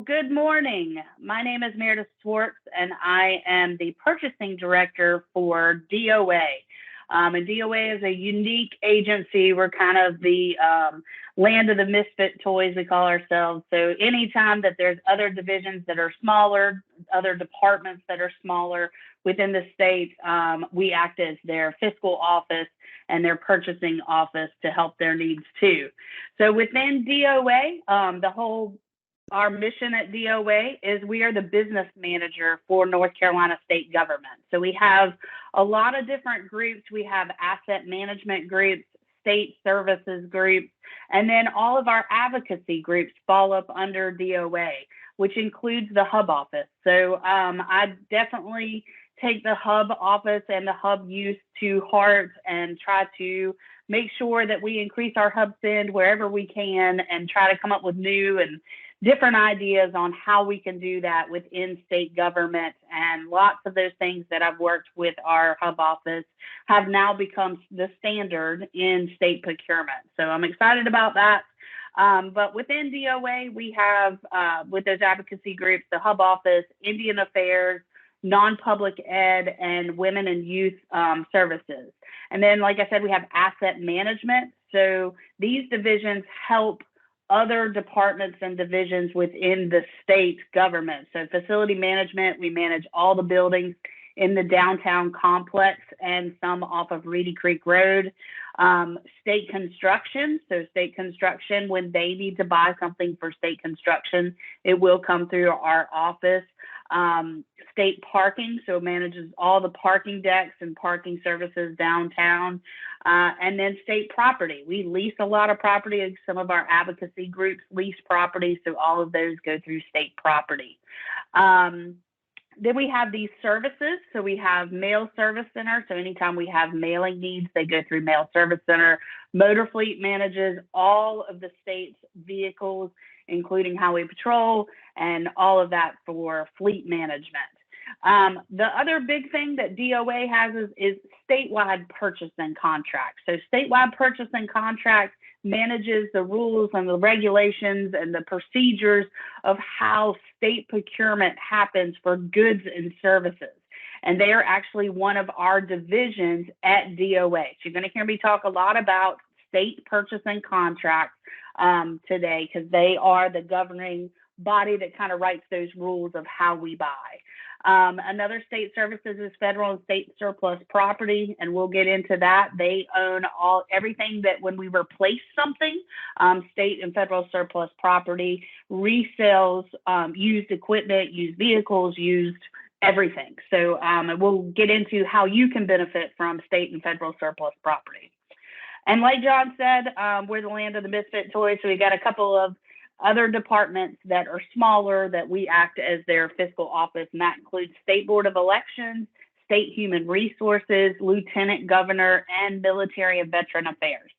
Good morning. My name is Meredith Swartz, and I am the purchasing director for DOA. And DOA is a unique agency. We're kind of the land of the misfit toys, we call ourselves. So anytime that there's other divisions that are smaller, other departments that are smaller within the state, we act as their fiscal office and their purchasing office to help their needs too. So within DOA, our mission at DOA is we are the business manager for North Carolina state government. So we have a lot of different groups. We have asset management groups, state services groups, and then all of our advocacy groups fall up under DOA, which includes the hub office. So I definitely take the hub office and the hub use to heart and try to make sure that we increase our hub spend wherever we can and try to come up with new and different ideas on how we can do that within state government. And lots of those things that I've worked with our hub office have now become the standard in state procurement. So I'm excited about that. But within DOA, we have, with those advocacy groups, the hub office, Indian Affairs, non-public ed, and women and youth services. And then, like I said, we have asset management. So these divisions help other departments and divisions within the state government. So facility management, we manage all the buildings in the downtown complex and some off of Reedy Creek Road. State construction, so state construction, when they need to buy something for state construction, it will come through our office. State parking, so manages all the parking decks and parking services downtown. And then state property. We lease a lot of property. Some of our advocacy groups lease property, so all of those go through state property. Then we have these services. So we have mail service center. So anytime we have mailing needs, they go through mail service center. Motor fleet manages all of the state's vehicles, including highway patrol and all of that for fleet management. The other big thing that DOA has is statewide purchasing contracts. So statewide purchasing contracts manages the rules and the regulations and the procedures of how state procurement happens for goods and services. And they are actually one of our divisions at DOA. So you're going to hear me talk a lot about state purchasing contracts today, because they are the governing body that kind of writes those rules of how we buy. Another state services is federal and state surplus property, and we'll get into that. They own everything that when we replace something, state and federal surplus property, resales, used equipment, used vehicles, used everything. So we'll get into how you can benefit from state and federal surplus property. And like John said, we're the land of the misfit toys, so we got a couple of other departments that are smaller that we act as their fiscal office, and that includes State Board of Elections, State Human Resources, Lieutenant Governor, and Military and Veteran Affairs.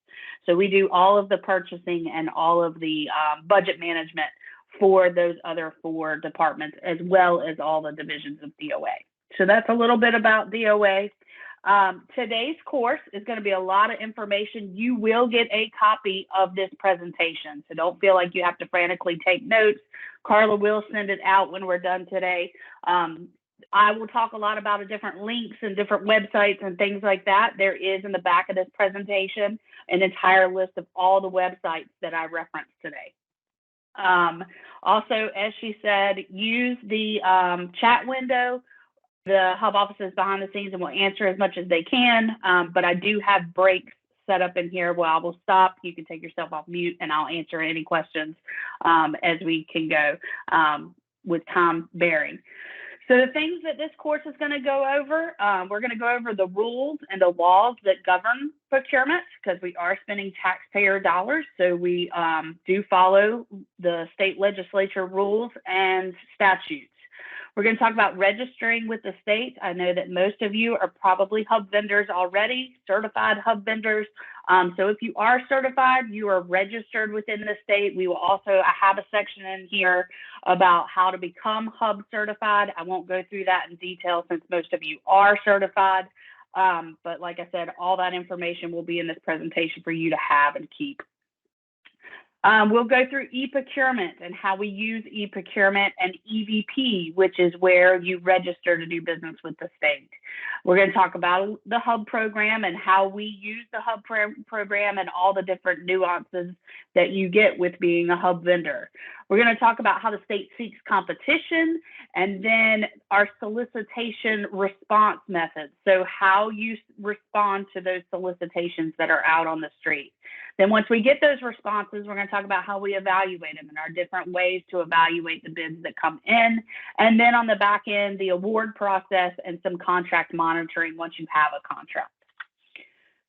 So we do all of the purchasing and all of the budget management for those other four departments, as well as all the divisions of DOA. So that's a little bit about DOA. Today's course is going to be a lot of information. You will get a copy of this presentation, so don't feel like you have to frantically take notes. Carla will send it out when we're done today. I will talk a lot about the different links and different websites and things like that. There is in the back of this presentation an entire list of all the websites that I referenced today. Also, as she said, use the chat window. The hub office is behind the scenes and will answer as much as they can, but I do have breaks set up in here where I will stop. You can take yourself off mute and I'll answer any questions as we can go with time bearing. So the things that this course is going to go over, we're going to go over the rules and the laws that govern procurement, because we are spending taxpayer dollars. So we do follow the state legislature rules and statutes. We're going to talk about registering with the state. I know that most of you are probably hub vendors already, certified hub vendors. So if you are certified, you are registered within the state. We will also have a section in here about how to become hub certified. I won't go through that in detail since most of you are certified. But like I said, all that information will be in this presentation for you to have and keep. We'll go through e-procurement and how we use e-procurement, and EVP, which is where you register to do business with the state. We're going to talk about the HUB program and how we use the HUB program and all the different nuances that you get with being a HUB vendor. We're going to talk about how the state seeks competition, and then our solicitation response methods. So how you respond to those solicitations that are out on the street. Then once we get those responses, we're going to talk about how we evaluate them and our different ways to evaluate the bids that come in. And then on the back end, the award process and some contract monitoring once you have a contract.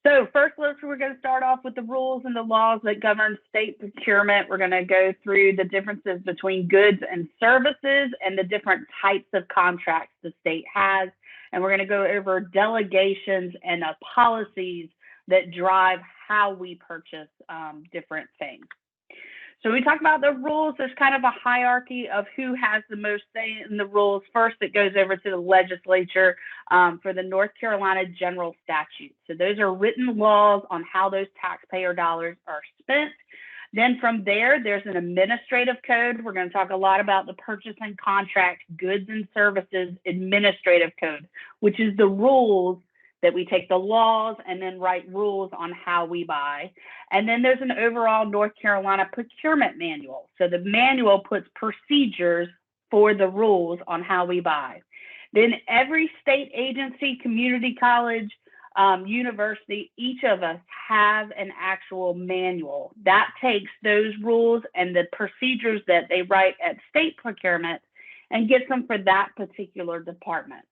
So first, we're going to start off with the rules and the laws that govern state procurement. We're going to go through the differences between goods and services and the different types of contracts the state has. And we're going to go over delegations and policies that drive how we purchase different things. So we talk about the rules. There's kind of a hierarchy of who has the most say in the rules. First, it goes over to the legislature for the North Carolina General Statutes. So those are written laws on how those taxpayer dollars are spent. Then from there, there's an administrative code. We're going to talk a lot about the Purchase and Contract Goods and Services Administrative Code, which is the rules that we take the laws and then write rules on how we buy. And then there's an overall North Carolina procurement manual. So the manual puts procedures for the rules on how we buy. Then every state agency, community college, university, each of us have an actual manual that takes those rules and the procedures that they write at state procurement and gets them for that particular department.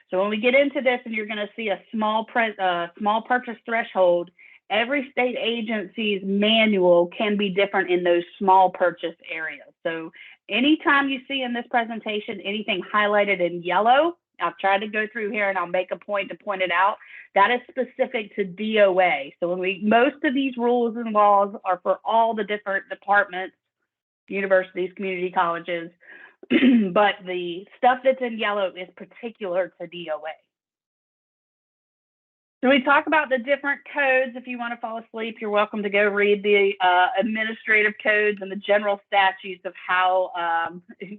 So when we get into this, and you're going to see a small purchase threshold, every state agency's manual can be different in those small purchase areas. So anytime you see in this presentation anything highlighted in yellow, I'll try to go through here and I'll make a point to point it out. That is specific to DOA. So most of these rules and laws are for all the different departments, universities, community colleges, but the stuff that's in yellow is particular to DOA. So we talk about the different codes. If you want to fall asleep, you're welcome to go read the administrative codes and the general statutes of how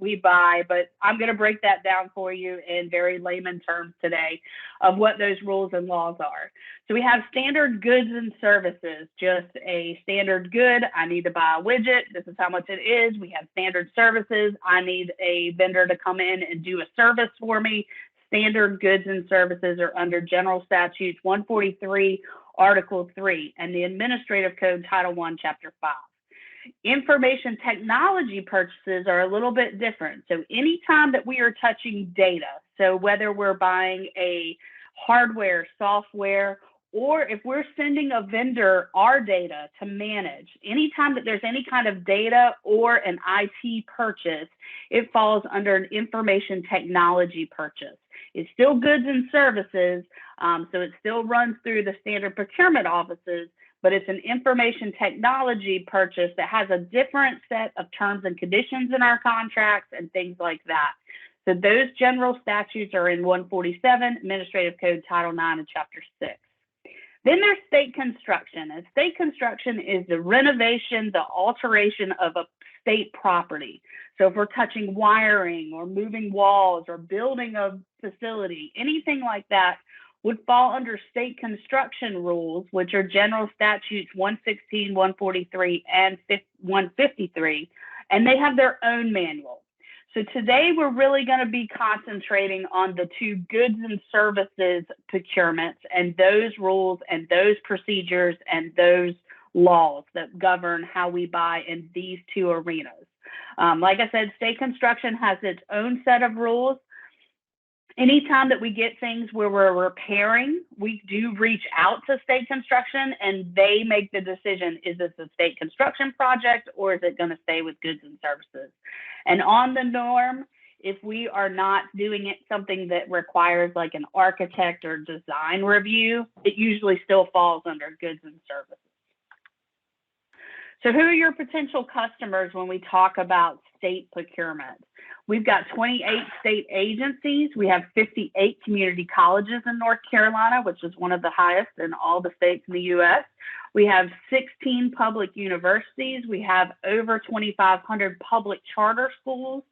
we buy, but I'm going to break that down for you in very layman terms today of what those rules and laws are. So we have standard goods and services, just a standard good. I need to buy a widget. This is how much it is. We have standard services. I need a vendor to come in and do a service for me. Standard goods and services are under General Statutes 143, Article 3, and the Administrative Code, Title 1, Chapter 5. Information technology purchases are a little bit different. So anytime that we are touching data, so whether we're buying a hardware, software, or if we're sending a vendor our data to manage, anytime that there's any kind of data or an IT purchase, it falls under an information technology purchase. It's still goods and services, so it still runs through the standard procurement offices, but it's an information technology purchase that has a different set of terms and conditions in our contracts and things like that. So those general statutes are in 147, Administrative Code, Title 9, and Chapter 6. Then there's state construction. And state construction is the renovation, the alteration of a state property. So if we're touching wiring or moving walls or building a facility, anything like that would fall under state construction rules, which are General Statutes 116, 143, and 153, and they have their own manual. So today we're really going to be concentrating on the two goods and services procurements and those rules and those procedures and those laws that govern how we buy in these two arenas. Like I said, state construction has its own set of rules. Anytime that we get things where we're repairing, we do reach out to state construction and they make the decision, is this a state construction project or is it going to stay with goods and services? And on the norm, if we are not doing it something that requires like an architect or design review, it usually still falls under goods and services. So who are your potential customers when we talk about state procurement? We've got 28 state agencies. We have 58 community colleges in North Carolina, which is one of the highest in all the states in the U.S. We have 16 public universities. We have over 2,500 public charter schools.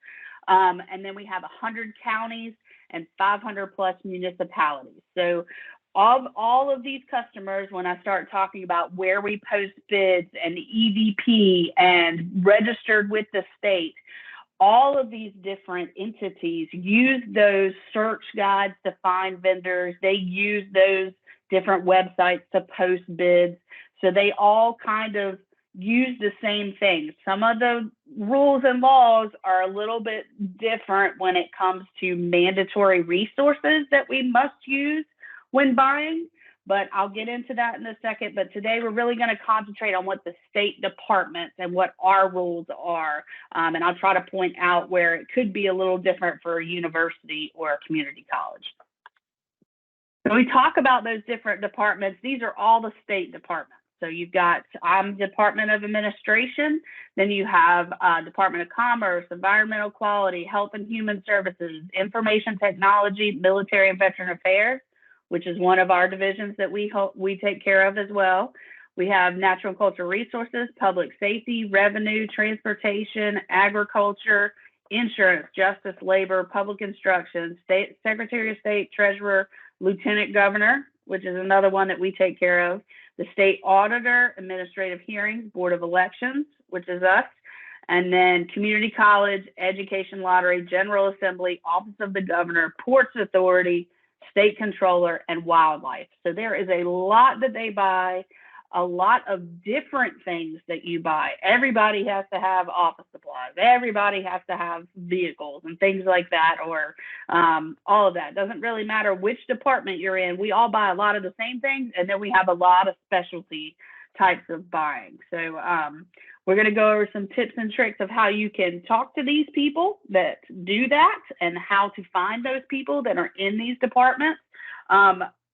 And then we have 100 counties and 500 plus municipalities. So of all of these customers, when I start talking about where we post bids and EVP and registered with the state, all of these different entities use those search guides to find vendors. They use those different websites to post bids. So they all kind of use the same things. Some of the rules and laws are a little bit different when it comes to mandatory resources that we must use when buying, but I'll get into that in a second. But today we're really going to concentrate on what the state departments and what our rules are. And I'll try to point out where it could be a little different for a university or a community college. So we talk about those different departments. These are all the state departments. So you've got Department of Administration, then you have Department of Commerce, Environmental Quality, Health and Human Services, Information Technology, Military and Veteran Affairs, which is one of our divisions that we take care of as well. We have Natural and Cultural Resources, Public Safety, Revenue, Transportation, Agriculture, Insurance, Justice, Labor, Public Instruction, State Secretary of State, Treasurer, Lieutenant Governor, which is another one that we take care of, the State Auditor, Administrative Hearings, Board of Elections, which is us, and then Community College, Education Lottery, General Assembly, Office of the Governor, Ports Authority, State Controller, and Wildlife. So there is a lot that they buy, a lot of different things that you buy. Everybody has to have office supplies. Everybody has to have vehicles and things like that, or all of that. It doesn't really matter which department you're in. We all buy a lot of the same things, and then we have a lot of specialty types of buying. So we're going to go over some tips and tricks of how you can talk to these people that do that and how to find those people that are in these departments.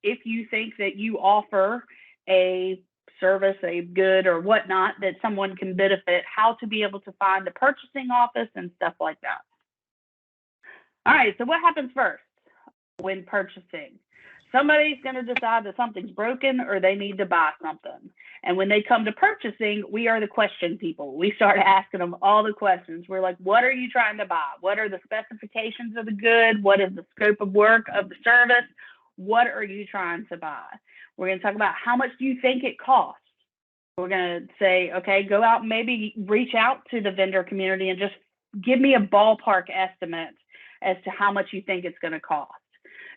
If you think that you offer a service, a good or whatnot that someone can benefit, how to be able to find the purchasing office and stuff like that. All right, so what happens first when purchasing? Somebody's going to decide that something's broken or they need to buy something. And when they come to purchasing, we are the question people. We start asking them all the questions. We're like, what are you trying to buy? What are the specifications of the good? What is the scope of work of the service? What are you trying to buy? We're going to talk about how much do you think it costs. We're going to say, okay, go out and maybe reach out to the vendor community and just give me a ballpark estimate as to how much you think it's going to cost.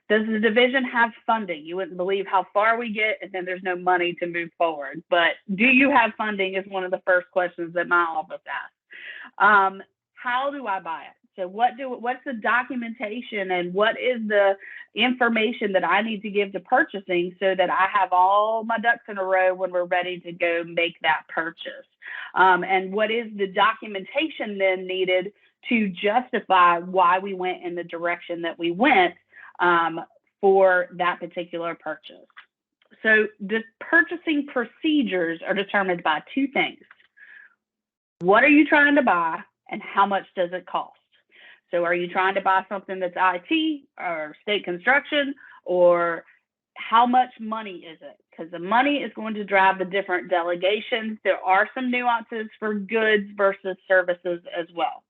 Does the division have funding? You wouldn't believe how far we get, and then there's no money to move forward. But do you have funding is one of the first questions that my office asks. How do I buy it? So what's the documentation and what is the information that I need to give to purchasing so that I have all my ducks in a row when we're ready to go make that purchase? And what is the documentation then needed to justify why we went in the direction that we went for that particular purchase? So the purchasing procedures are determined by two things. What are you trying to buy and how much does it cost? So are you trying to buy something that's IT or state construction, or how much money is it? Because the money is going to drive the different delegations. There are some nuances for goods versus services as well.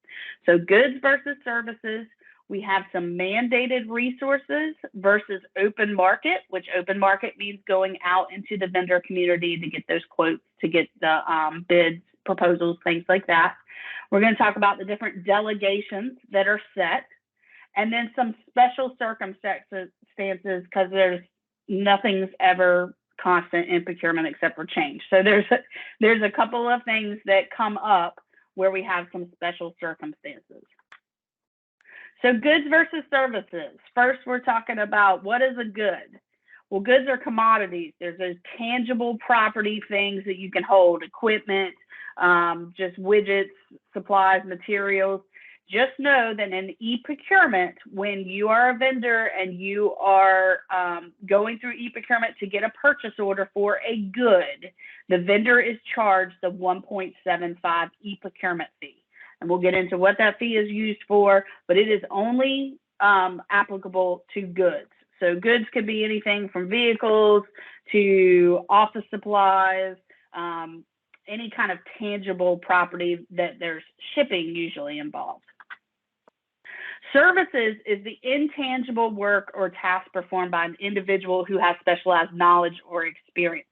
So goods versus services, we have some mandated resources versus open market, which open market means going out into the vendor community to get those quotes, to get the bids, proposals, things like that. We're going to talk about the different delegations that are set, and then some special circumstances, because nothing's ever constant in procurement except for change. So there's a couple of things that come up where we have some special circumstances. So goods versus services. First, we're talking about what is a good. Well, goods are commodities. There's those tangible property things that you can hold, equipment, just widgets, supplies, materials. Just know that in e-procurement, when you are a vendor and you are going through e-procurement to get a purchase order for a good, the vendor is charged the 1.75 e-procurement fee. and we'll get into what that fee is used for, but it is only applicable to goods. So goods could be anything from vehicles to office supplies, any kind of tangible property that there's shipping usually involved. Services is the intangible work or task performed by an individual who has specialized knowledge or experience.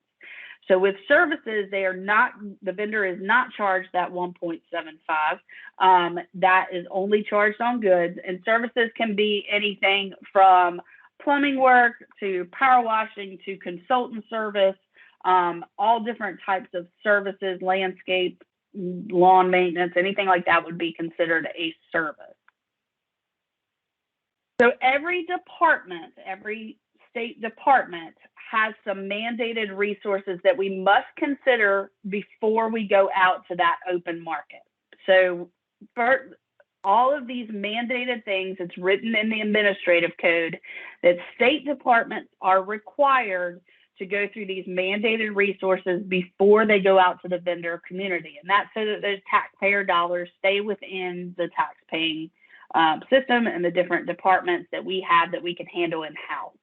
So with services, the vendor is not charged that 1.75. That is only charged on goods, and services can be anything from plumbing work to power washing to consultant service, all different types of services, landscape, lawn maintenance, anything like that would be considered a service. So every department, every state department has some mandated resources that we must consider before we go out to that open market. So for all of these mandated things, it's written in the administrative code that state departments are required to go through these mandated resources before they go out to the vendor community. And that's so that those taxpayer dollars stay within the tax-paying system and the different departments that we have that we can handle in-house.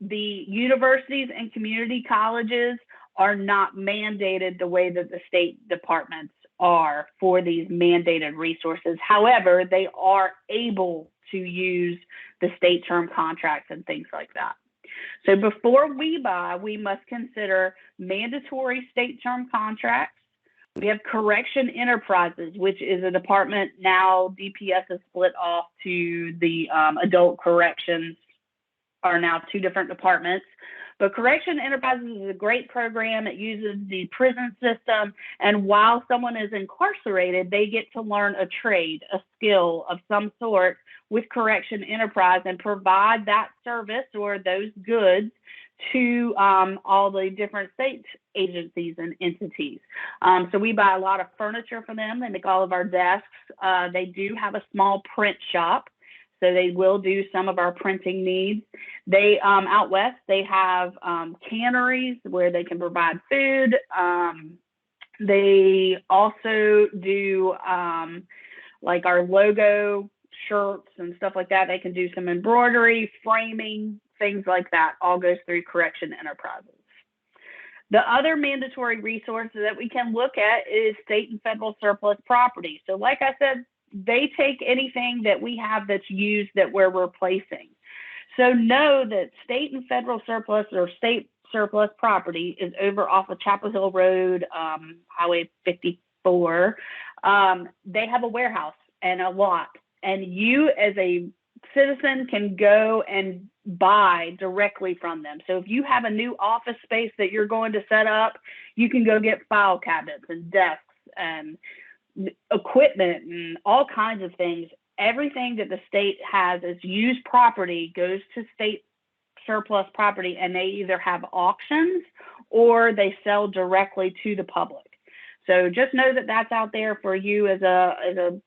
The universities and community colleges are not mandated the way that the state departments are for these mandated resources. However, they are able to use the state term contracts and things like that. So before we buy, we must consider mandatory state term contracts. We have correction enterprises, which is a department now. DPS is split off to the adult corrections are now two different departments. But Correction Enterprises is a great program. It uses the prison system. And while someone is incarcerated, they get to learn a trade, a skill of some sort with Correction Enterprise and provide that service or those goods to all the different state agencies and entities. So we buy a lot of furniture from them. They make all of our desks. They do have a small print shop, so they will do some of our printing needs. They, out west, they have canneries where they can provide food. They also do like our logo shirts and stuff like that. They can do some embroidery, framing, things like that. All goes through Correction Enterprises. The other mandatory resources that we can look at is state and federal surplus property. So like I said, they take anything that we have that's used that we're replacing. So know that state and federal surplus or state surplus property is over off of Chapel Hill Road, Highway 54. They have a warehouse and a lot, and you as a citizen can go and buy directly from them. So if you have a new office space that you're going to set up, you can go get file cabinets and desks and equipment and all kinds of things. Everything that the state has as used property goes to state surplus property, and they either have auctions or they sell directly to the public. So just know that that's out there for you as a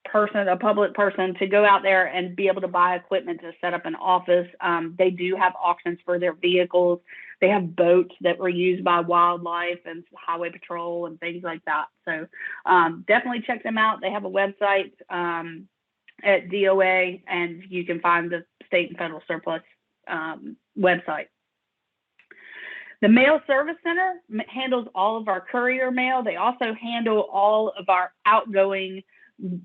person, a public person, to go out there and be able to buy equipment to set up an office. They do have auctions for their vehicles. They have boats that were used by wildlife and highway patrol and things like that. So definitely check them out. They have a website at DOA, and you can find the state and federal surplus website. The Mail Service Center handles all of our courier mail. They also handle all of our outgoing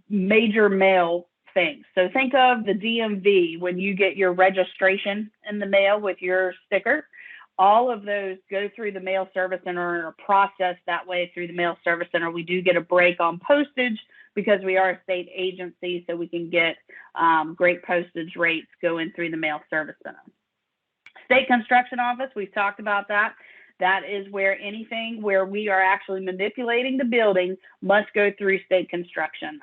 major mail things. So think of the DMV when you get your registration in the mail with your sticker. All of those go through the Mail Service Center and are processed that way through the Mail Service Center. We do get a break on postage because we are a state agency, so we can get great postage rates going through the Mail Service Center. State Construction Office, we've talked about that. That is where anything where we are actually manipulating the building must go through state construction.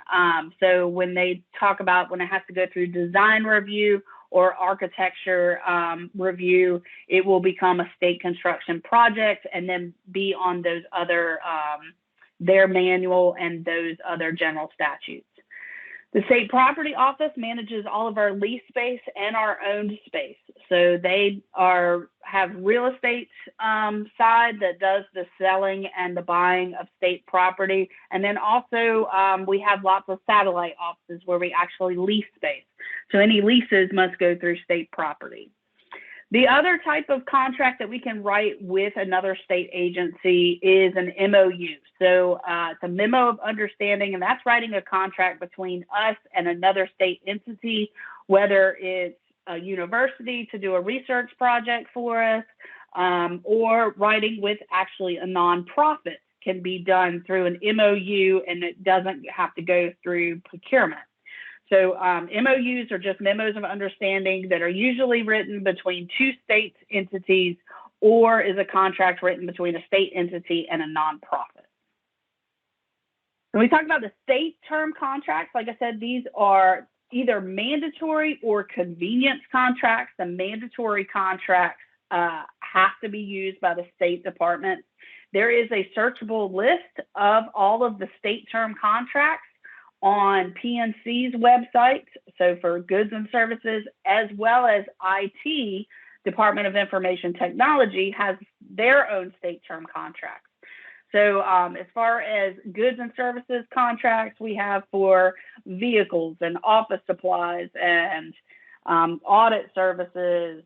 So when they talk about when it has to go through design review or architecture review, it will become a state construction project and then be on those other, their manual and those other general statutes. The state property office manages all of our lease space and our owned space. So they have real estate side that does the selling and the buying of state property. And then also we have lots of satellite offices where we actually lease space. So any leases must go through state property. The other type of contract that we can write with another state agency is an MOU. So it's a memo of understanding, and that's writing a contract between us and another state entity, whether it's a university to do a research project for us, or writing with actually a nonprofit can be done through an MOU, and it doesn't have to go through procurement. So MOUs are just memos of understanding that are usually written between two state entities, or is a contract written between a state entity and a nonprofit. When we talk about the state term contracts, like I said, these are either mandatory or convenience contracts. The mandatory contracts have to be used by the state department. There is a searchable list of all of the state term contracts on PNC's website, so for goods and services, as well as IT, Department of Information Technology, has their own state term contracts. So as far as goods and services contracts, we have for vehicles and office supplies and audit services.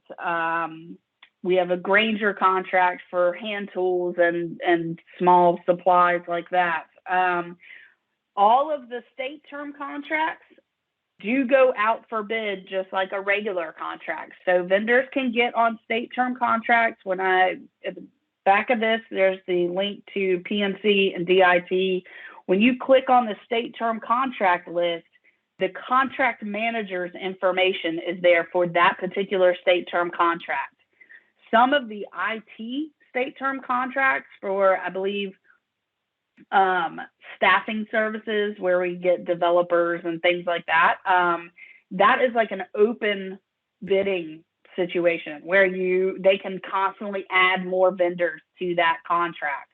We have a Granger contract for hand tools and small supplies like that. All of the state term contracts do go out for bid just like a regular contract. So vendors can get on state term contracts. At the back of this, there's the link to PNC and DIT. When you click on the state term contract list, the contract manager's information is there for that particular state term contract. Some of the IT state term contracts for, I believe, staffing services where we get developers and things like that. That is like an open bidding situation where they can constantly add more vendors to that contract.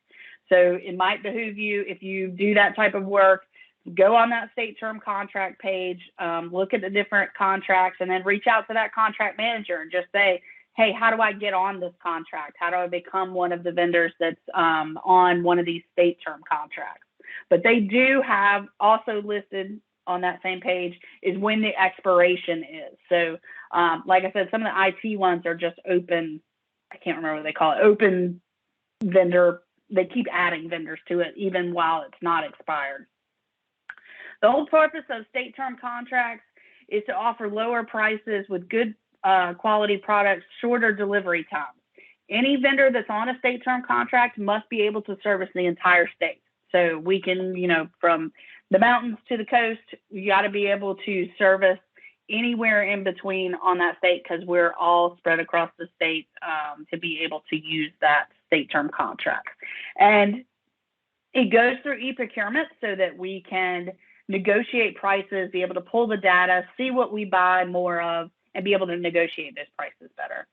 So it might behoove you, if you do that type of work, go on that state term contract page, look at the different contracts, and then reach out to that contract manager and just say, hey, how do I get on this contract? How do I become one of the vendors that's on one of these state term contracts? But they do have also listed on that same page is when the expiration is. So like I said, some of the IT ones are just open, I can't remember what they call it, open vendor. They keep adding vendors to it even while it's not expired. The whole purpose of state term contracts is to offer lower prices with good quality products, shorter delivery times. Any vendor that's on a state term contract must be able to service the entire state. So we can, from the mountains to the coast, you got to be able to service anywhere in between on that state, because we're all spread across the state to be able to use that state term contract. And it goes through e-procurement so that we can negotiate prices, be able to pull the data, see what we buy more of, and be able to negotiate those prices better.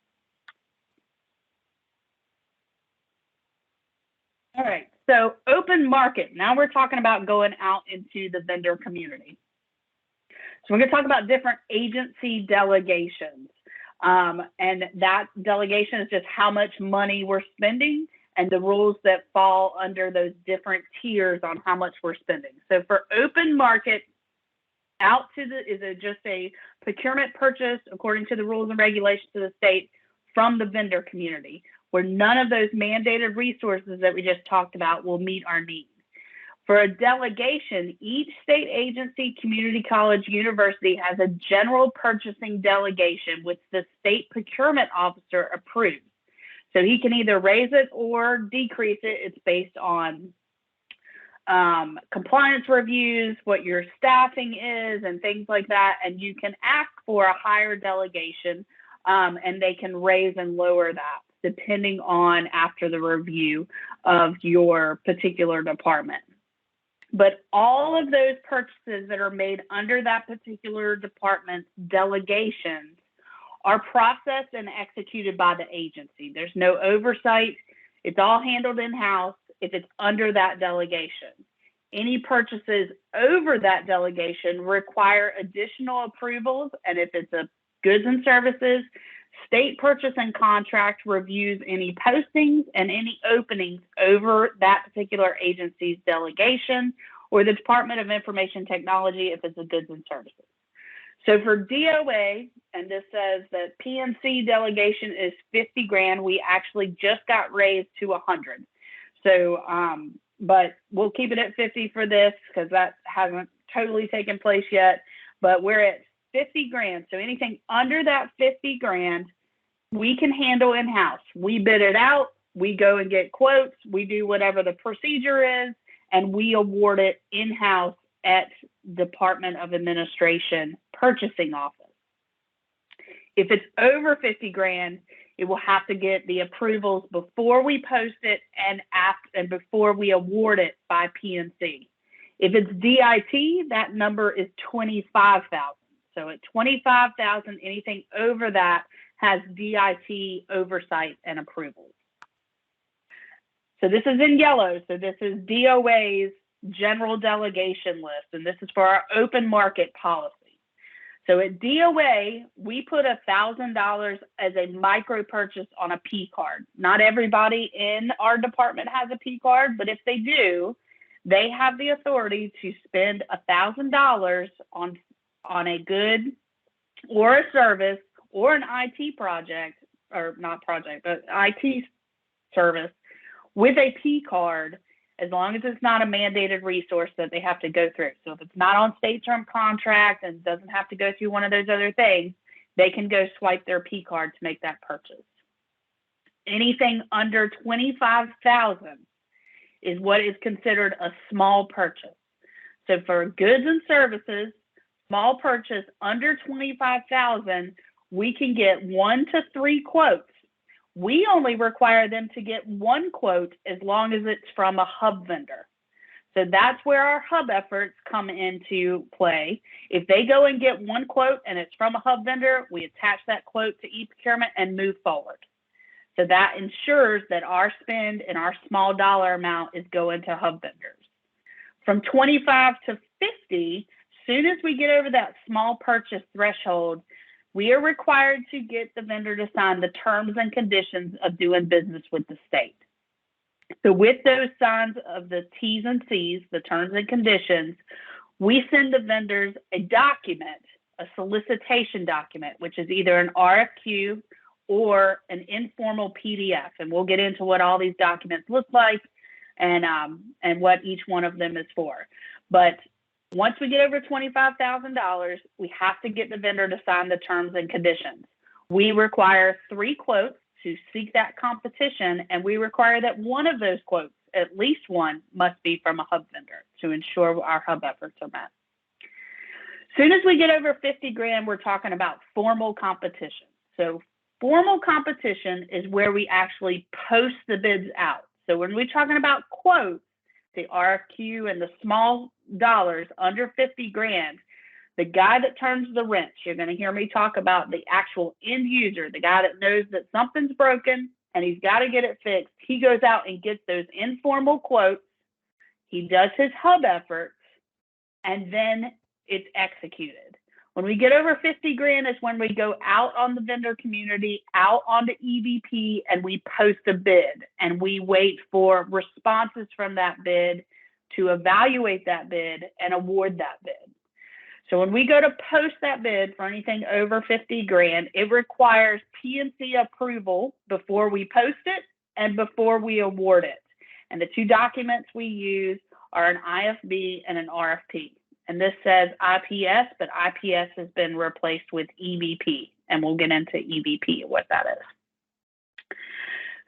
All right, so open market. Now we're talking about going out into the vendor community. So we're going to talk about different agency delegations. And that delegation is just how much money we're spending and the rules that fall under those different tiers on how much we're spending. So for open market, is it just a procurement purchase according to the rules and regulations of the state from the vendor community, where none of those mandated resources that we just talked about will meet our needs. For a delegation, each state agency, community college, university has a general purchasing delegation which the state procurement officer approves. So he can either raise it or decrease it. It's based on compliance reviews, what your staffing is, and things like that. And you can ask for a higher delegation, and they can raise and lower that depending on after the review of your particular department. But all of those purchases that are made under that particular department's delegations are processed and executed by the agency. There's no oversight. It's all handled in-house if it's under that delegation. Any purchases over that delegation require additional approvals, and if it's a goods and services, state purchase and contract reviews any postings and any openings over that particular agency's delegation, or the Department of Information Technology if it's a goods and services. So for DOA, and this says that PNC delegation is 50 grand. We actually just got raised to 100. So, but we'll keep it at 50 for this because that hasn't totally taken place yet. But we're at 50 grand. So anything under that 50 grand, we can handle in-house. We bid it out. We go and get quotes. We do whatever the procedure is, and we award it in-house at Department of Administration purchasing office. If it's over 50 grand, it will have to get the approvals before we post it and after and before we award it by PNC. If it's DIT, that number is 25,000. So at 25,000, anything over that has DIT oversight and approvals. So this is in yellow. So this is DOA's general delegation list, and this is for our open market policy. So at DOA, we put $1,000 as a micro purchase on a P card. Not everybody in our department has a P card, but if they do, they have the authority to spend $1,000 on a good or a service or an IT project, or not project, but IT service with a P card, as long as it's not a mandated resource that they have to go through. So if it's not on state term contract and doesn't have to go through one of those other things, they can go swipe their P card to make that purchase. Anything under 25,000 is what is considered a small purchase. So for goods and services, small purchase under 25,000, we can get 1 to 3 quotes. We only require them to get 1 quote as long as it's from a hub vendor. So that's where our hub efforts come into play. If they go and get 1 quote and it's from a hub vendor, we attach that quote to e-procurement and move forward. So that ensures that our spend and our small dollar amount is going to hub vendors. From 25 to 50, soon as we get over that small purchase threshold, we are required to get the vendor to sign the terms and conditions of doing business with the state. So with those signs of the T's and C's, the terms and conditions, we send the vendors a document, a solicitation document, which is either an RFQ or an informal PDF. And we'll get into what all these documents look like and what each one of them is for. But once we get over $25,000, we have to get the vendor to sign the terms and conditions. We require 3 quotes to seek that competition, and we require that one of those quotes, at least one, must be from a hub vendor to ensure our hub efforts are met. As soon as we get over 50 grand, we're talking about formal competition. So formal competition is where we actually post the bids out. So when we're talking about quotes, the RFQ and the small dollars under 50 grand, the guy that turns the wrench, you're going to hear me talk about the actual end user, the guy that knows that something's broken and he's got to get it fixed. He goes out and gets those informal quotes. He does his hub efforts, and then it's executed. When we get over 50 grand is when we go out on the vendor community, out on the EVP, and we post a bid, and we wait for responses from that bid to evaluate that bid and award that bid. So when we go to post that bid for anything over 50 grand, it requires PNC approval before we post it and before we award it. And the 2 documents we use are an IFB and an RFP. And this says IPS, but IPS has been replaced with EVP, and we'll get into EVP, what that is.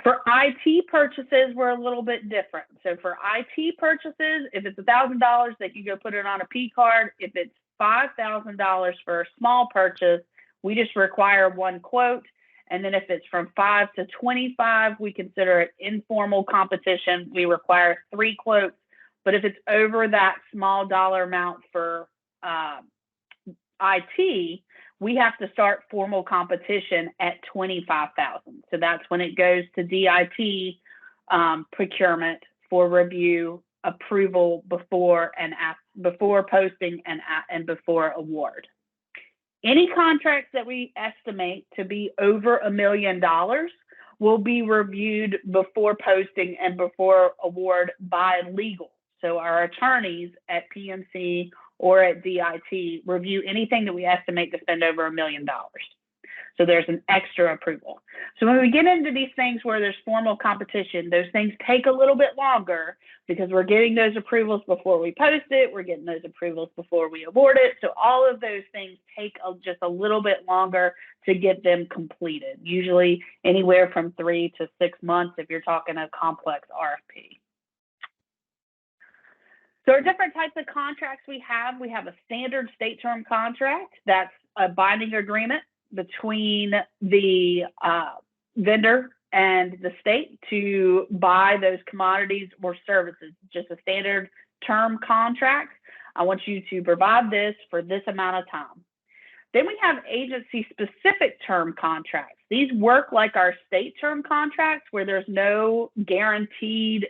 For IT purchases, we're a little bit different. So for IT purchases, if it's $1,000, they can go put it on a P card. If it's $5,000 for a small purchase, we just require 1 quote. And then if it's from 5 to 25, we consider it informal competition. We require 3 quotes. But if it's over that small dollar amount for IT, we have to start formal competition at 25,000. So that's when it goes to DIT procurement for review approval before posting and before award. Any contracts that we estimate to be over $1 million will be reviewed before posting and before award by legal. So our attorneys at PMC or at DIT review anything that we estimate to spend over $1 million. So there's an extra approval. So when we get into these things where there's formal competition, those things take a little bit longer because we're getting those approvals before we post it, we're getting those approvals before we award it. So all of those things take just a little bit longer to get them completed, usually anywhere from 3 to 6 months if you're talking a complex RFP. So our different types of contracts we have a standard state term contract. That's a binding agreement between the vendor and the state to buy those commodities or services, just a standard term contract. I want you to provide this for this amount of time. Then we have agency specific term contracts. These work like our state term contracts where there's no guaranteed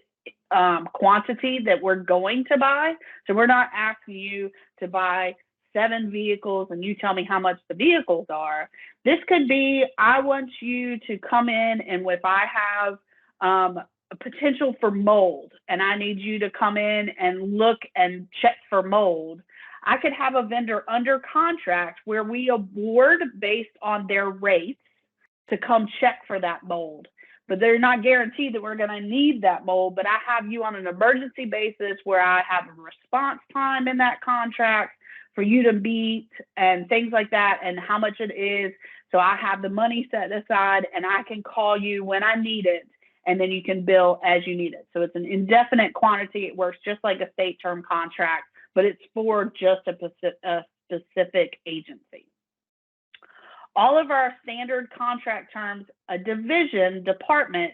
quantity that we're going to buy. So we're not asking you to buy 7 vehicles and you tell me how much the vehicles are. This could be, I want you to come in and if I have a potential for mold and I need you to come in and look and check for mold, I could have a vendor under contract where we award based on their rates to come check for that mold. But they're not guaranteed that we're going to need that mold, but I have you on an emergency basis where I have a response time in that contract for you to meet and things like that and how much it is. So I have the money set aside and I can call you when I need it and then you can bill as you need it. So it's an indefinite quantity. It works just like a state term contract, but it's for just a specific agency. All of our standard contract terms, a department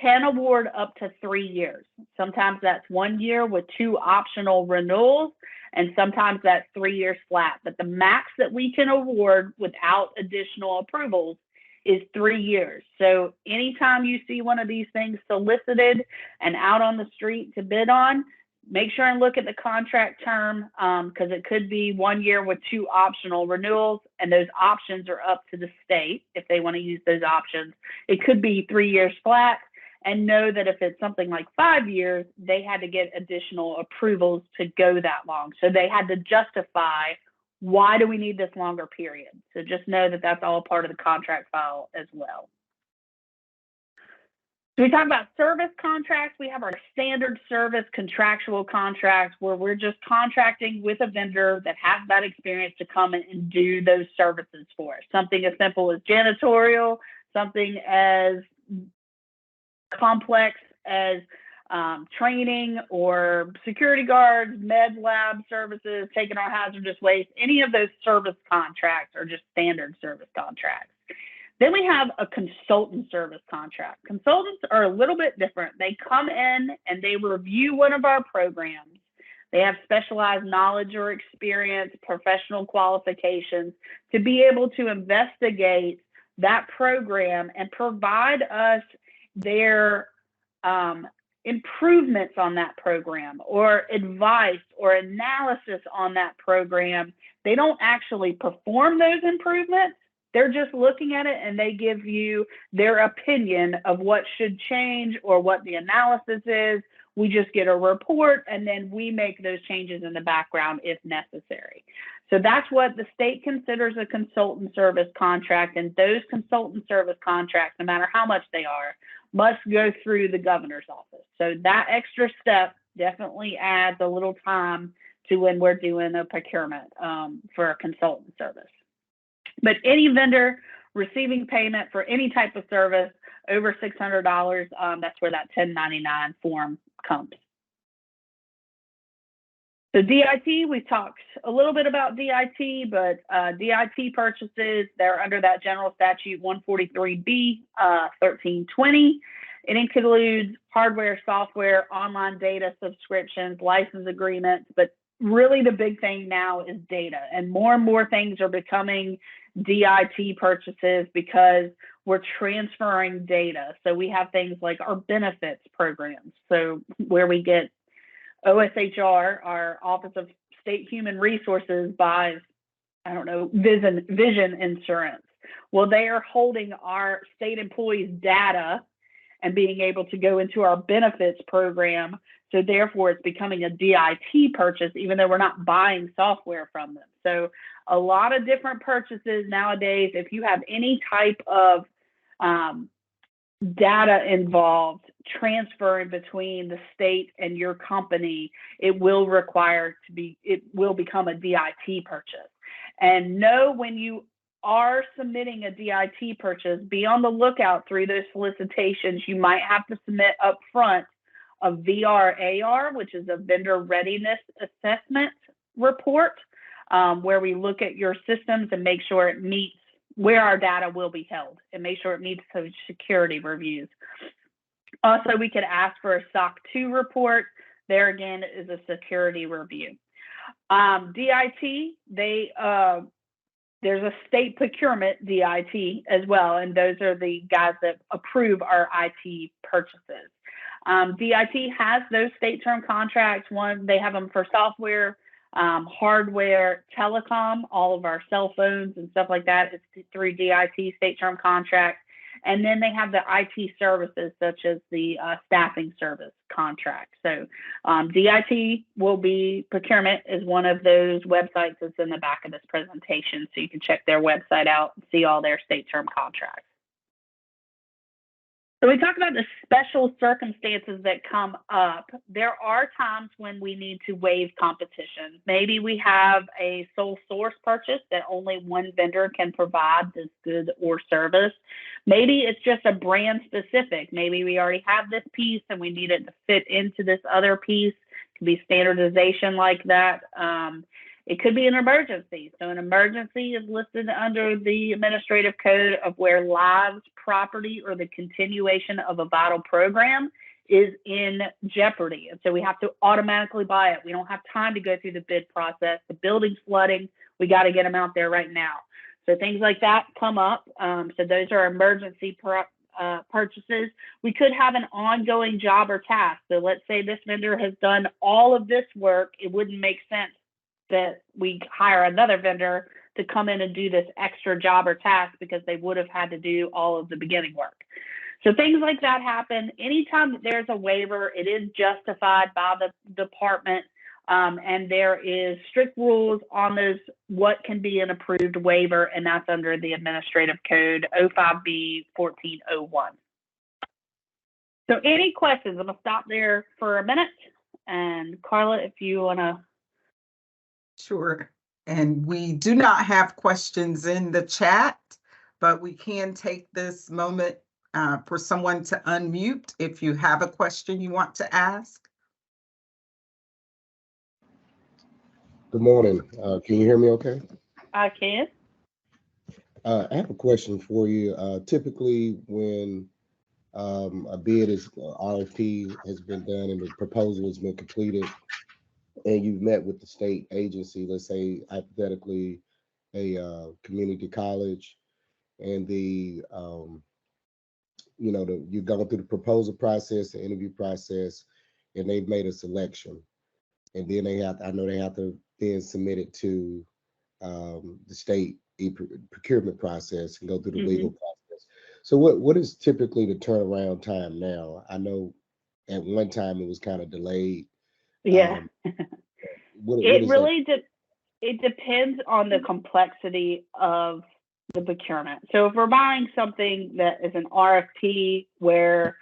can award up to 3 years. Sometimes that's 1 year with 2 optional renewals, and sometimes that's 3 years flat. But the max that we can award without additional approvals is 3 years. So anytime you see one of these things solicited and out on the street to bid on, make sure and look at the contract term because it could be 1 year with 2 optional renewals, and those options are up to the state if they want to use those options. It could be 3 years flat, and know that if it's something like 5 years, they had to get additional approvals to go that long. So they had to justify, why do we need this longer period? So just know that that's all part of the contract file as well. So we talk about service contracts. We have our standard service contractual contracts where we're just contracting with a vendor that has that experience to come in and do those services for us. Something as simple as janitorial, something as complex as training or security guards, med lab services, taking our hazardous waste. Any of those service contracts are just standard service contracts. Then we have a consultant service contract. Consultants are a little bit different. They come in and they review one of our programs. They have specialized knowledge or experience, professional qualifications to be able to investigate that program and provide us their improvements on that program or advice or analysis on that program. They don't actually perform those improvements. They're just looking at it and they give you their opinion of what should change or what the analysis is. We just get a report and then we make those changes in the background if necessary. So that's what the state considers a consultant service contract, and those consultant service contracts, no matter how much they are, must go through the governor's office. So that extra step definitely adds a little time to when we're doing a procurement for a consultant service. But any vendor receiving payment for any type of service over $600, that's where that 1099 form comes. So DIT, we talked a little bit about DIT, but DIT purchases, they're under that general statute 143B 1320. It includes hardware, software, online data subscriptions, license agreements, but really the big thing now is data, and more things are becoming DIT purchases because we're transferring data. So we have things like our benefits programs, so where we get OSHR, our Office of State Human Resources, buys, I don't know, vision insurance. Well, they are holding our state employees' data and being able to go into our benefits program. So therefore, it's becoming a DIT purchase, even though we're not buying software from them. So a lot of different purchases nowadays. If you have any type of data involved transferring between the state and your company, it will become a DIT purchase. And know when you are submitting a DIT purchase, be on the lookout through those solicitations. You might have to submit up front a VRAR, which is a vendor readiness assessment report, where we look at your systems and make sure it meets where our data will be held and make sure it meets those security reviews. Also, we could ask for a SOC 2 report. There again is a security review. DIT, there's a state procurement DIT as well, and those are the guys that approve our IT purchases. DIT has those state term contracts. One, they have them for software, hardware, telecom, all of our cell phones and stuff like that is through DIT state term contracts. And then they have the IT services, such as the staffing service contract. So DIT will be, procurement is one of those websites that's in the back of this presentation. So you can check their website out and see all their state term contracts. So we talk about the special circumstances that come up. There are times when we need to waive competition. Maybe we have a sole source purchase that only one vendor can provide this good or service. Maybe it's just a brand specific. Maybe we already have this piece and we need it to fit into this other piece. It could be standardization like that. It could be an emergency. So an emergency is listed under the administrative code of where lives, property, or the continuation of a vital program is in jeopardy. And so we have to automatically buy it. We don't have time to go through the bid process. The building's flooding. We got to get them out there right now. So things like that come up. So those are emergency purchases. We could have an ongoing job or task. So let's say this vendor has done all of this work. It wouldn't make sense that we hire another vendor to come in and do this extra job or task because they would have had to do all of the beginning work. So things like that happen. Anytime that there's a waiver, it is justified by the department, and there is strict rules on those, what can be an approved waiver, and that's under the administrative code 05B 1401. So any questions? I'm gonna stop there for a minute, and Carla, if you wanna. Sure. And we do not have questions in the chat, but we can take this moment for someone to unmute if you have a question you want to ask. Good morning. Can you hear me okay? I can. I have a question for you. Typically, when a bid is RFP has been done and the proposal has been completed, and you've met with the state agency, let's say hypothetically a community college, and you're going through the proposal process, the interview process, and they've made a selection, and then they have to then submit it to the state procurement process and go through the legal process. So what is typically the turnaround time now? I know at one time it was kind of delayed. Yeah. It depends on the complexity of the procurement. So if we're buying something that is an RFP where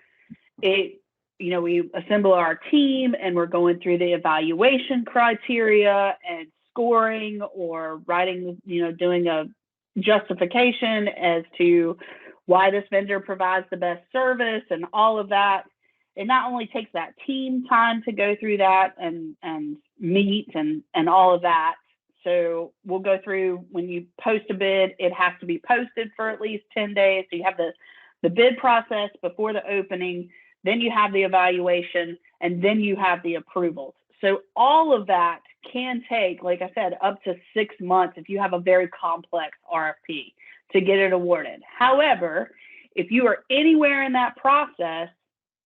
we assemble our team and we're going through the evaluation criteria and scoring or writing, doing a justification as to why this vendor provides the best service and all of that. It not only takes that team time to go through that and meet and all of that. So we'll go through, when you post a bid, it has to be posted for at least 10 days. So you have the bid process before the opening, then you have the evaluation, and then you have the approvals. So all of that can take, like I said, up to 6 months if you have a very complex RFP to get it awarded. However, if you are anywhere in that process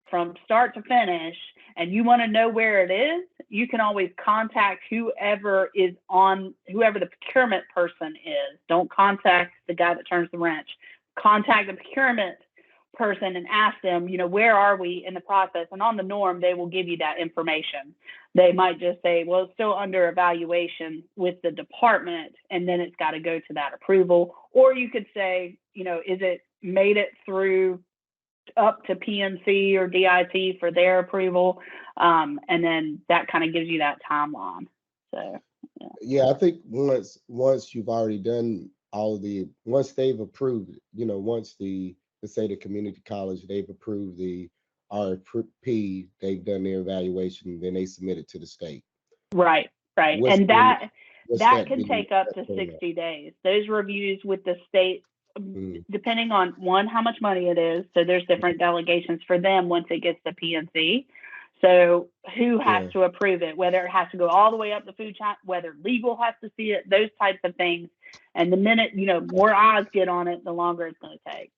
from start to finish and you want to know where it is you can always contact whoever the procurement person is. Don't contact the guy that turns the wrench. Contact the procurement person and ask them, where are we in the process? And on the norm, they will give you that information. They might just say, well, it's still under evaluation with the department, and then it's got to go to that approval. Or you could say, is it made it through up to PNC or DIT for their approval? And then that kind of gives you that timeline. So, yeah, I think once you've already done once they've approved, once let's say the community college, they've approved the RFP, they've done their evaluation, then they submit it to the state. Right. And that can take up to 60 days. Those reviews with the state, depending on how much money it is. So there's different delegations for them once it gets to PNC. So who has to approve it, whether it has to go all the way up the food chain, whether legal has to see it, those types of things. And the minute, more eyes get on it, the longer it's going to take.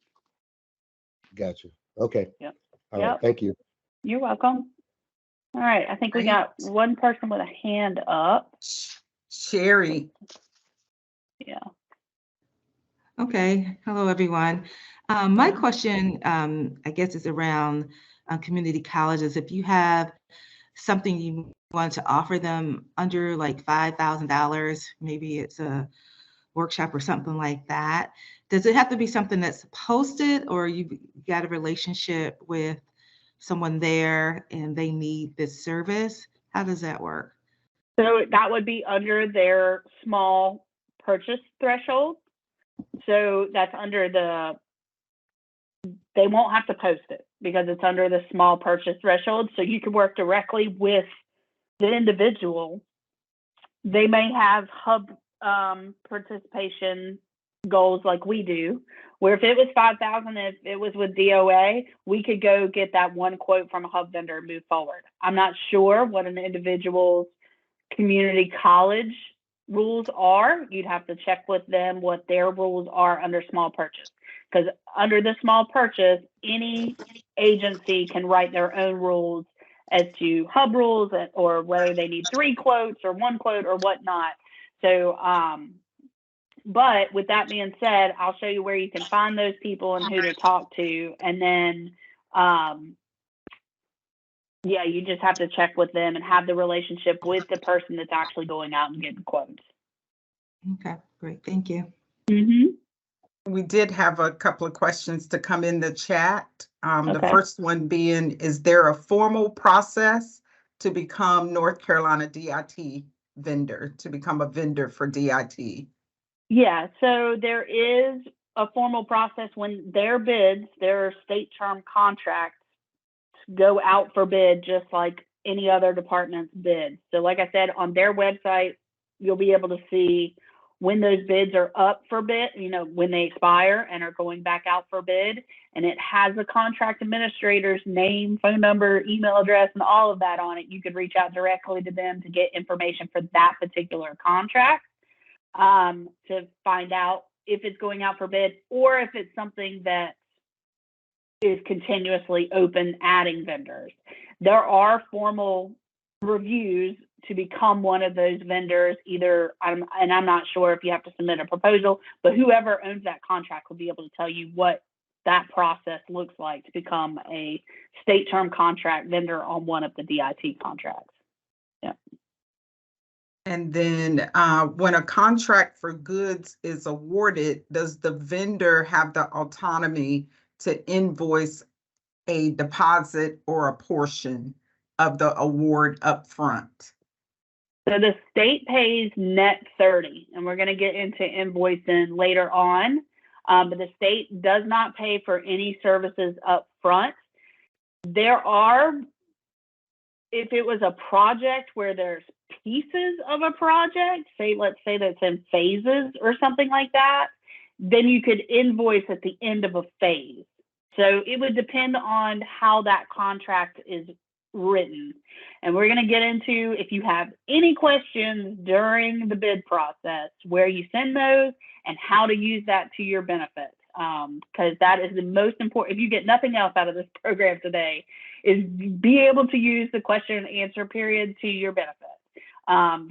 Gotcha. Okay. Yep. All right. Thank you. You're welcome. All right. I think we got one person with a hand up. Sherry. Yeah. Okay. Hello, everyone. My question, I guess, is around community colleges. If you have something you want to offer them under like $5,000, maybe it's a workshop or something like that, does it have to be something that's posted, or you got a relationship with someone there and they need this service? How does that work? So that would be under their small purchase threshold. So that's they won't have to post it because it's under the small purchase threshold. So you can work directly with the individual. They may have hub participation goals like we do, where if it was 5,000, if it was with DOA, we could go get that one quote from a hub vendor and move forward. I'm not sure what an individual's community college rules are. You'd have to check with them what their rules are under small purchase, because under the small purchase, any agency can write their own rules as to hub rules, or whether they need 3 quotes or 1 quote or whatnot. So, but with that being said, I'll show you where you can find those people and who to talk to. And then, you just have to check with them and have the relationship with the person that's actually going out and getting quotes. Okay, great. Thank you. Mm-hmm. We did have a couple of questions to come in the chat. Okay. The first one being, is there a formal process to become North Carolina DIT vendor, to become a vendor for DIT? Yeah, so there is a formal process when their bids, their state term contracts, go out for bid just like any other department's bid. So like I said, on their website, you'll be able to see when those bids are up for bid, when they expire and are going back out for bid. And it has the contract administrator's name, phone number, email address, and all of that on it. You could reach out directly to them to get information for that particular contract, to find out if it's going out for bid or if it's something that is continuously open, adding vendors. There are formal reviews to become one of those vendors, I'm not sure if you have to submit a proposal, but whoever owns that contract will be able to tell you what that process looks like to become a state term contract vendor on one of the DIT contracts. Yeah. And then when a contract for goods is awarded, does the vendor have the autonomy to invoice a deposit or a portion of the award up front? So the state pays net 30, and we're going to get into invoicing later on, but the state does not pay for any services up front. There are, if it was a project where there's pieces of a project, let's say that's in phases or something like that, then you could invoice at the end of a phase. So it would depend on how that contract is written. And we're going to get into, if you have any questions during the bid process, where you send those and how to use that to your benefit. because that is the most important. If you get nothing else out of this program today, is be able to use the question and answer period to your benefit.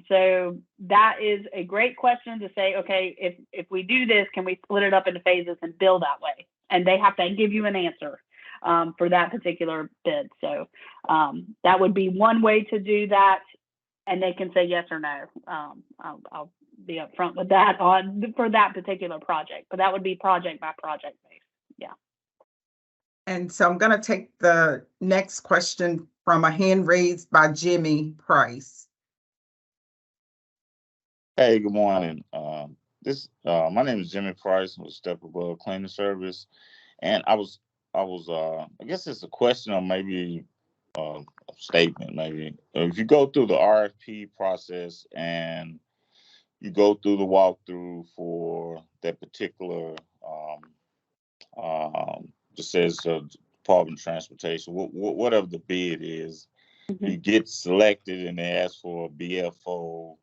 So that is a great question to say, okay, if we do this, can we split it up into phases and bill that way? And they have to give you an answer for that particular bid. So that would be one way to do that, and they can say yes or no. I'll be upfront with that for that particular project, but that would be project by project based. Yeah. And so I'm going to take the next question from a hand raised by Jimmy Price. Hey, good morning. My name is Jimmy Price with Step Above Cleaning Service, and I guess it's a question or maybe a statement. Maybe if you go through the RFP process and you go through the walkthrough for that particular, just says Department of Transportation, whatever the bid is, you get selected and they ask for a BFO.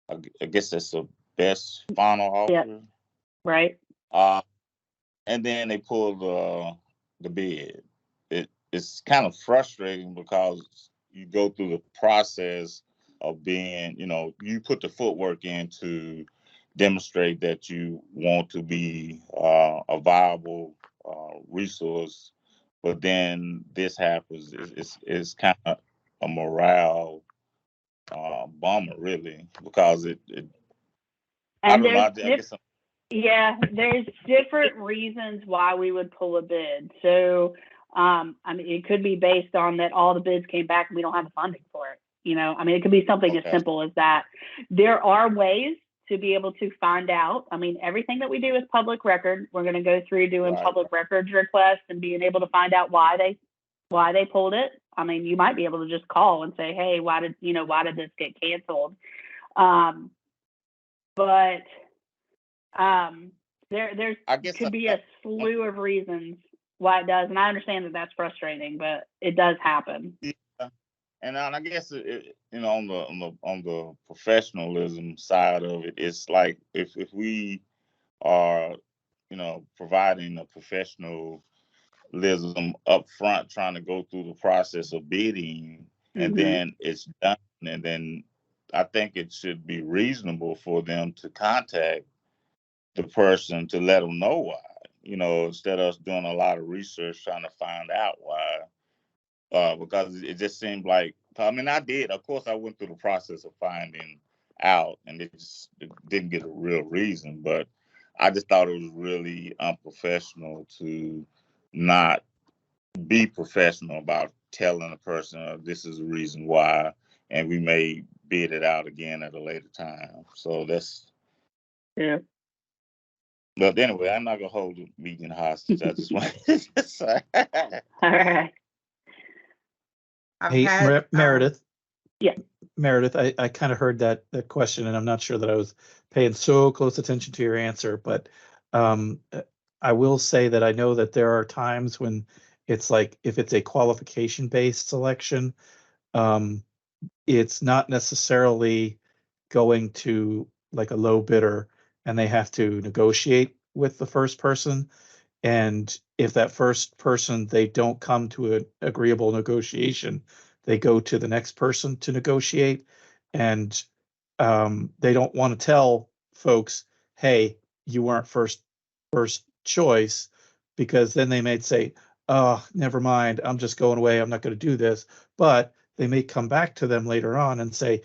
I guess that's the best final offer. Yep. Right. And then they pull the bid. It's kind of frustrating because you go through the process of being, you put the footwork in to demonstrate that you want to be a viable resource, but then this happens. It's kind of a morale bummer, really, because I don't know. I guess yeah, there's different reasons why we would pull a bid. So, it could be based on that all the bids came back and we don't have the funding for it. It could be something as simple as that. There are ways to be able to find out. Everything that we do is public record. We're going to go through doing public records requests and being able to find out why they pulled it. You might be able to just call and say, hey, why did this get canceled? But there could be a slew of reasons why it does, and I understand that that's frustrating, but it does happen. Yeah. And I guess on the professionalism side of it, it's like if we are providing a professionalism up front, trying to go through the process of bidding, and then it's done, and then I think it should be reasonable for them to contact the person to let them know why, instead of us doing a lot of research trying to find out why. Because it just seemed like, I went through the process of finding out, and it didn't get a real reason, but I just thought it was really unprofessional to not be professional about telling a person this is the reason why, and we may bid it out again at a later time. So that's, yeah. But anyway, I'm not gonna hold the meeting hostage. I just want to say. All right. Meredith. Yeah. Meredith, I kind of heard that question, and I'm not sure that I was paying so close attention to your answer, but I will say that I know that there are times when it's like, if it's a qualification-based selection, it's not necessarily going to like a low bidder, and they have to negotiate with the first person. And if that first person, they don't come to an agreeable negotiation, they go to the next person to negotiate. And they don't want to tell folks, hey, you weren't first choice, because then they may say, oh, never mind, I'm just going away, I'm not going to do this. But they may come back to them later on and say,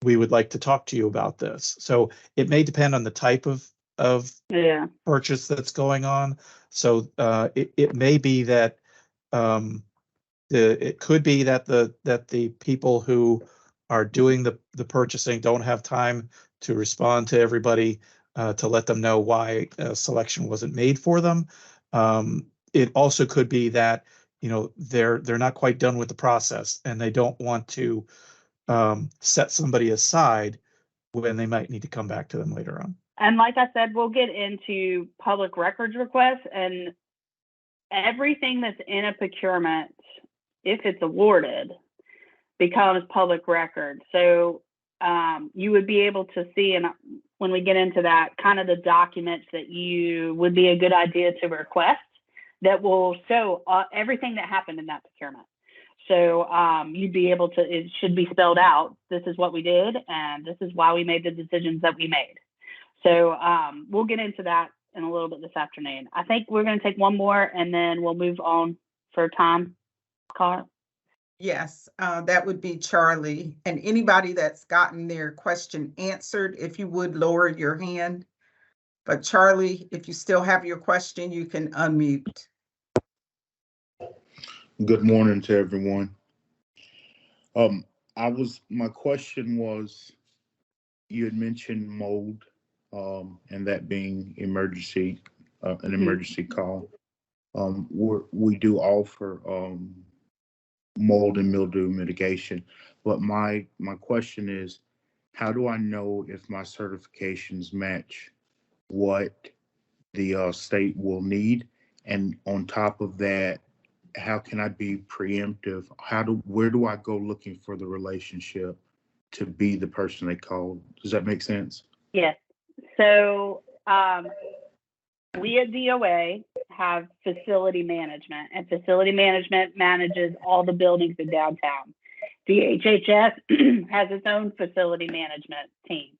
we would like to talk to you about this. So it may depend on the type of purchase that's going on. So it may be that it could be that the people who are doing the purchasing don't have time to respond to everybody to let them know why a selection wasn't made for them. It also could be that they're not quite done with the process, and they don't want to set somebody aside when they might need to come back to them later on. And like I said, we'll get into public records requests, and everything that's in a procurement, if it's awarded, becomes public record. So you would be able to see, and when we get into that, kind of the documents that you would be a good idea to request that will show everything that happened in that procurement. So you'd be able to, it should be spelled out. This is what we did, and this is why we made the decisions that we made. So we'll get into that in a little bit this afternoon. I think we're going to take one more, and then we'll move on for time. Carl? Yes, that would be Charlie. And anybody that's gotten their question answered, if you would lower your hand. But Charlie, if you still have your question, you can unmute. Good morning to everyone. My question was, you had mentioned mold, and that being emergency, an emergency call. We do offer mold and mildew mitigation, but my question is, how do I know if my certifications match what the state will need? And on top of that, how can I be preemptive? Where do I go looking for the relationship to be the person they call? Does that make sense? Yes. So we at DOA have facility management, and facility management manages all the buildings in downtown. DHHS has its own facility management team.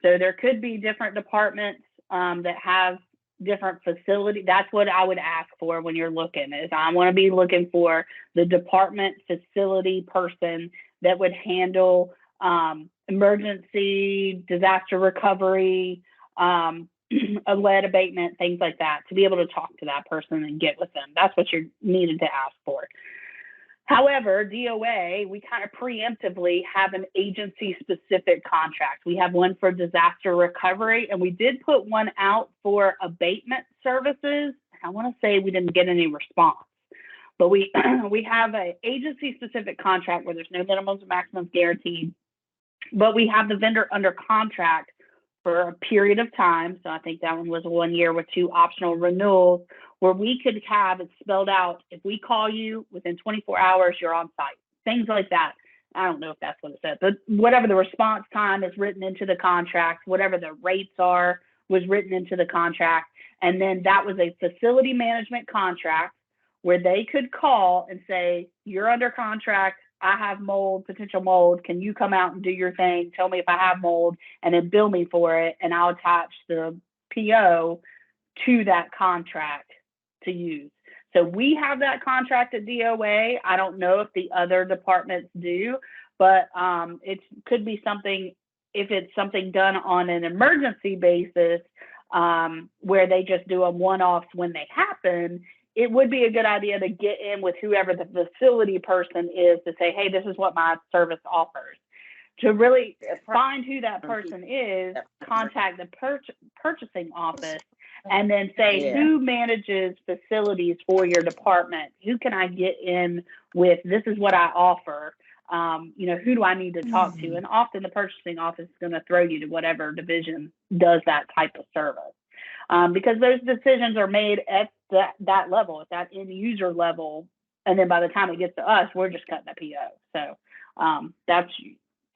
So there could be different departments that have different facility. That's what I would ask for when you're looking, is I want to be looking for the department facility person that would handle emergency, disaster recovery, a lead abatement, things like that, to be able to talk to that person and get with them. That's what you're needed to ask for. However, DOA, we kind of preemptively have an agency-specific contract. We have one for disaster recovery, and we did put one out for abatement services. I want to say we didn't get any response, but we have an agency-specific contract where there's no minimums and maximums guaranteed, but we have the vendor under contract for a period of time. So I think that one was 1 year with 2 optional renewals, where we could have it spelled out. If we call you within 24 hours, you're on site, things like that. I don't know if that's what it said, but whatever the response time is written into the contract, whatever the rates are was written into the contract. And then that was a facility management contract where they could call and say, you're under contract. I have mold, potential mold. Can you come out and do your thing? Tell me if I have mold, and then bill me for it. And I'll attach the PO to that contract to use. So we have that contract at DOA. I don't know if the other departments do, but it could be something, if it's something done on an emergency basis, where they just do them one-offs when they happen. It would be a good idea to get in with whoever the facility person is to say, hey, this is what my service offers. To really find who that person is, contact the purchasing office, and then say, who manages facilities for your department? Who can I get in with? This is what I offer. Who do I need to talk to? And often the purchasing office is going to throw you to whatever division does that type of service. Because those decisions are made at that level, at that end user level, and then by the time it gets to us, we're just cutting a PO. So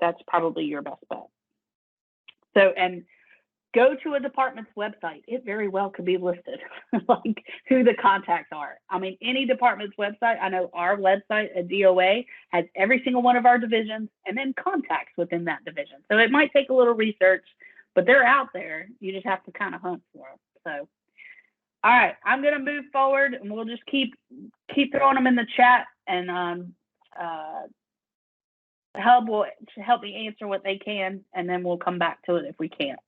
that's probably your best bet. So, and go to a department's website. It very well could be listed, like who the contacts are. I mean, any department's website. I know our website at DOA has every single one of our divisions and then contacts within that division. So it might take a little research, but they're out there. You just have to kind of hunt for them. So, all right, I'm going to move forward, and we'll just keep throwing them in the chat, and Hub will help me answer what they can, and then we'll come back to it if we can't.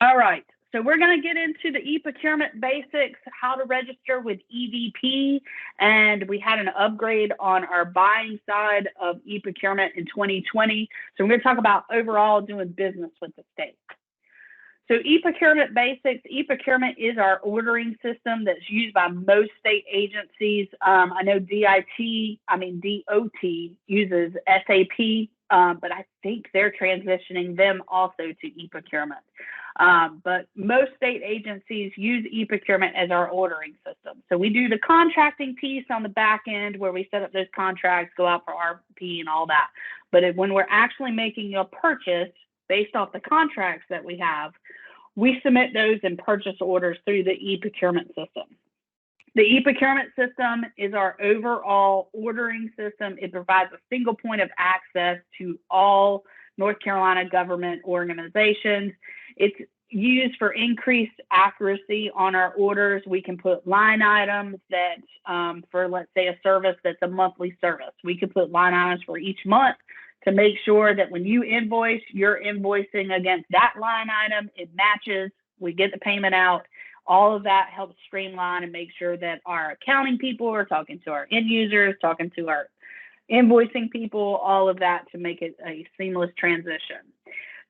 All right, so we're going to get into the e-procurement basics, how to register with EVP, and we had an upgrade on our buying side of e-procurement in 2020. So we're going to talk about overall doing business with the state. So e-procurement basics, e-procurement is our ordering system that's used by most state agencies. I know DOT uses SAP, but I think they're transitioning them also to e-procurement. But most state agencies use e-procurement as our ordering system. So we do the contracting piece on the back end where we set up those contracts, go out for RFP and all that. But when we're actually making a purchase, based off the contracts that we have, we submit those in purchase orders through the e-procurement system. The e-procurement system is our overall ordering system. It provides a single point of access to all North Carolina government organizations. It's used for increased accuracy on our orders. We can put line items that, for let's say a service that's a monthly service, we can put line items for each month to make sure that when you invoice, you're invoicing against that line item, it matches, we get the payment out. All of that helps streamline and make sure that our accounting people are talking to our end users, talking to our invoicing people, all of that to make it a seamless transition.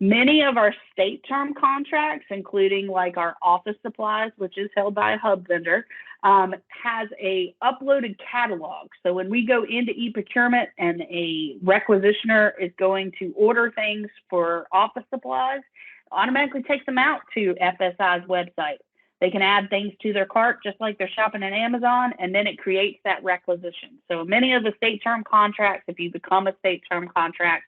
Many of our state term contracts, including like our office supplies, which is held by a hub vendor, has a uploaded catalog. So when we go into e-procurement and a requisitioner is going to order things for office supplies, automatically takes them out to FSI's website. They can add things to their cart just like they're shopping at Amazon, and then it creates that requisition. So many of the state term contracts, if you become a state term contract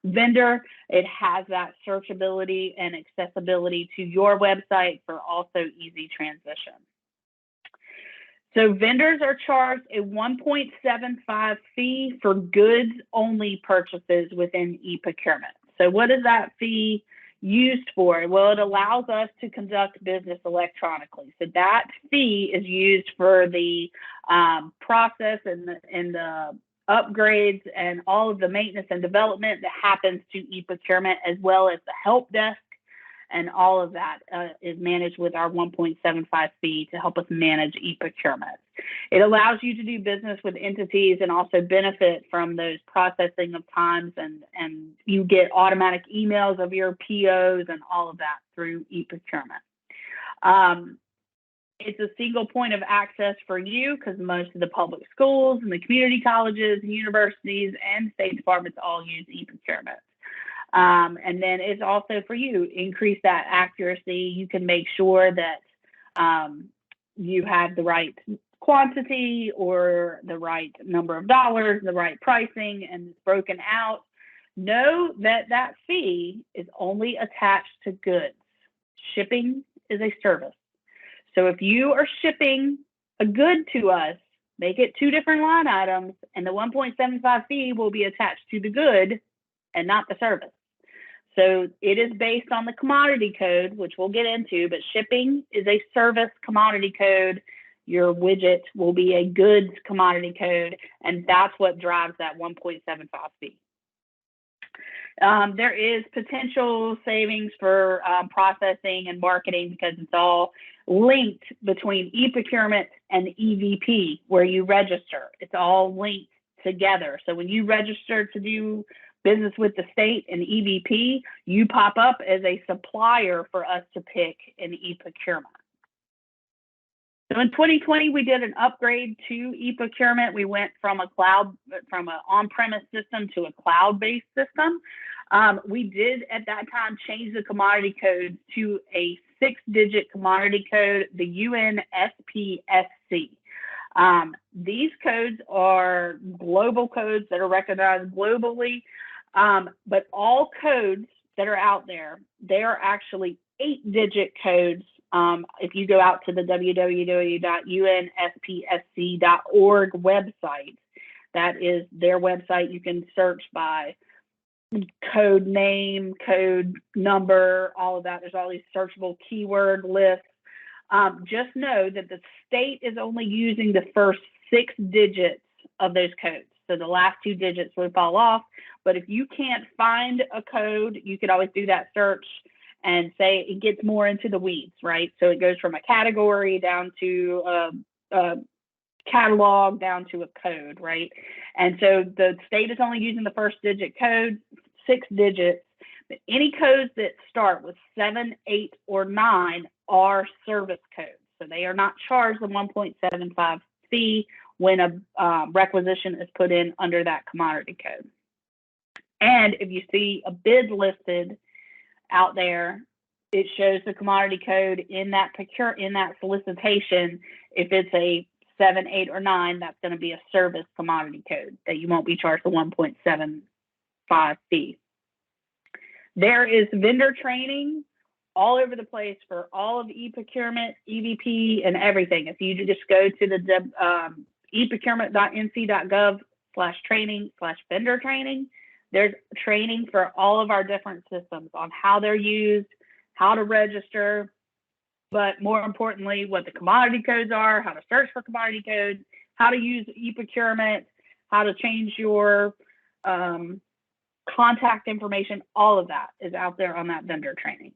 vendor, it has that searchability and accessibility to your website for also easy transition. So vendors are charged a 1.75 fee for goods only purchases within e-procurement. So what is that fee used for? Well, it allows us to conduct business electronically. So that fee is used for the process and the upgrades and all of the maintenance and development that happens to e-procurement, as well as the help desk, and all of that is managed with our 1.75 fee to help us manage e-procurement. It allows you to do business with entities and also benefit from those processing of times, and you get automatic emails of your POs and all of that through e-procurement. It's a single point of access for you because most of the public schools and the community colleges and universities and state departments all use e-procurement. And then it's also for you, increase that accuracy. You can make sure that you have the right quantity or the right number of dollars, the right pricing, and it's broken out. Know that that fee is only attached to goods. Shipping is a service. So if you are shipping a good to us, make it two different line items, and the 1.75 fee will be attached to the good and not the service. So it is based on the commodity code, which we'll get into, but shipping is a service commodity code. Your widget will be a goods commodity code, and that's what drives that 1.75 fee. There is potential savings for processing and marketing because it's all linked between e-procurement and EVP where you register. It's all linked together. So when you register to do business with the state and EVP, you pop up as a supplier for us to pick in e-procurement. So in 2020, we did an upgrade to e-procurement. We went from an on-premise system to a cloud-based system. We did at that time change the commodity code to a 6-digit commodity code, the UNSPSC. These codes are global codes that are recognized globally, but all codes that are out there, they are actually 8-digit codes. If you go out to the www.unspsc.org website, that is their website. You can search by code name, code number, all of that. There's all these searchable keyword lists. Just know that the state is only using the first 6 digits of those codes. So the last 2 digits would fall off. But if you can't find a code, you could always do that search and say it gets more into the weeds, right? So it goes from a category down to a catalog down to a code, right? And so the state is only using the first digit code, 6 digits. But any codes that start with 7, 8, or 9 are service codes. So they are not charged the 1.75 fee when a requisition is put in under that commodity code. And if you see a bid listed out there, it shows the commodity code in that solicitation. If it's a 7, 8, or 9, that's going to be a service commodity code that you won't be charged the 1.75 fee. There is vendor training all over the place for all of e-procurement, EVP, and everything. If you just go to the eprocurement.nc.gov/training/vendor training, there's training for all of our different systems on how they're used, how to register, but more importantly, what the commodity codes are, how to search for commodity codes, how to use e-procurement, how to change your contact information. All of that is out there on that vendor training.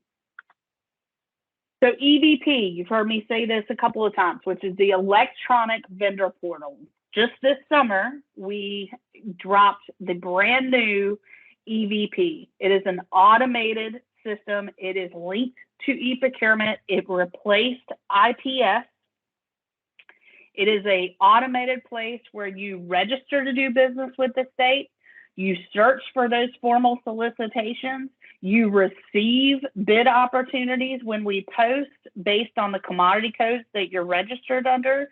So EVP, you've heard me say this a couple of times, which is the electronic vendor portal. Just this summer, we dropped the brand new EVP. It is an automated system. It is linked to e-procurement. It replaced IPS. It is an automated place where you register to do business with the state. You search for those formal solicitations. You receive bid opportunities when we post based on the commodity codes that you're registered under,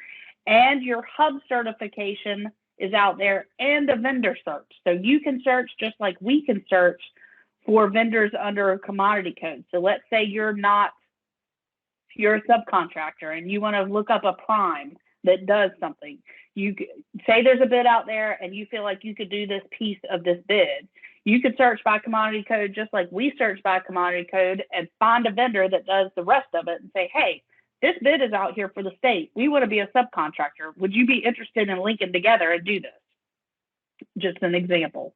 and your hub certification is out there, and a vendor search. So you can search just like we can search for vendors under a commodity code. So let's say you're a subcontractor and you want to look up a prime that does something. You say there's a bid out there and you feel like you could do this piece of this bid. You could search by commodity code just like we search by commodity code and find a vendor that does the rest of it and say, hey, this bid is out here for the state. We want to be a subcontractor. Would you be interested in linking together and do this? Just an example.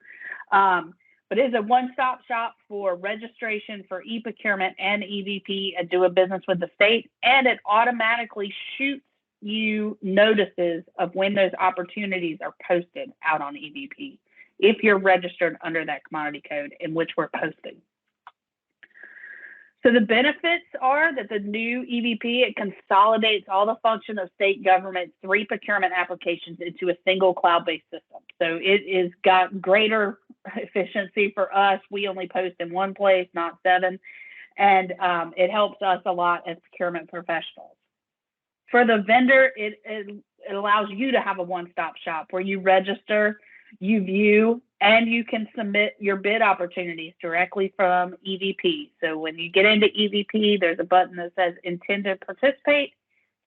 But it is a one-stop shop for registration for e-procurement and EVP and doing business with the state, and it automatically shoots you notices of when those opportunities are posted out on EVP if you're registered under that commodity code in which we're posting. So the benefits are that the new EVP, it consolidates all the function of state government's 3 procurement applications into a single cloud-based system. So it is got greater efficiency for us. We only post in one place, not 7. And it helps us a lot as procurement professionals. For the vendor, it allows you to have a one-stop shop where you register, you view, and you can submit your bid opportunities directly from EVP. So when you get into EVP, there's a button that says intend to participate,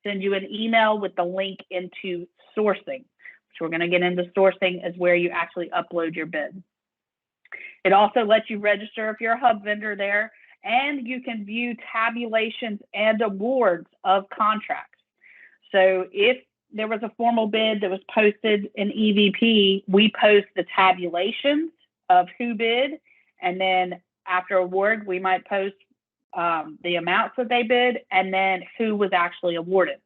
send you an email with the link into sourcing, which we're going to get into. Sourcing is where you actually upload your bid. It also lets you register if you're a hub vendor there, and you can view tabulations and awards of contracts. So if there was a formal bid that was posted in EVP, we post the tabulations of who bid, and then after award, we might post the amounts that they bid and then who was actually awarded.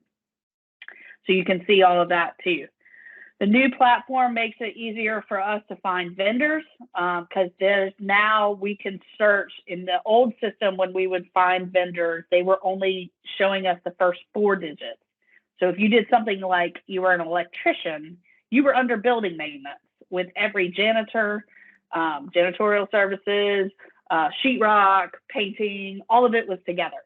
So you can see all of that too. The new platform makes it easier for us to find vendors because now we can search. In the old system, when we would find vendors, they were only showing us the first 4 digits. So if you did something like you were an electrician, you were under building maintenance with every janitor, janitorial services, sheetrock, painting, all of it was together.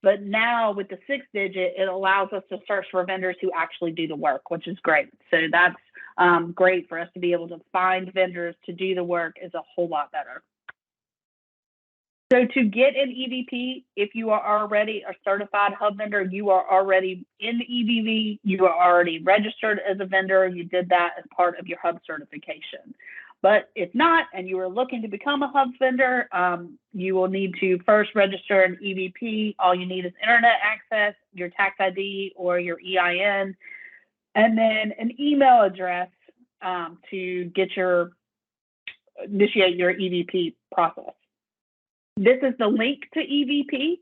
But now with the 6th digit, it allows us to search for vendors who actually do the work, which is great. So that's great for us to be able to find vendors to do the work is a whole lot better. So to get an EVP, if you are already a certified hub vendor, you are already in the EVP, you are already registered as a vendor, you did that as part of your hub certification. But if not, and you are looking to become a hub vendor, you will need to first register an EVP. All you need is internet access, your tax ID or your EIN, and then an email address to initiate your EVP process. This is the link to EVP.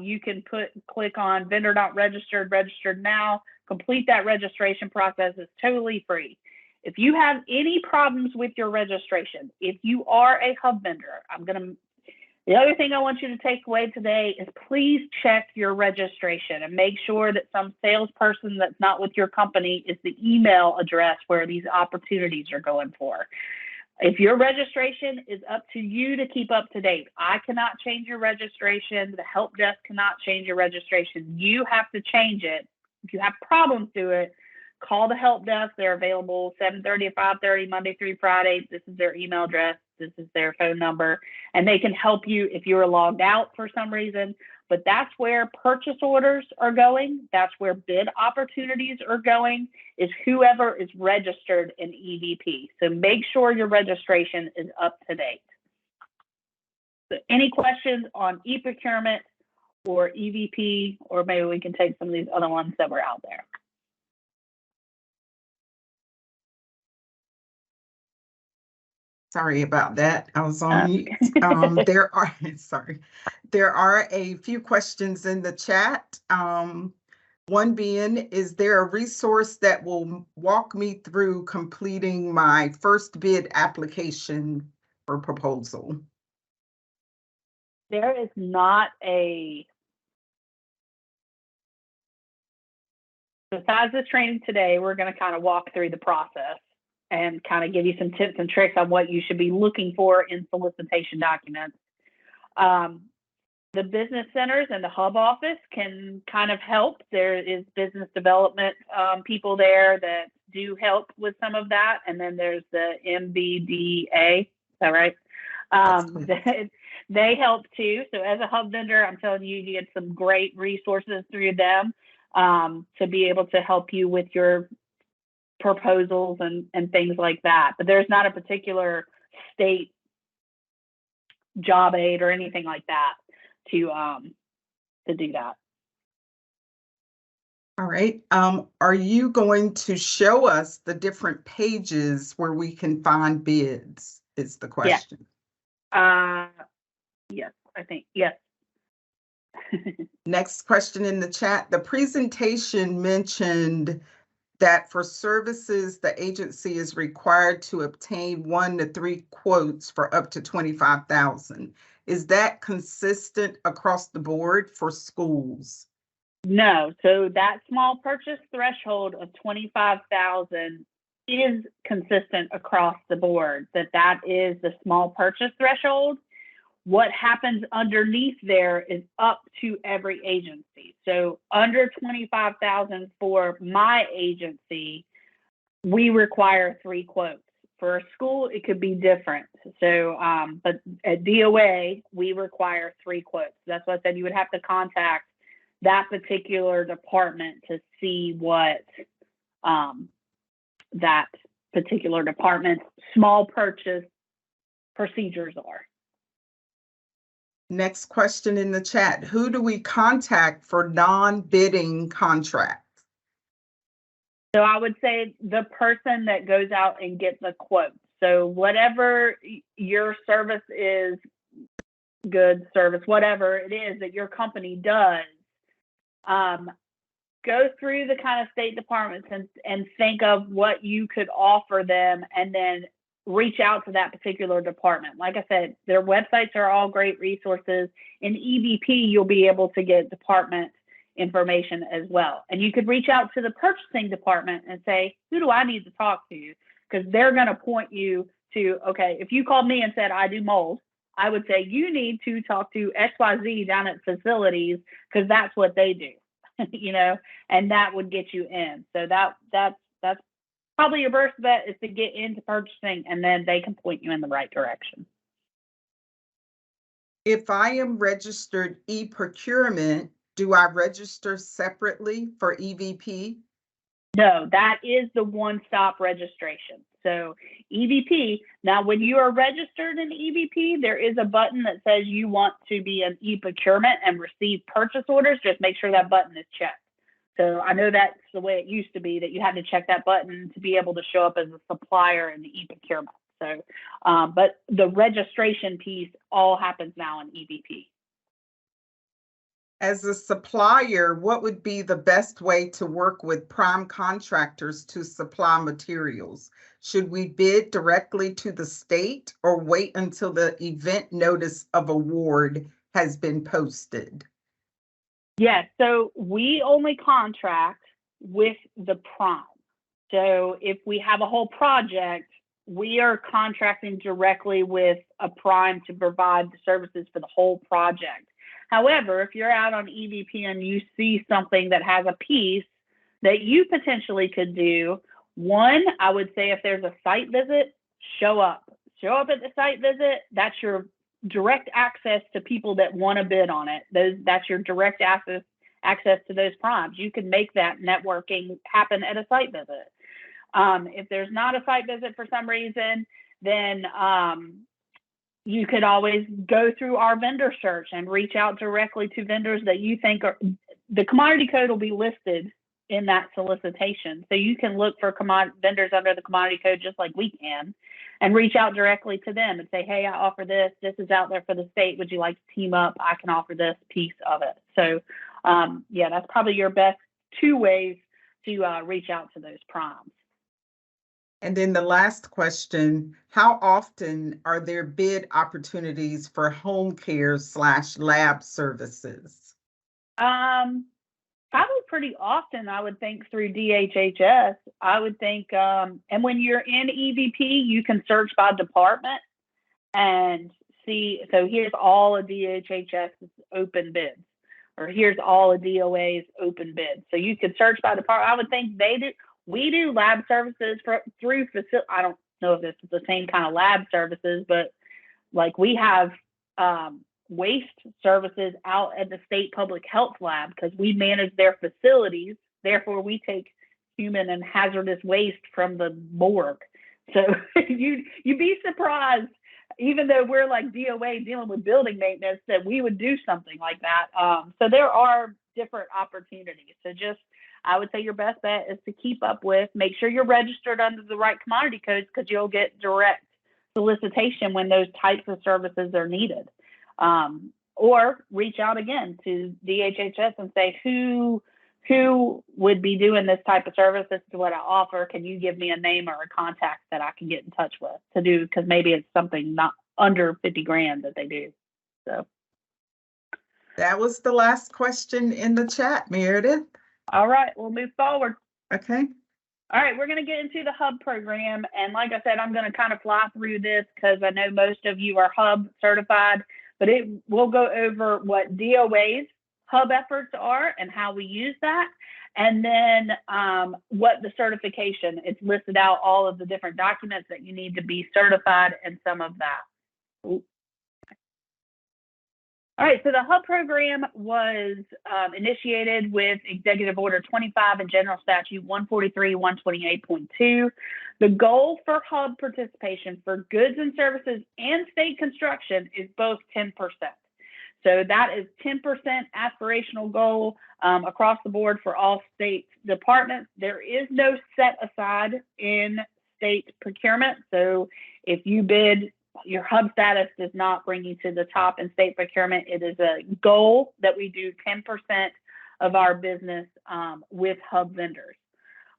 You can click on vendor.registered, registered now, complete that registration process. It's totally free. If you have any problems with your registration, if you are a hub vendor, the other thing I want you to take away today is please check your registration and make sure that some salesperson that's not with your company is the email address where these opportunities are going for. If your registration is up to you to keep up to date, I cannot change your registration. The help desk cannot change your registration. You have to change it. If you have problems to it, call the help desk. They're available 7:30 to 5:30, Monday through Friday. This is their email address. This is their phone number, and they can help you if you're logged out for some reason. But that's where purchase orders are going. That's where bid opportunities are going, is whoever is registered in EVP. So make sure your registration is up to date. So any questions on e-procurement or EVP, or maybe we can take some of these other ones that were out there. Sorry about that. I was on mute. There are a few questions in the chat. One being, is there a resource that will walk me through completing my first bid application or proposal? There is not a, besides this training today, we're going to kind of walk through the process and kind of give you some tips and tricks on what you should be looking for in solicitation documents. The business centers and the hub office can kind of help. There is business development people there that do help with some of that. And then there's the MBDA, is that right? They help too. So as a hub vendor, I'm telling you, you get some great resources through them to be able to help you with your proposals and things like that. But there's not a particular state job aid or anything like that to do that. All right. Are you going to show us the different pages where we can find bids, is the question. Yes, I think, yes. Next question in the chat. The presentation mentioned that for services, the agency is required to obtain 1 to 3 quotes for up to $25,000. Is that consistent across the board for schools? No, so that small purchase threshold of $25,000 is consistent across the board, that is the small purchase threshold. What happens underneath there is up to every agency. So under $25,000 for my agency, we require 3 quotes. For a school, it could be different. So, but at DOA, we require 3 quotes. That's why I said you would have to contact that particular department to see what that particular department's small purchase procedures are. Next question in the chat. Who do we contact for non-bidding contracts? So I would say the person that goes out and gets a quote. So whatever your service is, goods, service, whatever it is that your company does, go through the kind of state departments and think of what you could offer them, and then reach out to that particular department. Like I said, their websites are all great resources. In EVP, you'll be able to get department information as well. And you could reach out to the purchasing department and say, who do I need to talk to? Because they're going to point you to, okay, if you called me and said, I do mold, I would say you need to talk to XYZ down at facilities, because that's what they do, you know, and that would get you in. So that's probably your best bet, is to get into purchasing, and then they can point you in the right direction. If I am registered e-procurement, do I register separately for EVP? No, that is the one-stop registration. So EVP, now when you are registered in EVP, there is a button that says you want to be an e-procurement and receive purchase orders. Just make sure that button is checked. So I know that's the way it used to be, that you had to check that button to be able to show up as a supplier in the e-procurement. So, but the registration piece all happens now in EVP. As a supplier, what would be the best way to work with prime contractors to supply materials? Should we bid directly to the state or wait until the event notice of award has been posted? Yes, so we only contract with the prime. So if we have a whole project, we are contracting directly with a prime to provide the services for the whole project. However, if you're out on EVP and you see something that has a piece, that you potentially could do. One, I would say if there's a site visit, show up at the site visit. That's your direct access to people that want to bid on it. That's your direct access to those primes. You can make that networking happen at a site visit. If there's not a site visit for some reason, then you could always go through our vendor search and reach out directly to vendors that you think are, the commodity code will be listed in that solicitation. So you can look for vendors under the commodity code just like we can, and reach out directly to them and say, hey, I offer this. This is out there for the state. Would you like to team up? I can offer this piece of it. So yeah, that's probably your best two ways to reach out to those primes. And then the last question, how often are there bid opportunities for home care / lab services? Probably pretty often, I would think, through DHHS. I would think, and when you're in EVP, you can search by department and see, so here's all of DHHS's open bids, or here's all of DOA's open bids. So you could search by department. I would think they do. We do lab services through facility. I don't know if this is the same kind of lab services, but like we have waste services out at the state public health lab because we manage their facilities. Therefore, we take human and hazardous waste from the morgue. So you'd be surprised, even though we're like DOA dealing with building maintenance, that we would do something like that. So there are different opportunities. So just, I would say your best bet is to keep up with, make sure you're registered under the right commodity codes, because you'll get direct solicitation when those types of services are needed. Or reach out again to DHHS and say, who would be doing this type of service? This is what I offer. Can you give me a name or a contact that I can get in touch with to do? Because maybe it's something not under 50 grand that they do. So that was the last question in the chat, Meredith. All right, we'll move forward. Okay. All right, we're going to get into the HUB program. And like I said, I'm going to kind of fly through this because I know most of you are HUB certified, but we'll go over what DOA's HUB efforts are and how we use that. And then what the certification, it's listed out all of the different documents that you need to be certified and some of that. Ooh. All right, so the HUB program was initiated with Executive Order 25 and General Statute 143-128.2. The goal for HUB participation for goods and services and state construction is both 10%. So that is 10% aspirational goal across the board for all state departments. There is no set aside in state procurement. So if you bid, your HUB status does not bring you to the top in state procurement. It is a goal that we do 10% of our business with HUB vendors.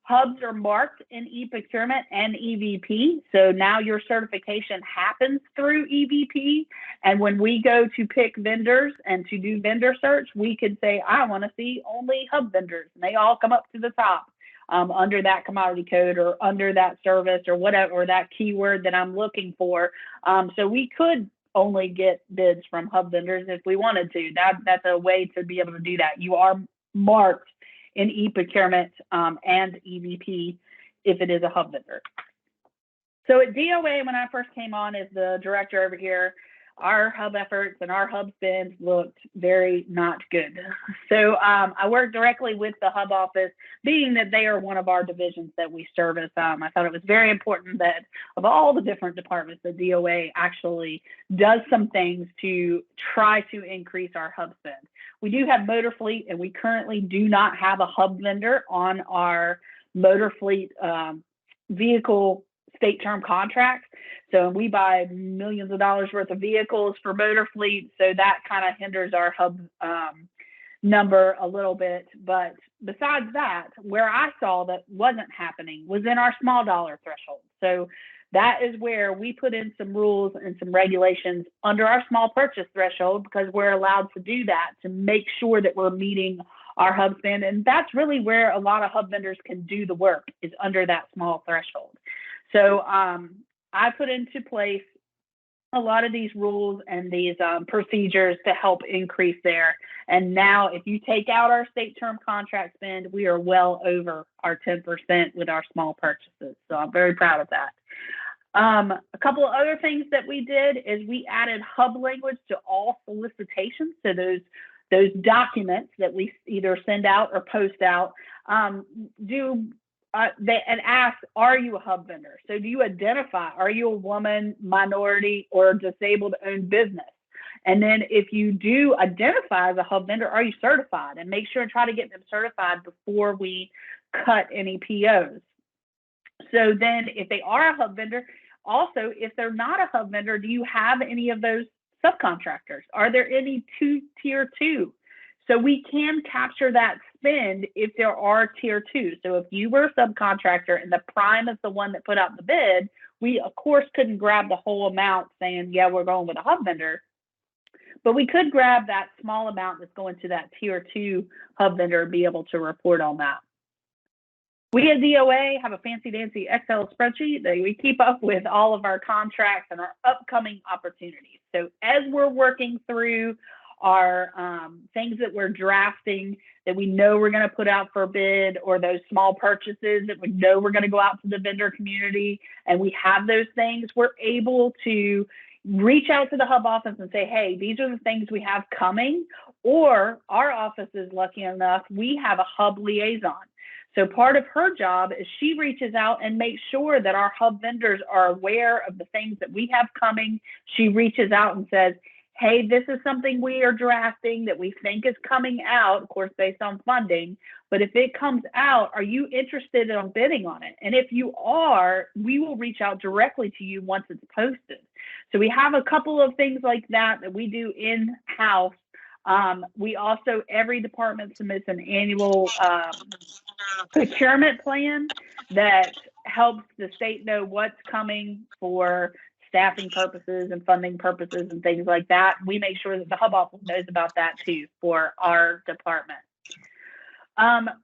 HUBs are marked in e-procurement and EVP. So now your certification happens through EVP. And when we go to pick vendors and to do vendor search, we could say, I want to see only HUB vendors. And they all come up to the top under that commodity code or under that service or whatever, or that keyword that I'm looking for. So we could only get bids from HUB vendors if we wanted to. That's a way to be able to do that. You are marked in e-procurement and EVP if it is a HUB vendor. So at DOA, when I first came on as the director over here, our HUB efforts and our HUB spends looked very not good. So I worked directly with the HUB office, being that they are one of our divisions that we service. I thought it was very important that of all the different departments, the DOA actually does some things to try to increase our HUB spend. We do have motor fleet, and we currently do not have a HUB vendor on our motor fleet vehicle state term contracts. So we buy millions of dollars worth of vehicles for motor fleet. So that kind of hinders our HUB number a little bit. But besides that, where I saw that wasn't happening was in our small dollar threshold. So that is where we put in some rules and some regulations under our small purchase threshold, because we're allowed to do that to make sure that we're meeting our HUB spend. And that's really where a lot of HUB vendors can do the work, is under that small threshold. So I put into place a lot of these rules and these procedures to help increase there. And now if you take out our state term contract spend, we are well over our 10% with our small purchases. So I'm very proud of that. A couple of other things that we did is we added hub language to all solicitations. So those documents that we either send out or post out and ask, are you a hub vendor? So do you identify, are you a woman, minority, or disabled owned business? And then if you do identify as a hub vendor, are you certified? And make sure and try to get them certified before we cut any POs. So then if they are a hub vendor, also, if they're not a hub vendor, do you have any of those subcontractors? Are there any tier 2? So we can capture that spend if there are tier 2. So if you were a subcontractor and the prime is the one that put out the bid, we of course couldn't grab the whole amount saying, yeah, we're going with a hub vendor. But we could grab that small amount that's going to that tier 2 hub vendor and be able to report on that. We at DOA have a fancy dancy Excel spreadsheet that we keep up with all of our contracts and our upcoming opportunities. So as we're working through our things that we're drafting that we know we're going to put out for bid, or those small purchases that we know we're going to go out to the vendor community, and we have those things, we're able to reach out to the hub office and say, hey, these are the things we have coming, or our office is lucky enough, we have a hub liaison. So part of her job is she reaches out and makes sure that our hub vendors are aware of the things that we have coming. She reaches out and says, hey, this is something we are drafting that we think is coming out, of course, based on funding. But if it comes out, are you interested in bidding on it? And if you are, we will reach out directly to you once it's posted. So we have a couple of things like that that we do in-house. We also, every department submits an annual procurement plan that helps the state know what's coming for staffing purposes and funding purposes and things like that. We make sure that the hub office knows about that too for our department.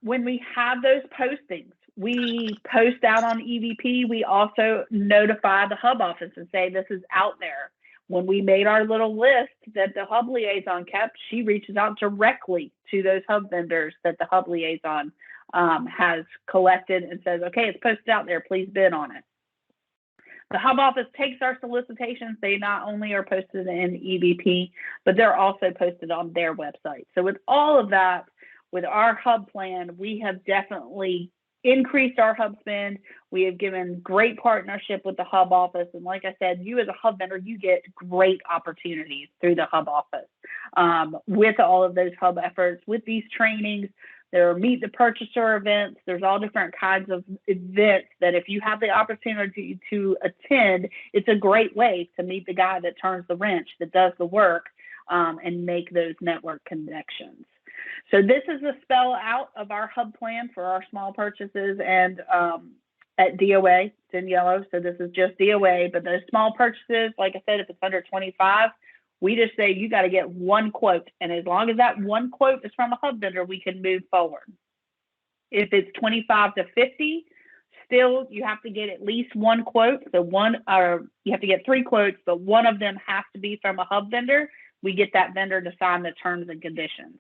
When we have those postings, we post out on EVP. We also notify the hub office and say this is out there. When we made our little list that the hub liaison kept, she reaches out directly to those hub vendors that the hub liaison has collected and says, okay, it's posted out there, please bid on it. The hub office takes our solicitations. They not only are posted in EVP, but they're also posted on their website. So with all of that, with our hub plan, we have definitely increased our hub spend. We have given great partnership with the hub office. And like I said, you as a hub vendor, you get great opportunities through the hub office with all of those hub efforts, with these trainings. There are meet the purchaser events. There's all different kinds of events that if you have the opportunity to attend, it's a great way to meet the guy that turns the wrench, that does the work, and make those network connections. So this is a spell out of our hub plan for our small purchases and at DOA, it's in yellow. So this is just DOA, but those small purchases, like I said, if it's under 25, we just say you got to get one quote. And as long as that one quote is from a hub vendor, we can move forward. If it's 25 to 50, still you have to get at least one quote. So you have to get 3 quotes, but one of them has to be from a hub vendor. We get that vendor to sign the terms and conditions.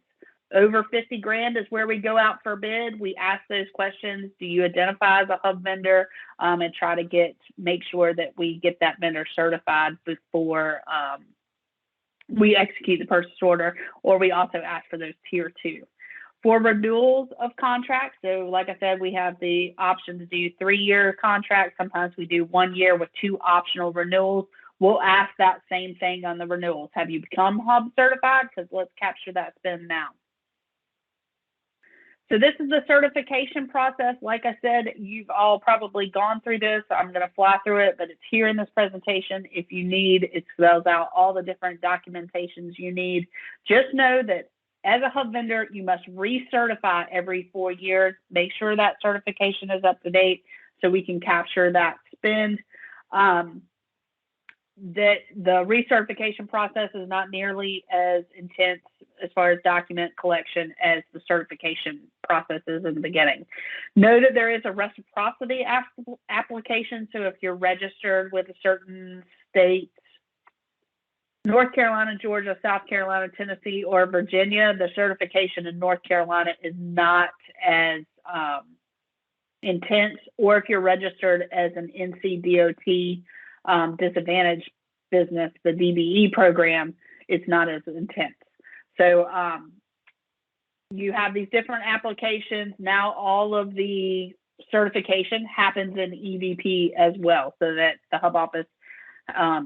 Over 50 grand is where we go out for bid. We ask those questions. Do you identify as a hub vendor? And try to make sure that we get that vendor certified before we execute the purchase order, or we also ask for those tier 2. For renewals of contracts, so like I said, we have the option to do 3-year contracts. Sometimes we do 1 year with 2 optional renewals. We'll ask that same thing on the renewals. Have you become hub certified? Because let's capture that spend now. So this is the certification process. Like I said, you've all probably gone through this. I'm going to fly through it, but it's here in this presentation. If you need, it spells out all the different documentations you need. Just know that as a hub vendor, you must recertify every 4 years. Make sure that certification is up to date so we can capture that spend. That the recertification process is not nearly as intense as far as document collection as the certification processes in the beginning. Know that there is a reciprocity application. So if you're registered with a certain state North Carolina, Georgia, South Carolina, Tennessee, or Virginia, the certification in North Carolina is not as intense, or if you're registered as an NCDOT disadvantaged business, the DBE program, it's not as intense. So you have these different applications. Now all of the certification happens in EVP as well, so that the Hub office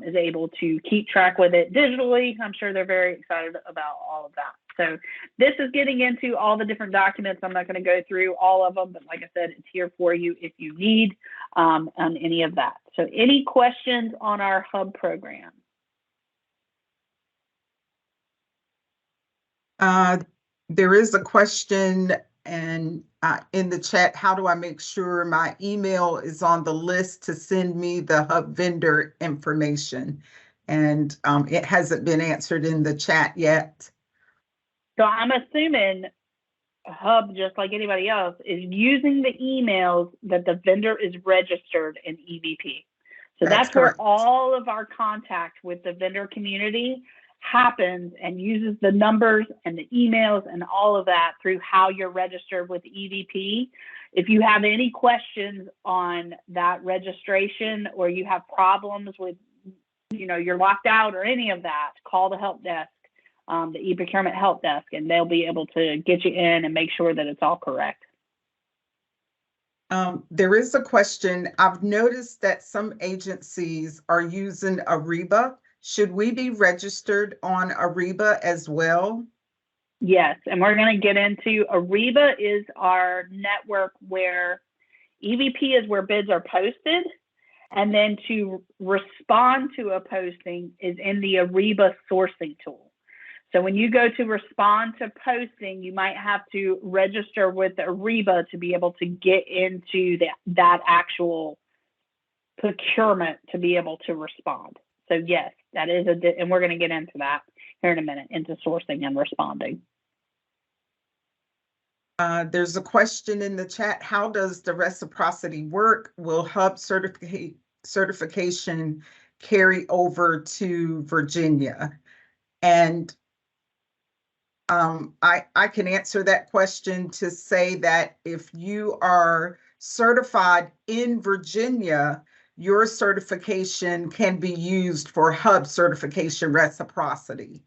is able to keep track with it digitally. I'm sure they're very excited about all of that. So this is getting into all the different documents. I'm not going to go through all of them, but like I said, it's here for you if you need on any of that. So any questions on our Hub program? There is a question and in the chat, how do I make sure my email is on the list to send me the Hub vendor information? And it hasn't been answered in the chat yet. So I'm assuming Hub, just like anybody else, is using the emails that the vendor is registered in EVP. So that's where correct. all of our contact with the vendor community happens, and uses the numbers and the emails and all of that through how you're registered with EVP. If you have any questions on that registration, or you have problems with, you're locked out or any of that, call the help desk, the e-procurement help desk, and they'll be able to get you in and make sure that it's all correct. There is a question. I've noticed that some agencies are using Ariba. Should we be registered on Ariba as well? Yes, and we're going to get into Ariba is our network where EVP is where bids are posted, and then to respond to a posting is in the Ariba sourcing tool. So when you go to respond to posting, you might have to register with Ariba to be able to get into that actual procurement to be able to respond. So yes, that is and we're going to get into that here in a minute, into sourcing and responding. There's a question in the chat. How does the reciprocity work? Will Hub certification carry over to Virginia? And I can answer that question to say that if you are certified in Virginia, your certification can be used for Hub certification reciprocity.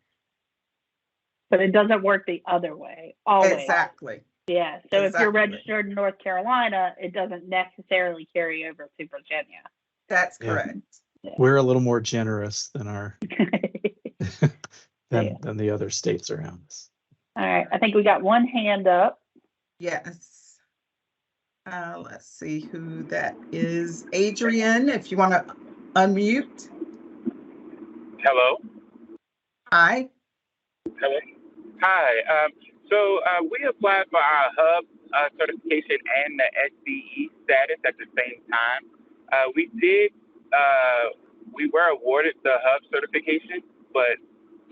But it doesn't work the other way, always. Exactly. Yeah, so Exactly. if you're registered in North Carolina, it doesn't necessarily carry over to Virginia. That's correct. Yeah. We're a little more generous than than the other states around us. All right, I think we got one hand up. Yes. Let's see who that is. Adrian, if you want to unmute. Hello. Hi. Hello. Hi. So we applied for our Hub certification and the SBE status at the same time. We were awarded the Hub certification, but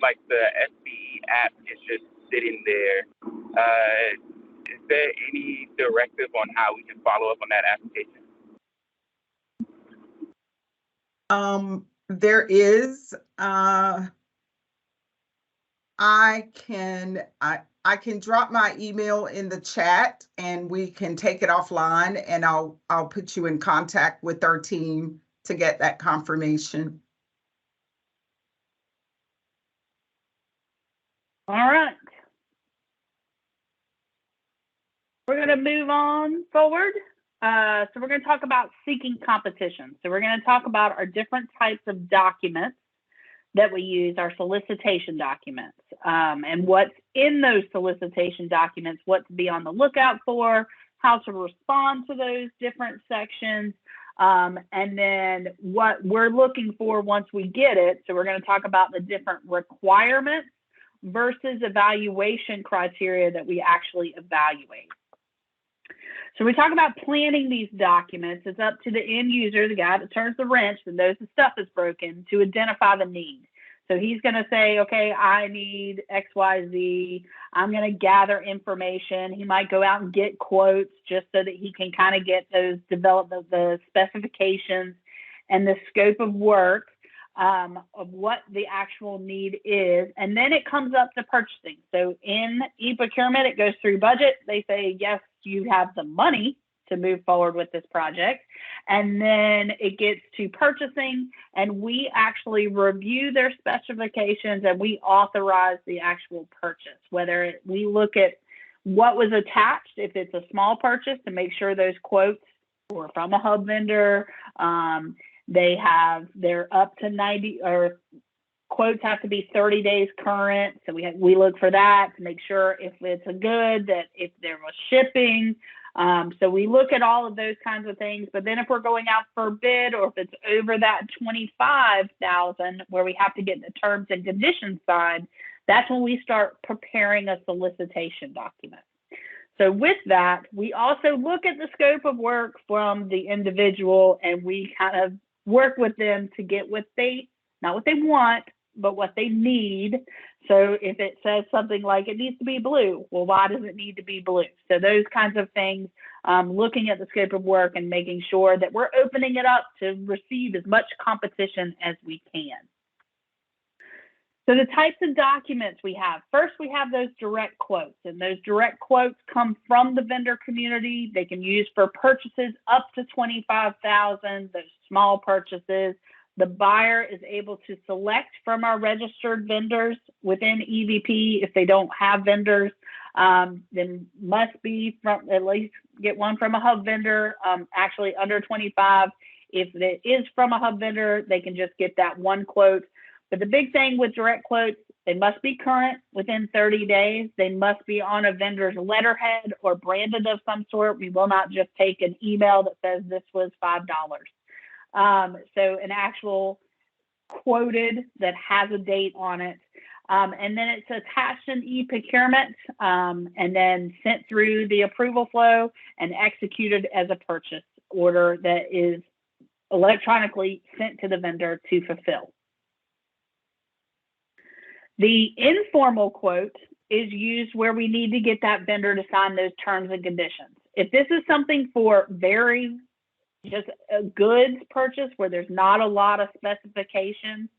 like the SBE app is just sitting there. Is there any directive on how we can follow up on that application? There is. I can drop my email in the chat and we can take it offline, and I'll put you in contact with our team to get that confirmation. All right. We're going to move on forward. So we're going to talk about seeking competition. So we're going to talk about our different types of documents that we use, our solicitation documents, and what's in those solicitation documents, what to be on the lookout for, how to respond to those different sections, and then what we're looking for once we get it. So we're going to talk about the different requirements versus evaluation criteria that we actually evaluate. So we talk about planning these documents. It's up to the end user, the guy that turns the wrench and knows the stuff is broken, to identify the need. So he's going to say, okay, I need X, Y, Z. I'm going to gather information. He might go out and get quotes just so that he can kind of get those, develop the specifications and the scope of work. of what the actual need is, and then it comes up to purchasing. So in e-procurement, it goes through budget. They say, yes, you have the money to move forward with this project. And then it gets to purchasing, and we actually review their specifications and we authorize the actual purchase, whether we look at what was attached, if it's a small purchase, to make sure those quotes were from a hub vendor. They're up to 90, or quotes have to be 30 days current. So we look for that to make sure if it's a good, that if there was shipping. So we look at all of those kinds of things. But then if we're going out for bid, or if it's over that 25,000 where we have to get the terms and conditions signed, that's when we start preparing a solicitation document. So with that, we also look at the scope of work from the individual, and we kind of work with them to get not what they want, but what they need. So if it says something like it needs to be blue, well, why does it need to be blue? So those kinds of things, looking at the scope of work and making sure that we're opening it up to receive as much competition as we can. So the types of documents we have, first we have those direct quotes, and those direct quotes come from the vendor community. They can use for purchases up to 25,000, those small purchases. The buyer is able to select from our registered vendors within EVP. If they don't have vendors, then must be from, at least get one from a hub vendor, actually under 25. If it is from a hub vendor, they can just get that one quote. But the big thing with direct quotes, they must be current within 30 days. They must be on a vendor's letterhead or branded of some sort. We will not just take an email that says this was $5. So an actual quoted that has a date on it. And then it's attached in e-procurement, and then sent through the approval flow and executed as a purchase order that is electronically sent to the vendor to fulfill. The informal quote is used where we need to get that vendor to sign those terms and conditions. If this is something for very just a goods purchase where there's not a lot of specifications,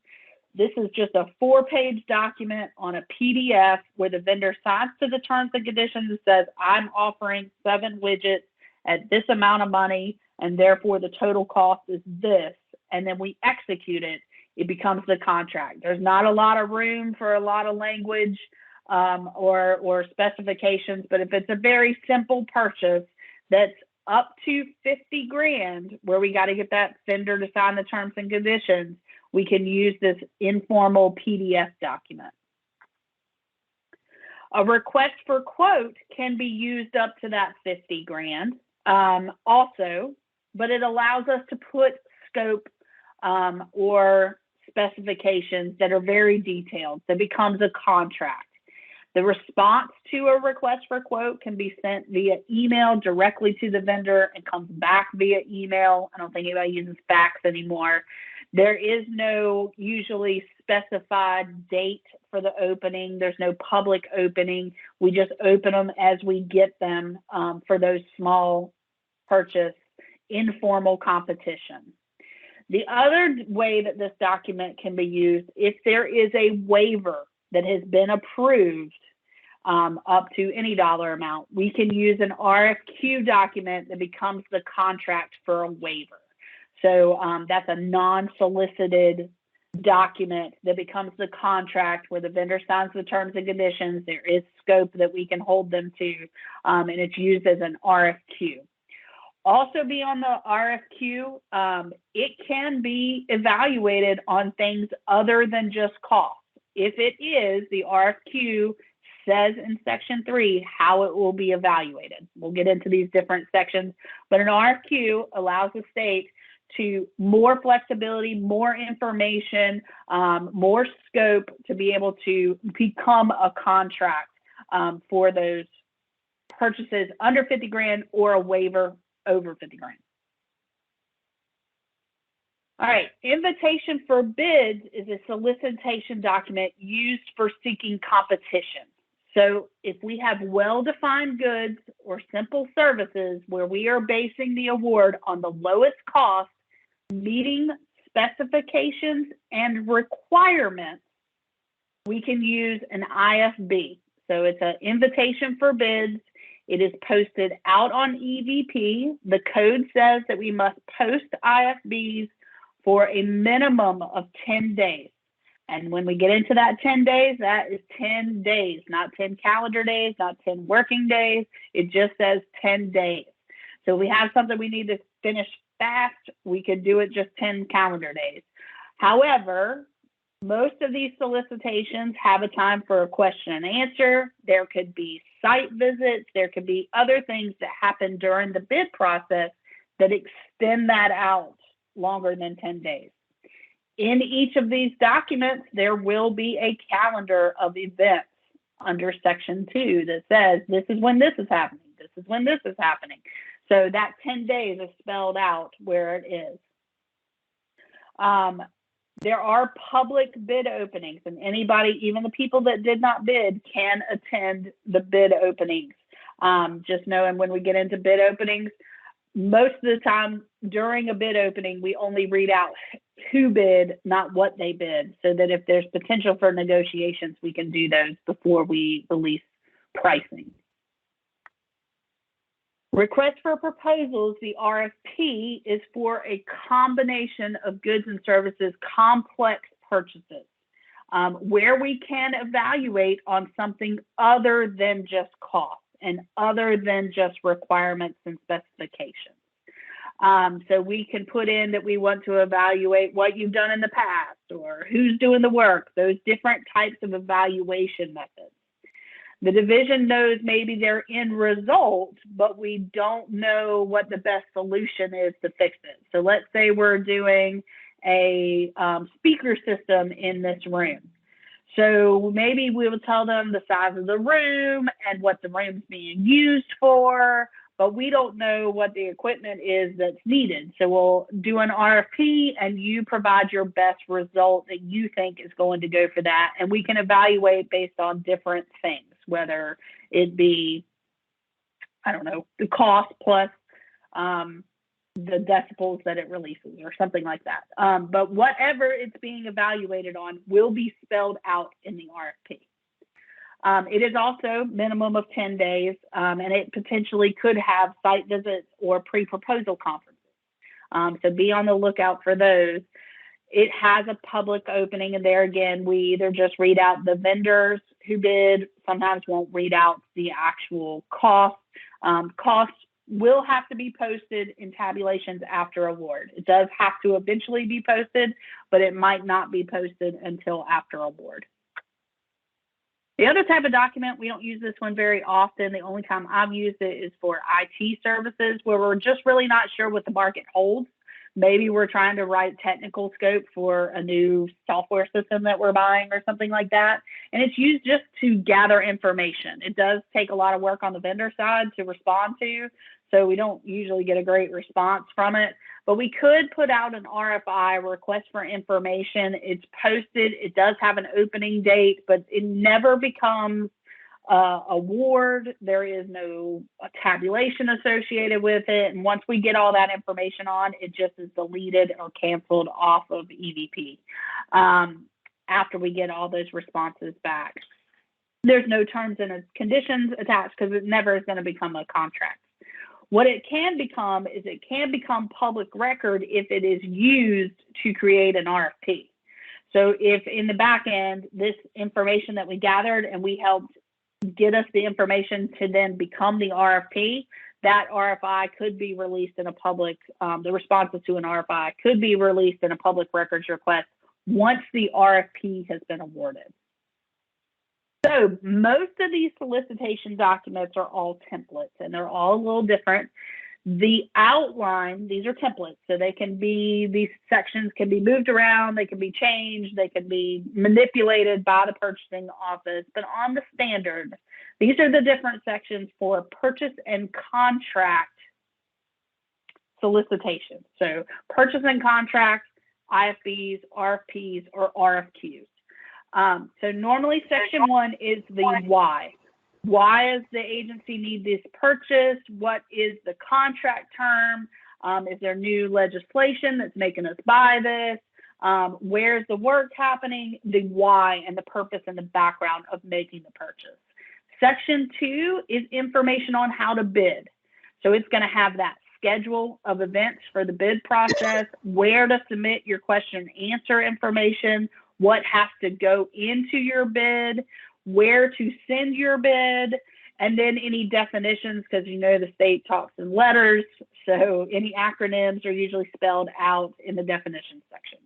this is just a 4-page document on a PDF where the vendor signs to the terms and conditions and says, I'm offering 7 widgets at this amount of money, and therefore the total cost is this. And then we execute it. It becomes the contract. There's not a lot of room for a lot of language or specifications, but if it's a very simple purchase that's up to 50 grand, where we got to get that vendor to sign the terms and conditions, we can use this informal PDF document. A request for quote can be used up to that 50 grand also, but it allows us to put scope or specifications that are very detailed. That becomes a contract. The response to a request for quote can be sent via email directly to the vendor and comes back via email. I don't think anybody uses fax anymore. There is no usually specified date for the opening. There's no public opening. We just open them as we get them for those small purchase, informal competition. The other way that this document can be used, if there is a waiver that has been approved up to any dollar amount, we can use an RFQ document that becomes the contract for a waiver. So that's a non-solicited document that becomes the contract where the vendor signs the terms and conditions. There is scope that we can hold them to, and it's used as an RFQ. Also beyond the RFQ, it can be evaluated on things other than just cost. If it is, the RFQ says in section 3 how it will be evaluated. We'll get into these different sections, but an RFQ allows the state to more flexibility, more information, more scope to be able to become a contract for those purchases under 50 grand or a waiver over 50 grand. All right, invitation for bids is a solicitation document used for seeking competition. So if we have well-defined goods or simple services where we are basing the award on the lowest cost, meeting specifications and requirements, we can use an IFB. So it's an invitation for bids. It is posted out on EVP. The code says that we must post IFBs for a minimum of 10 days. And when we get into that 10 days, that is 10 days, not 10 calendar days, not 10 working days. It just says 10 days. So if we have something we need to finish fast, we could do it just 10 calendar days. However, most of these solicitations have a time for a question and answer. There could be site visits. There could be other things that happen during the bid process that extend that out longer than 10 days. In each of these documents, there will be a calendar of events under section 2 that says this is when this is happening. This is when this is happening. So that 10 days is spelled out where it is. There are public bid openings, and anybody, even the people that did not bid, can attend the bid openings. Just knowing when we get into bid openings, most of the time during a bid opening, we only read out who bid, not what they bid, so that if there's potential for negotiations, we can do those before we release pricing. Request for proposals, the RFP, is for a combination of goods and services, complex purchases, where we can evaluate on something other than just cost and other than just requirements and specifications. So we can put in that we want to evaluate what you've done in the past or who's doing the work, those different types of evaluation methods. The division knows maybe their end result, but we don't know what the best solution is to fix it. So let's say we're doing a speaker system in this room. So maybe we will tell them the size of the room and what the room's being used for, but we don't know what the equipment is that's needed. So we'll do an RFP and you provide your best result that you think is going to go for that. And we can evaluate based on different things, whether it be, I don't know, the cost plus the decibels that it releases or something like that. But whatever it's being evaluated on will be spelled out in the RFP. It is also minimum of 10 days, and it potentially could have site visits or pre-proposal conferences. So be on the lookout for those. It has a public opening, and there again, we either just read out the vendors who bid, sometimes won't read out the actual cost. Costs will have to be posted in tabulations after award. It does have to eventually be posted, but it might not be posted until after award. The other type of document, we don't use this one very often. The only time I've used it is for IT services, where we're just really not sure what the market holds. Maybe we're trying to write technical scope for a new software system that we're buying or something like that. And it's used just to gather information. It does take a lot of work on the vendor side to respond to, so we don't usually get a great response from it. But we could put out an RFI, request for information. It's posted. It does have an opening date, but it never becomes award. There is no tabulation associated with it. And once we get all that information on, it just is deleted or canceled off of EVP after we get all those responses back. There's no terms and conditions attached because it never is going to become a contract. What it can become is it can become public record if it is used to create an RFP. So if in the back end, this information that we gathered and we helped get us the information to then become the RFP, that RFI could be released in a public, the responses to an RFI could be released in a public records request once the RFP has been awarded. So most of these solicitation documents are all templates, and they're all a little different. The outline, these are templates, so they can be, these sections can be moved around, they can be changed, they can be manipulated by the purchasing office. But on the standard, these are the different sections for purchase and contract solicitation. So purchase and contract, IFBs, RFPs, or RFQs. So normally section 1 is the why. Why does the agency need this purchase? What is the contract term? Is there new legislation that's making us buy this? Where's the work happening? The why and the purpose and the background of making the purchase. Section 2 is information on how to bid. So it's going to have that schedule of events for the bid process, where to submit your question and answer information, what has to go into your bid, where to send your bid, and then any definitions, because you know the state talks in letters, so any acronyms are usually spelled out in the definition section.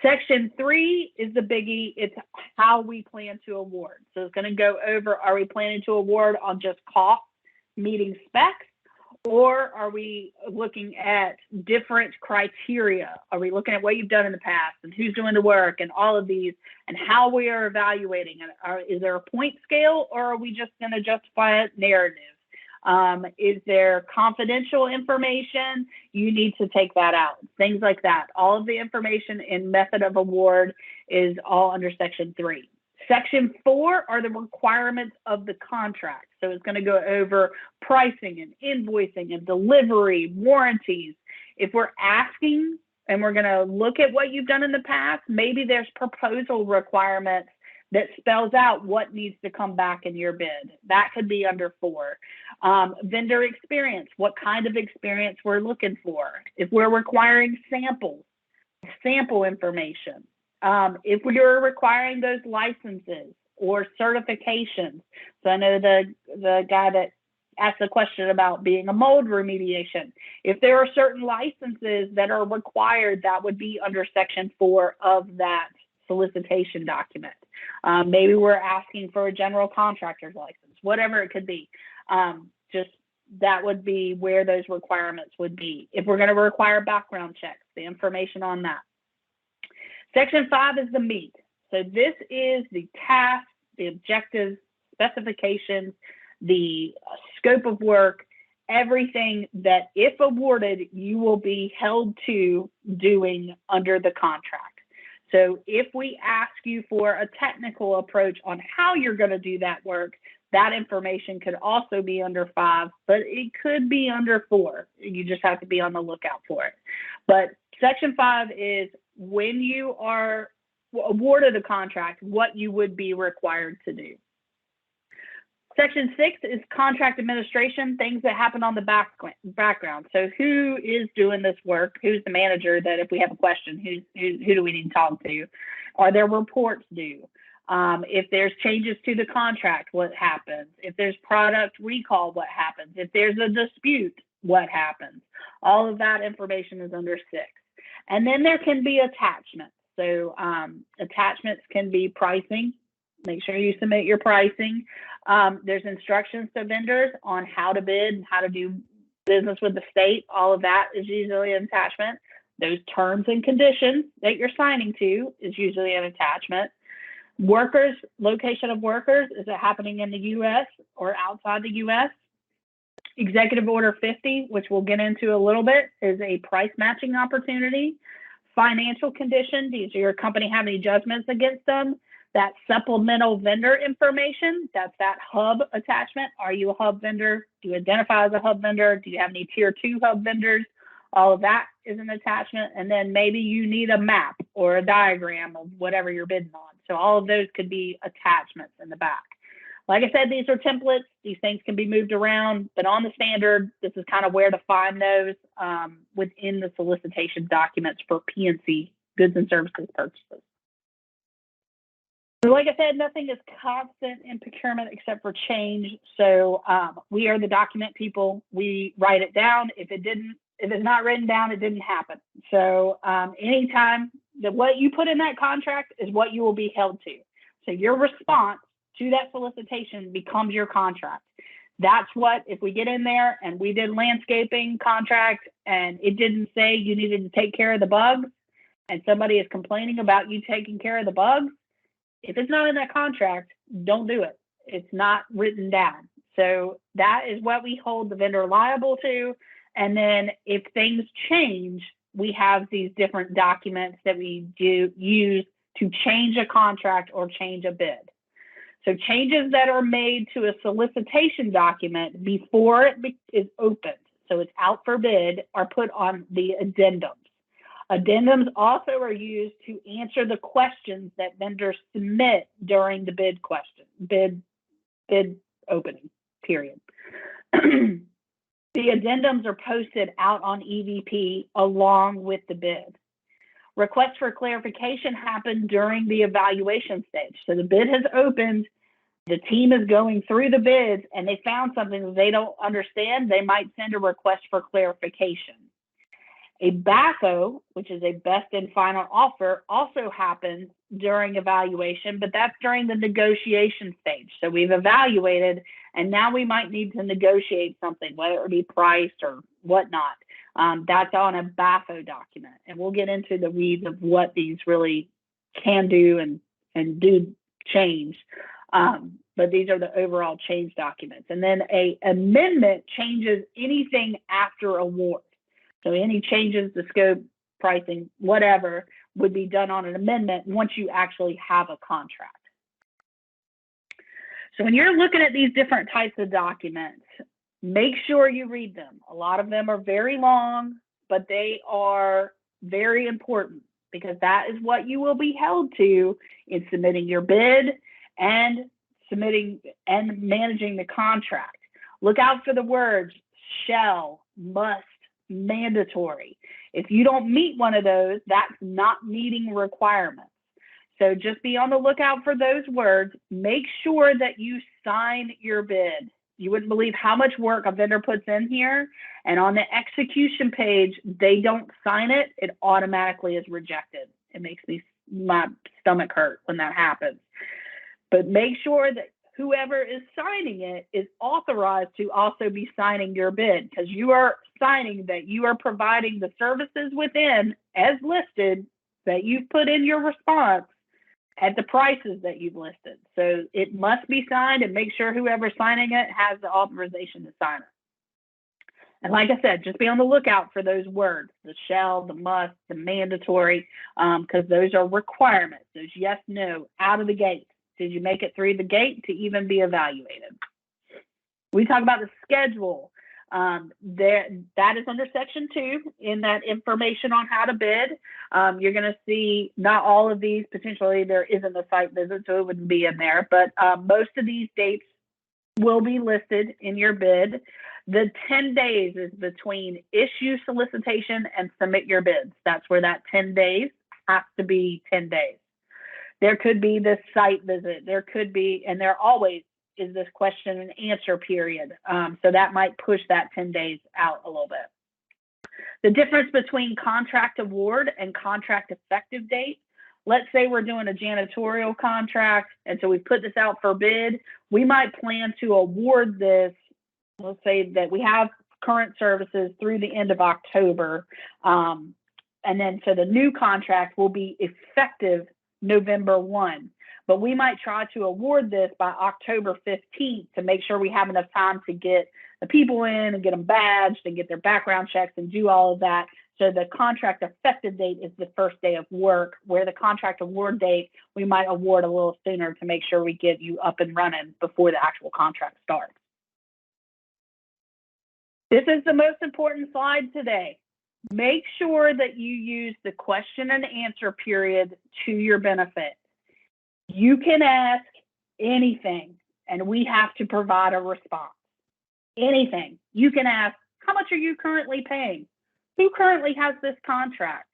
Section 3 is the biggie. It's how we plan to award. So it's going to go over, are we planning to award on just cost meeting specs, or are we looking at different criteria? Are we looking at what you've done in the past and who's doing the work and all of these and how we are evaluating it? Is there a point scale, or are we just going to justify it narrative? Is there confidential information? You need to take that out. Things like that. All of the information in method of award is all under Section 3. Section 4 are the requirements of the contract. So it's going to go over pricing and invoicing and delivery, warranties. If we're asking and we're going to look at what you've done in the past, maybe there's proposal requirements that spells out what needs to come back in your bid. That could be under 4. Vendor experience, what kind of experience we're looking for. If we're requiring samples, sample information. If we are requiring those licenses or certifications. So I know the guy that asked the question about being a mold remediation. If there are certain licenses that are required, that would be under Section 4 of that solicitation document. Maybe we're asking for a general contractor's license, whatever it could be. Just that would be where those requirements would be. If we're going to require background checks, the information on that. Section 5 is the meat. So this is the task, the objectives, specifications, the scope of work, everything that, if awarded, you will be held to doing under the contract. So if we ask you for a technical approach on how you're going to do that work, that information could also be under 5, but it could be under 4. You just have to be on the lookout for it. But Section 5 is when you are awarded a contract, what you would be required to do. Section 6 is contract administration, things that happen on the background. So who is doing this work? Who's the manager that if we have a question, who do we need to talk to? Are there reports due? If there's changes to the contract, what happens? If there's product recall, what happens? If there's a dispute, what happens? All of that information is under 6. And then there can be attachments. So attachments can be pricing. Make sure you submit your pricing. There's instructions to vendors on how to bid and how to do business with the state. All of that is usually an attachment. Those terms and conditions that you're signing to is usually an attachment. Workers, location of workers, is it happening in the U.S. or outside the U.S.? Executive Order 50, which we'll get into a little bit, is a price matching opportunity. Financial condition, does your company have any judgments against them? That supplemental vendor information, that's that hub attachment. Are you a hub vendor? Do you identify as a hub vendor? Do you have any tier 2 hub vendors? All of that is an attachment. And then maybe you need a map or a diagram of whatever you're bidding on. So all of those could be attachments in the back. Like I said, these are templates. These things can be moved around, but on the standard, this is kind of where to find those within the solicitation documents for PNC goods and services purchases. So like I said, nothing is constant in procurement except for change. So we are the document people. We write it down. If it's not written down, it didn't happen. So anytime that what you put in that contract is what you will be held to. So your response to that solicitation becomes your contract. That's what, if we get in there and we did landscaping contract and it didn't say you needed to take care of the bugs and somebody is complaining about you taking care of the bugs, if it's not in that contract, don't do it. It's not written down. So that is what we hold the vendor liable to. And then if things change, we have these different documents that we use to change a contract or change a bid. So changes that are made to a solicitation document before it is opened. so it's out for bid, are put on the addendums. Addendums also are used to answer the questions that vendors submit during the bid opening period. The addendums are posted out on EVP along with the bid. Requests for clarification happen during the evaluation stage. So the bid has opened, the team is going through the bids, and they found something that they don't understand, they might send a request for clarification. A BAFO, which is a best and final offer, also happens during evaluation, but that's during the negotiation stage. So we've evaluated, and now we might need to negotiate something, whether it be price or whatnot. That's on a BAFO document, and we'll get into the weeds of what these really can do and do change. But these are the overall change documents. And then a amendment changes anything after award. So any changes, the scope, pricing, whatever, would be done on an amendment once you actually have a contract. So when you're looking at these different types of documents, make sure you read them. A lot of them are very long, but they are very important because that is what you will be held to in submitting your bid and submitting and managing the contract. Look out for the words shall, must, mandatory. If you don't meet one of those, that's not meeting requirements. So just be on the lookout for those words. Make sure that you sign your bid. You wouldn't believe how much work a vendor puts in here. And on the execution page, they don't sign it. It automatically is rejected. It makes my stomach hurt when that happens. But make sure that whoever is signing it is authorized to also be signing your bid, because you are signing that you are providing the services within as listed that you've put in your response at the prices that you've listed. So it must be signed, and make sure whoever's signing it has the authorization to sign it. And like I said, just be on the lookout for those words, the shall, the must, the mandatory, because those are requirements. Those yes, no, out of the gate. Did you make it through the gate to even be evaluated? We talk about the schedule. That is under section 2 in that information on how to bid. You're going to see not all of these, potentially there isn't a site visit, so it wouldn't be in there, but most of these dates will be listed in your bid. The 10 days is between issue solicitation and submit your bids. That's where that 10 days has to be 10 days. There could be this site visit. There could be, and there always is this question and answer period. So that might push that 10 days out a little bit. The difference between contract award and contract effective date. Let's say we're doing a janitorial contract, and so we put this out for bid. We might plan to award this. Let's say that we have current services through the end of October. And then so the new contract will be effective November 1, but we might try to award this by October 15th to make sure we have enough time to get the people in and get them badged and get their background checks and do all of that. So the contract effective date is the first day of work, where the contract award date, we might award a little sooner to make sure we get you up and running before the actual contract starts. This is the most important slide today. Make sure that you use the question and answer period to your benefit. You can ask anything, and we have to provide a response. Anything. You can ask, how much are you currently paying? Who currently has this contract?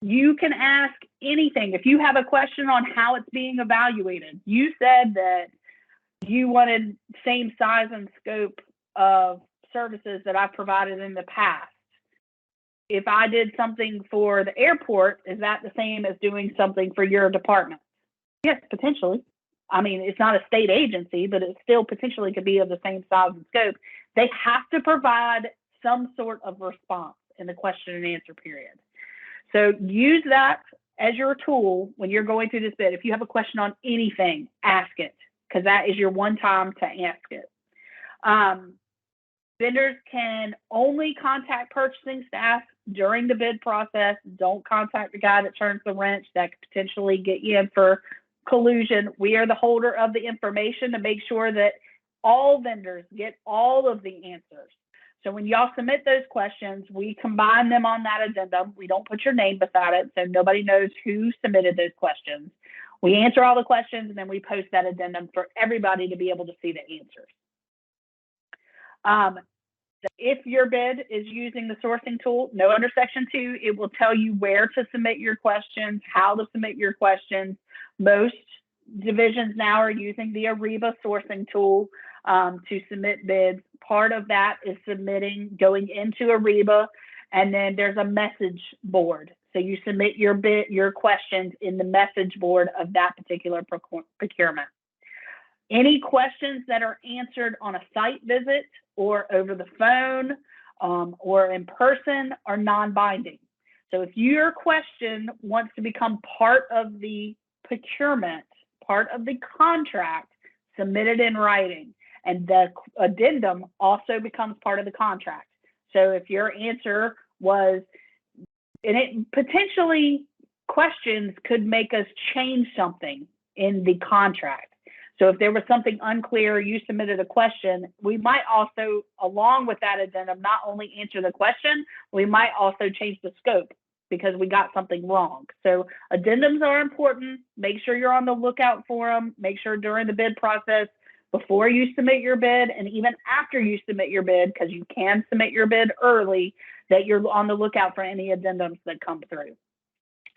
You can ask anything. If you have a question on how it's being evaluated, you said that you wanted same size and scope of services that I've provided in the past. If I did something for the airport, is that the same as doing something for your department? Yes, potentially. I mean, it's not a state agency, but it still potentially could be of the same size and scope. They have to provide some sort of response in the question and answer period. So use that as your tool when you're going through this bid. If you have a question on anything, ask it, because that is your one time to ask it. Vendors can only contact purchasing staff during the bid process. Don't contact the guy that turns the wrench. That could potentially get you in for collusion. We are the holder of the information to make sure that all vendors get all of the answers. So when y'all submit those questions, we combine them on that addendum. We don't put your name beside it, so nobody knows who submitted those questions. We answer all the questions, and then we post that addendum for everybody to be able to see the answers. If your bid is using the sourcing tool, no, under Section 2, it will tell you where to submit your questions, how to submit your questions. Most divisions now are using the Ariba sourcing tool to submit bids. Part of that is going into Ariba, and then there's a message board. So you submit your questions in the message board of that particular procurement. Any questions that are answered on a site visit or over the phone or in person are non-binding. So if your question wants to become part of the procurement, part of the contract, submit it in writing. And the addendum also becomes part of the contract. So if your answer was, and it potentially questions could make us change something in the contract. So if there was something unclear, you submitted a question, we might also, along with that addendum, not only answer the question, we might also change the scope because we got something wrong. So addendums are important. Make sure you're on the lookout for them. Make sure during the bid process, before you submit your bid, and even after you submit your bid, because you can submit your bid early, that you're on the lookout for any addendums that come through.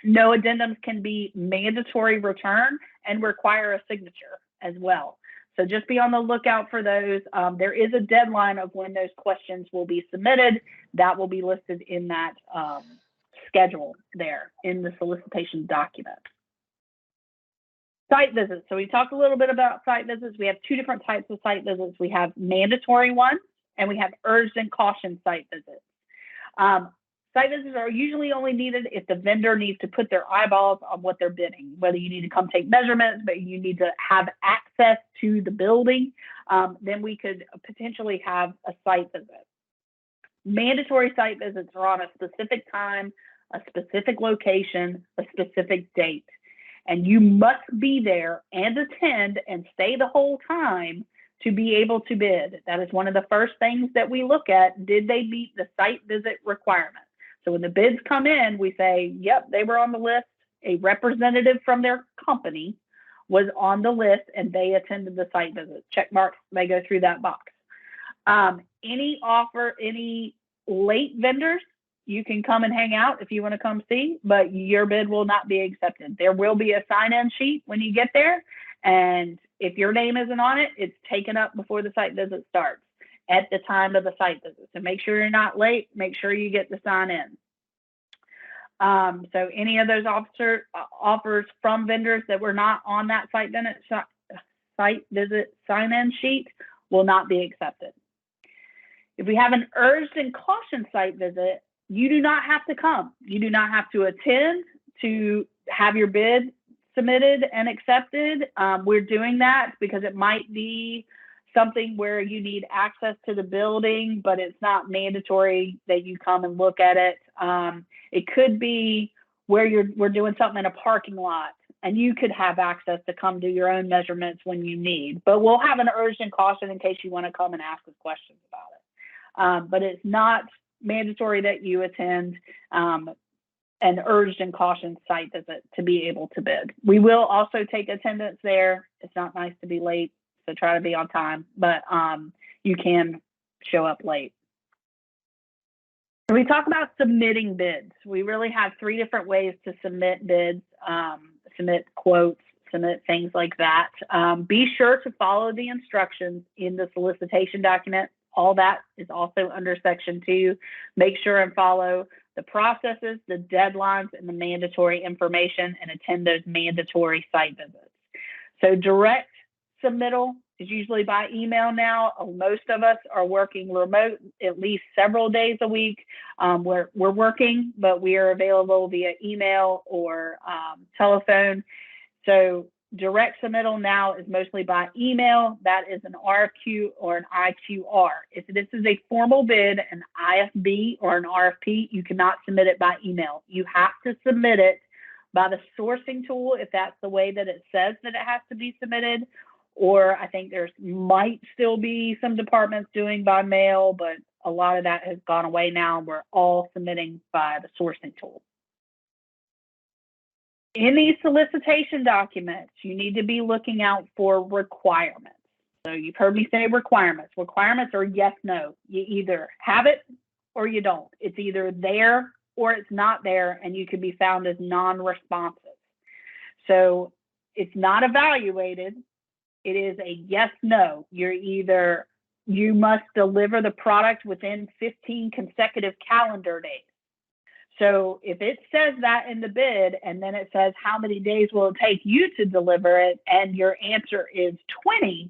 No addendums can be mandatory return and require a signature as well. So just be on the lookout for those. There is a deadline of when those questions will be submitted. That will be listed in that schedule there in the solicitation document. Site visits. So we talked a little bit about site visits. We have two different types of site visits. We have mandatory ones and we have urged and caution site visits. Site visits are usually only needed if the vendor needs to put their eyeballs on what they're bidding, whether you need to come take measurements, but you need to have access to the building, then we could potentially have a site visit. Mandatory site visits are on a specific time, a specific location, a specific date. And you must be there and attend and stay the whole time to be able to bid. That is one of the first things that we look at. Did they meet the site visit requirement? So when the bids come in, we say, yep, they were on the list. A representative from their company was on the list and they attended the site visit. Check marks, they go through that box. Any late vendors, you can come and hang out if you want to come see, but your bid will not be accepted. There will be a sign-in sheet when you get there. And if your name isn't on it, it's taken up before the site visit starts at the time of the site visit. So make sure you're not late. Make sure you get the sign in. So any of those offers from vendors that were not on that site visit sign-in sheet will not be accepted. If we have an urged and caution site visit, you do not have to come. You do not have to attend to have your bid submitted and accepted. We're doing that because it might be something where you need access to the building, but it's not mandatory that you come and look at it. It could be where we're doing something in a parking lot and you could have access to come do your own measurements when you need, but we'll have an urgent and caution in case you want to come and ask us questions about it. But it's not mandatory that you attend an urged and caution site visit to be able to bid. We will also take attendance there. It's not nice to be late, so try to be on time, but you can show up late. When we talk about submitting bids, we really have three different ways to submit bids, submit quotes, submit things like that. Be sure to follow the instructions in the solicitation document. All that is also under Section 2. Make sure and follow the processes, the deadlines, and the mandatory information, and attend those mandatory site visits. So direct submittal is usually by email now. Most of us are working remote at least several days a week. We're working, but we are available via email or telephone. So direct submittal now is mostly by email. That is an RFQ or an IQR. If this is a formal bid, an IFB or an RFP, you cannot submit it by email. You have to submit it by the sourcing tool if that's the way that it says that it has to be submitted. Or I think there's might still be some departments doing by mail, but A lot of that has gone away now. We're all submitting by the sourcing tool. In these solicitation documents, you need to be looking out for requirements. So you've heard me say requirements. Requirements are yes, no. You either have it or you don't. It's either there or it's not there, and you can be found as non-responsive. So it's not evaluated. It is a yes, no. You must deliver the product within 15 consecutive calendar days. So if it says that in the bid, and then it says how many days will it take you to deliver it, and your answer is 20,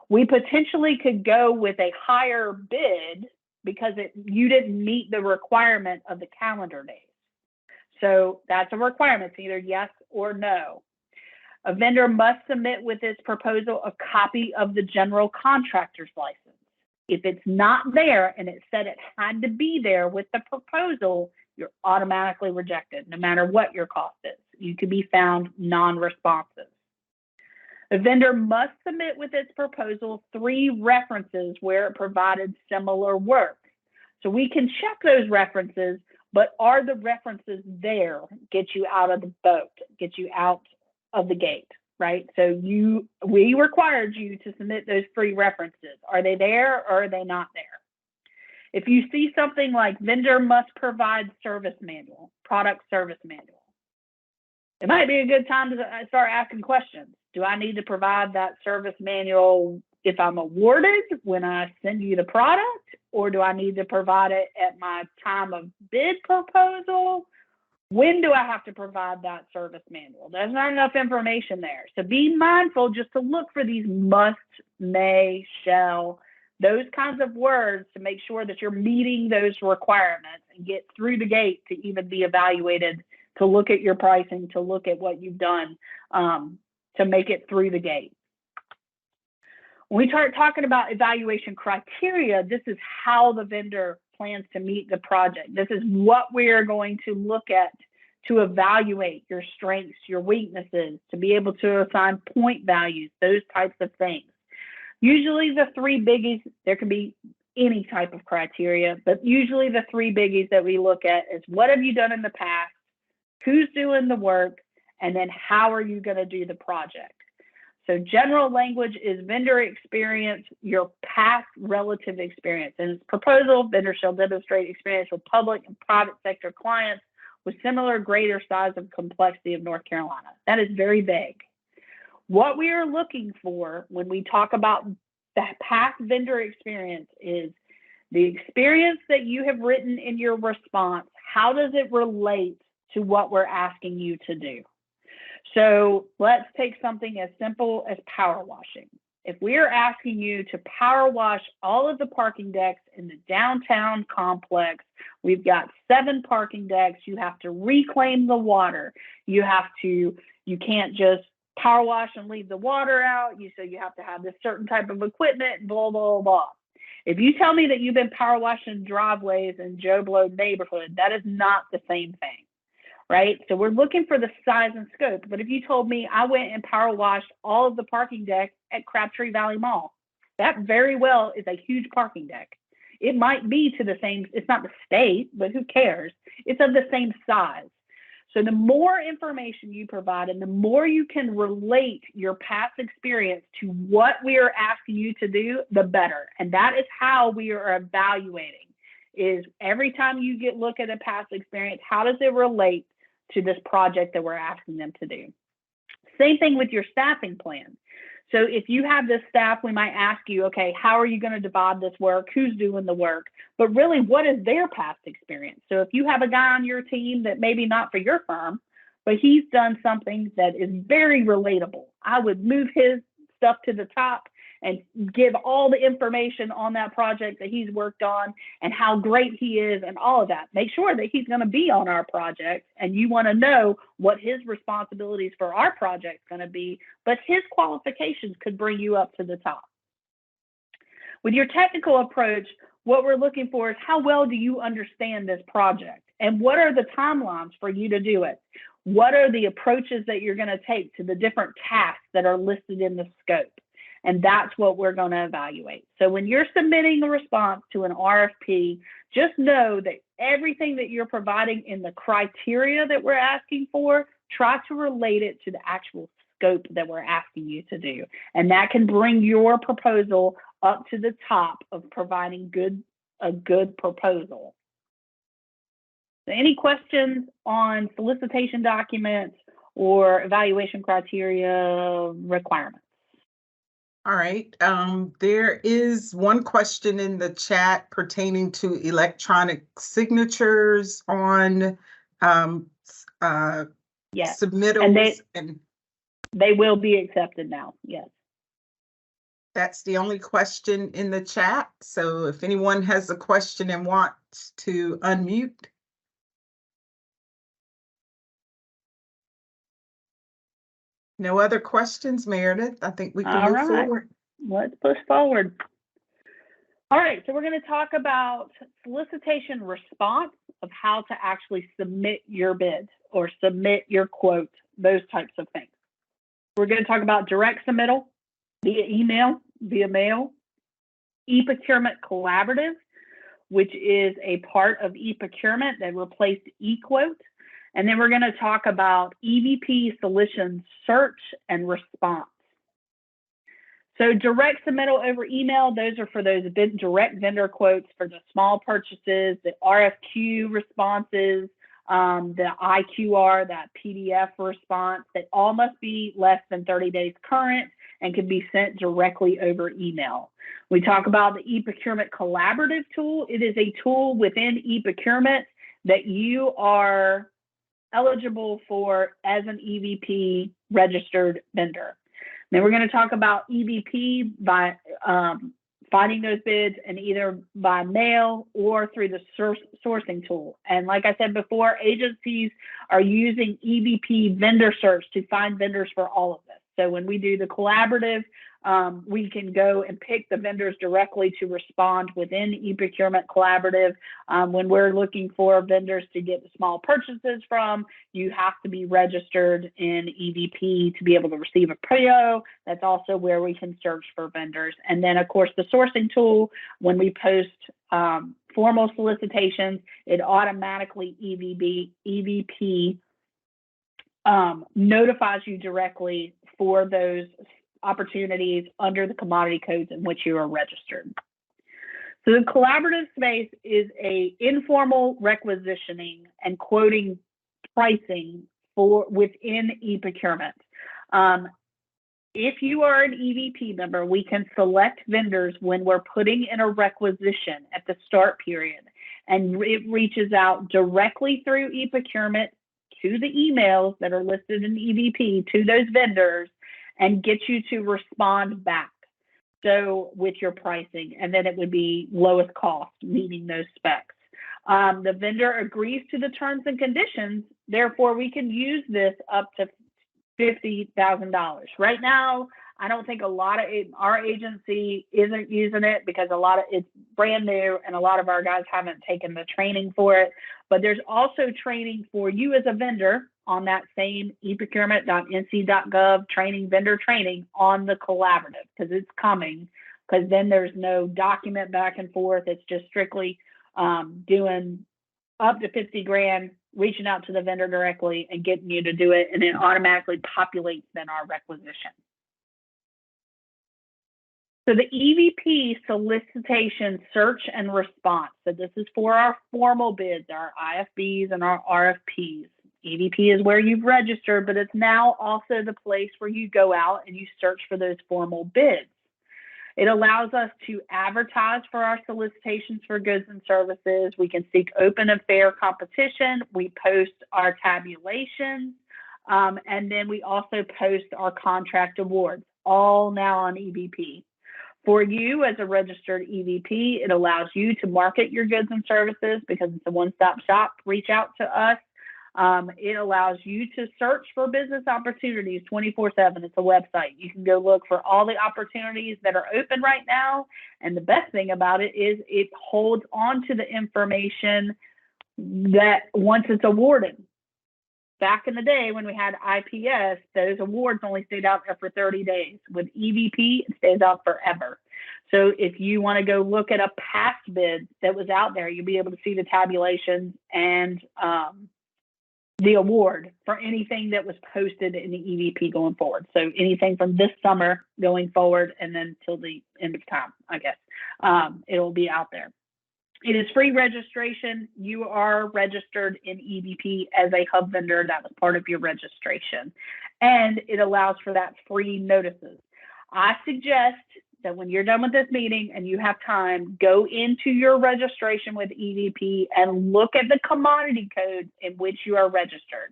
we potentially could go with a higher bid because you didn't meet the requirement of the calendar days. So that's a requirement. It's either yes or no. A vendor must submit with its proposal a copy of the general contractor's license. If it's not there and it said it had to be there with the proposal, you're automatically rejected, no matter what your cost is. You can be found non-responsive. The vendor must submit with its proposal 3 references where it provided similar work. So we can check those references, but are the references there? Get you out of the boat, get you out of the gate, right? So we required you to submit those 3 references. Are they there or are they not there? If you see something like vendor must provide service manual, product service manual, it might be a good time to start asking questions. Do I need to provide that service manual if I'm awarded when I send you the product, or do I need to provide it at my time of bid proposal? When do I have to provide that service manual? There's not enough information there. So be mindful just to look for these must, may, shall, those kinds of words to make sure that you're meeting those requirements and get through the gate to even be evaluated, to look at your pricing, to look at what you've done to make it through the gate. When we start talking about evaluation criteria, this is how the vendor plans to meet the project. This is what we are going to look at to evaluate your strengths, your weaknesses, to be able to assign point values, those types of things. Usually the 3 biggies, there can be any type of criteria, but usually the 3 biggies that we look at is what have you done in the past, who's doing the work, and then how are you going to do the project. So general language is vendor experience, your past relative experience. And its proposal, vendor shall demonstrate experience with public and private sector clients with similar greater size and complexity of North Carolina. That is very vague. What we are looking for when we talk about the past vendor experience is the experience that you have written in your response. How does it relate to what we're asking you to do? So let's take something as simple as power washing. If we are asking you to power wash all of the parking decks in the downtown complex, we've got 7 parking decks. You have to reclaim the water. You can't just power wash and leave the water out. So you have to have this certain type of equipment, blah, blah, blah. If you tell me that you've been power washing driveways in Joe Blow neighborhood, that is not the same thing. Right? So we're looking for the size and scope. But if you told me I went and power washed all of the parking decks at Crabtree Valley Mall, that very well is a huge parking deck. It might be to the same, it's not the state, but who cares? It's of the same size. So the more information you provide and the more you can relate your past experience to what we are asking you to do, the better. And that is how we are evaluating, is every time you look at a past experience, how does it relate to this project that we're asking them to do? Same thing with your staffing plan. So if you have this staff, we might ask you, okay, how are you going to divide this work? Who's doing the work? But really, what is their past experience? So if you have a guy on your team that maybe not for your firm, but he's done something that is very relatable, I would move his stuff to the top and give all the information on that project that he's worked on and how great he is and all of that. Make sure that he's going to be on our project, and you want to know what his responsibilities for our project is going to be, but his qualifications could bring you up to the top. With your technical approach, what we're looking for is how well do you understand this project, and what are the timelines for you to do it? What are the approaches that you're going to take to the different tasks that are listed in the scope? And that's what we're going to evaluate. So when you're submitting a response to an RFP, just know that everything that you're providing in the criteria that we're asking for, try to relate it to the actual scope that we're asking you to do. And that can bring your proposal up to the top of providing a good proposal. So any questions on solicitation documents or evaluation criteria requirements? All right, there is one question in the chat pertaining to electronic signatures on Yes, submittals, and they will be accepted now, yes. that's the only question in the chat. So if anyone has a question and wants to unmute. No other questions, Meredith? I think we can All move right. forward. Let's push forward. All right, so we're going to talk about solicitation response of how to actually submit your bid or submit your quote, those types of things. We're going to talk about direct submittal via email, via mail, e-procurement collaborative, which is a part of e-procurement that replaced e-quote. And then we're going to talk about EVP solution search and response. So direct submittal over email, those are for those direct vendor quotes for the small purchases, the RFQ responses, the IQR, that PDF response, that all must be less than 30 days current and can be sent directly over email. We talk about the e-procurement collaborative tool. It is a tool within e-procurement that you are eligible for as an EVP registered vendor. Then we're going to talk about EVP by finding those bids and either by mail or through the sourcing tool. And like I said before, agencies are using EVP vendor search to find vendors for all of this. So when we do the collaborative, we can go and pick the vendors directly to respond within e-procurement collaborative. When we're looking for vendors to get the small purchases from, you have to be registered in EVP to be able to receive a PO. That's also where we can search for vendors. And then of course the sourcing tool, when we post formal solicitations, it automatically EVP notifies you directly for those opportunities under the commodity codes in which you are registered. So the collaborative space is a informal requisitioning and quoting pricing for within e-procurement. If you are an EVP member, we can select vendors when we're putting in a requisition at the start period, and it reaches out directly through e-procurement to the emails that are listed in EVP to those vendors and get you to respond back. So with your pricing, and then it would be lowest cost, meeting those specs. The vendor agrees to the terms and conditions, therefore we can use this up to $50,000. Right now, I don't think a lot of our agency isn't using it because it's brand new and a lot of our guys haven't taken the training for it. But there's also training for you as a vendor on that same eprocurement.nc.gov training, vendor training on the collaborative, because it's coming, because then there's no document back and forth. It's just strictly doing up to 50 grand, reaching out to the vendor directly and getting you to do it, and it automatically populates then our requisition. So the EVP solicitation search and response. So this is for our formal bids, our IFBs and our RFPs. EVP is where you've registered, but it's now also the place where you go out and you search for those formal bids. It allows us to advertise for our solicitations for goods and services. We can seek open and fair competition. We post our tabulations, and then we also post our contract awards, all now on EVP. For you as a registered EVP, it allows you to market your goods and services because it's a one-stop shop. Reach out to us. It allows you to search for business opportunities 24/7. It's a website. You can go look for all the opportunities that are open right now. And the best thing about it is it holds on to the information that once it's awarded. back in the day when we had IPS, those awards only stayed out there for 30 days. With EVP, it stays out forever. So if you want to go look at a past bid that was out there, you'll be able to see the tabulations and the award for anything that was posted in the EVP going forward. So anything from this summer going forward and then till the end of time, I guess, it'll be out there. It is free registration. You are registered in EVP as a hub vendor. That was part of your registration. And it allows for that free notices. I suggest that when you're done with this meeting and you have time, go into your registration with EVP and look at the commodity code in which you are registered.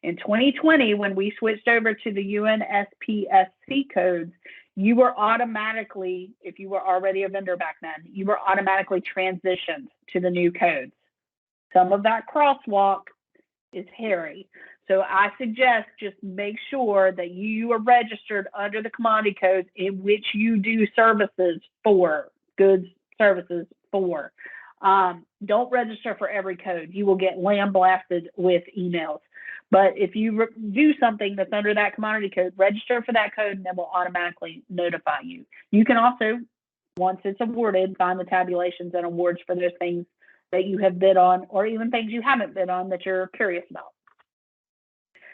In 2020, when we switched over to the UNSPSC codes, you were automatically, if you were already a vendor back then, you were automatically transitioned to the new codes. Some of that crosswalk is hairy. So I suggest just make sure that you are registered under the commodity codes in which you do services for, goods, services for. Don't register for every code. You will get lambasted with emails. But if you do something that's under that commodity code, register for that code and it will automatically notify you. You can also, once it's awarded, find the tabulations and awards for those things that you have bid on or even things you haven't bid on that you're curious about.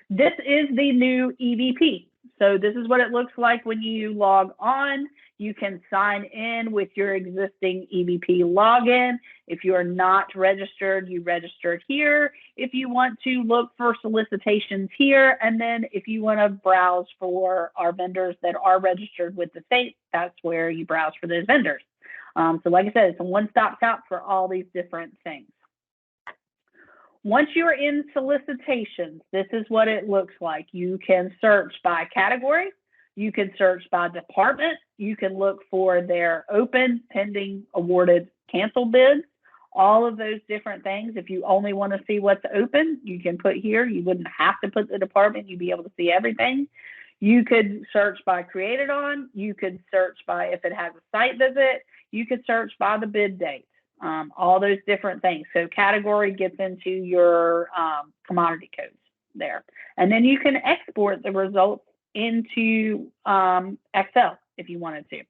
This is the new EVP. So this is what it looks like when you log on. You can sign in with your existing EVP login. If you are not registered, you register here. If you want to look for solicitations here, and then if you want to browse for our vendors that are registered with the state, that's where you browse for those vendors. So like I said, it's a one-stop shop for all these different things. Once you're in solicitations, this is what it looks like. You can search by category. You can search by department. You can look for their open, pending, awarded, canceled bids, all of those different things. If you only want to see what's open, you can put here. You wouldn't have to put the department. You'd be able to see everything. You could search by created on. You could search by if it has a site visit. You could search by the bid date. All those different things. So category gets into your commodity codes there. And then you can export the results into Excel if you wanted to.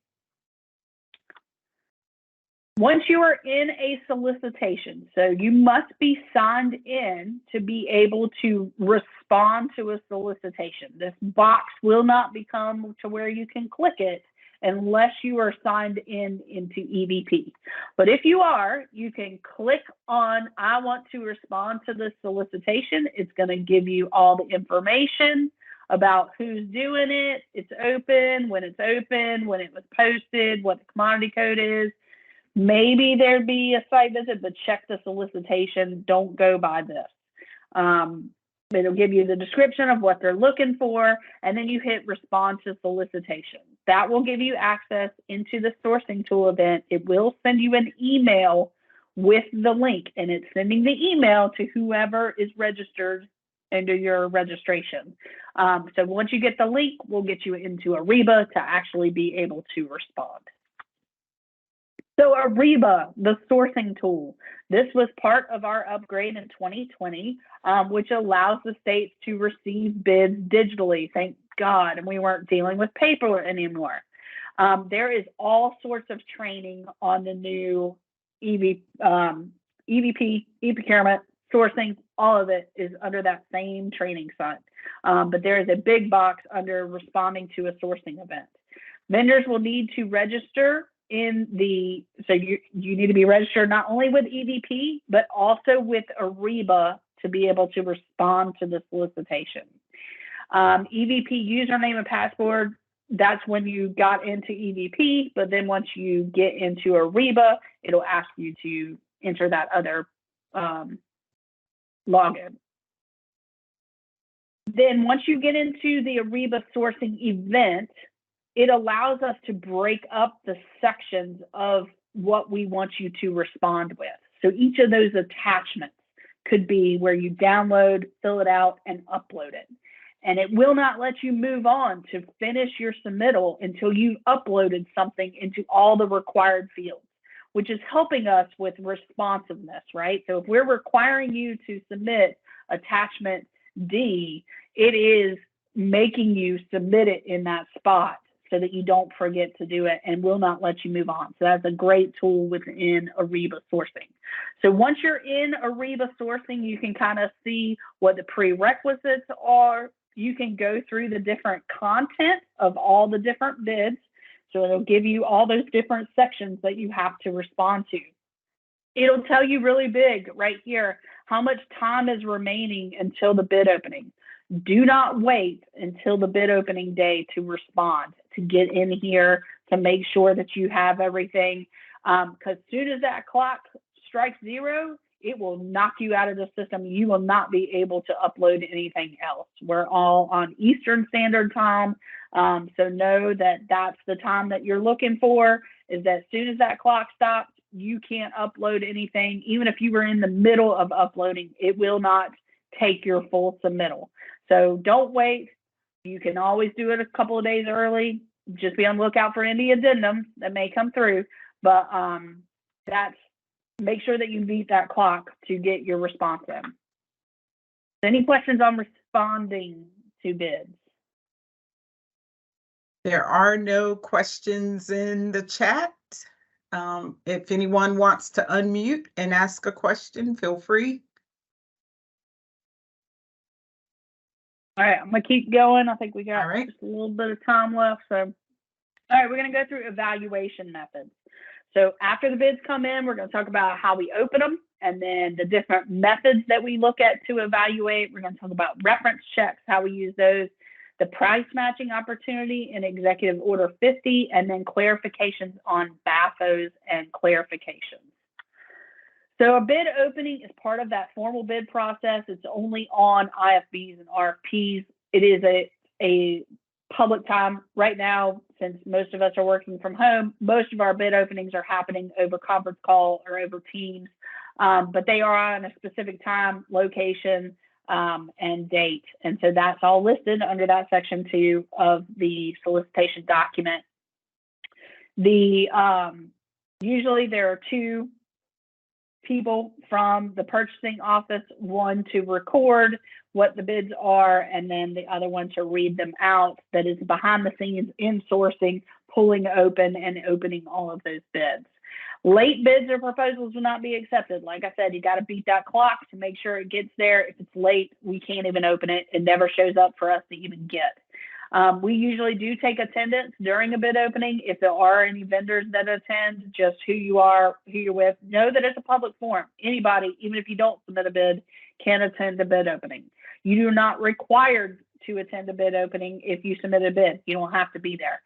Once you are in a solicitation, so you must be signed in to be able to respond to a solicitation. This box will not become to where you can click it unless you are signed in into EVP. But if you are, you can click on, I want to respond to this solicitation. It's going to give you all the information about who's doing it. It's open, when it was posted, what the commodity code is. Maybe there'd be a site visit, but check the solicitation. Don't go by this. It'll give you the description of what they're looking for, and then you hit respond to solicitation. That will give you access into the sourcing tool event. It will send you an email with the link, and it's sending the email to whoever is registered under your registration. So once you get the link, we'll get you into Ariba to actually be able to respond. So Ariba, the sourcing tool, this was part of our upgrade in 2020, which allows the states to receive bids digitally, thank God, and we weren't dealing with paper anymore. There is all sorts of training on the new EVP, e-procurement, sourcing, all of it is under that same training site. But there is a big box under responding to a sourcing event. Vendors will need to register in the, so you need to be registered not only with EVP, but also with Ariba to be able to respond to the solicitation. EVP username and password, that's when you got into EVP, but then once you get into Ariba, it'll ask you to enter that other login. Then once you get into the Ariba sourcing event, it allows us to break up the sections of what we want you to respond with. So each of those attachments could be where you download, fill it out, and upload it. And it will not let you move on to finish your submittal until you've uploaded something into all the required fields, which is helping us with responsiveness, right? So if we're requiring you to submit attachment D, it is making you submit it in that spot so that you don't forget to do it and will not let you move on. So that's a great tool within Ariba sourcing. So once you're in Ariba sourcing, you can kind of see what the prerequisites are. You can go through the different content of all the different bids. So it'll give you all those different sections that you have to respond to. It'll tell you really big right here how much time is remaining until the bid opening. Do not wait until the bid opening day to respond, to get in here, to make sure that you have everything. Because soon as that clock strikes 0, it will knock you out of the system. You will not be able to upload anything else. We're all on Eastern Standard Time. So know that that's the time that you're looking for, is that as soon as that clock stops, you can't upload anything. Even if you were in the middle of uploading, it will not take your full submittal. So don't wait. You can always do it a couple of days early. Just be on the lookout for any addendums that may come through. But that's, make sure that you beat that clock to get your response in. Any questions on responding to bids? There are no questions in the chat. If anyone wants to unmute and ask a question, feel free. All right, I'm gonna keep going. I think we got All right. just a little bit of time left. So, all right, we're gonna go through evaluation methods. So after the bids come in, we're gonna talk about how we open them and then the different methods that we look at to evaluate. We're gonna talk about reference checks, how we use those, the price matching opportunity in Executive Order 50, and then clarifications on BAFOs and clarifications. So a bid opening is part of that formal bid process. It's only on IFBs and RFPs. It is a public time right now, since most of us are working from home. Most of our bid openings are happening over conference call or over Teams, but they are on a specific time, location, and date. And so that's all listed under that section 2 of the solicitation document. Usually there are 2 people from the purchasing office, one to record what the bids are, and then the other one to read them out, that is behind the scenes in sourcing, pulling open and opening all of those bids. Late bids or proposals will not be accepted. Like I said, you got to beat that clock to make sure it gets there. If it's late, we can't even open it. It never shows up for us to even get. We usually do take attendance during a bid opening. If there are any vendors that attend, just who you are, who you're with, know that it's a public forum. Anybody, even if you don't submit a bid, can attend a bid opening. You are not required to attend a bid opening if you submit a bid. You don't have to be there.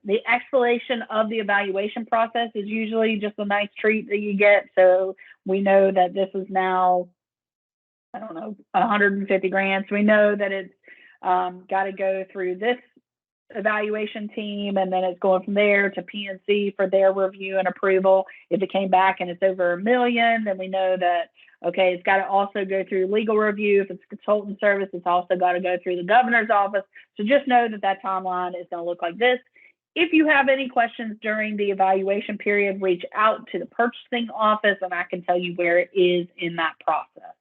The explanation of the evaluation process is usually just a nice treat that you get. So we know that this is now, I don't know, 150 grand. So we know that it's got to go through this evaluation team, and then it's going from there to PNC for their review and approval. If it came back and it's over $1 million, then we know that, okay, it's got to also go through legal review. If it's consultant service, it's also got to go through the governor's office. So just know that that timeline is going to look like this. If you have any questions during the evaluation period, reach out to the purchasing office and I can tell you where it is in that process.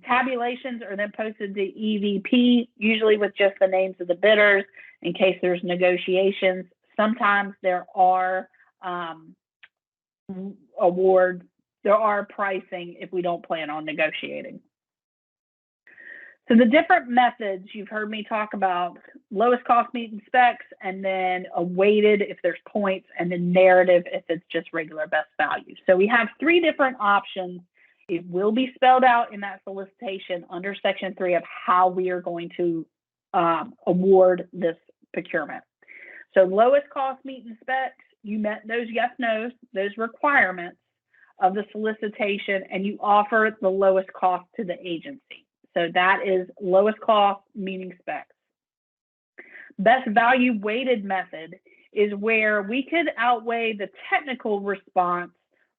Tabulations are then posted to EVP, usually with just the names of the bidders in case there's negotiations. Sometimes there are there are pricing if we don't plan on negotiating. So the different methods you've heard me talk about: lowest cost meeting specs, and then a weighted if there's points, and then narrative if it's just regular best value. So we have 3 different options. It will be spelled out in that solicitation under section 3 of how we are going to award this procurement. So lowest cost meeting specs, you met those yes, nos, those requirements of the solicitation, and you offer the lowest cost to the agency. So that is lowest cost meeting specs. Best value weighted method is where we could outweigh the technical response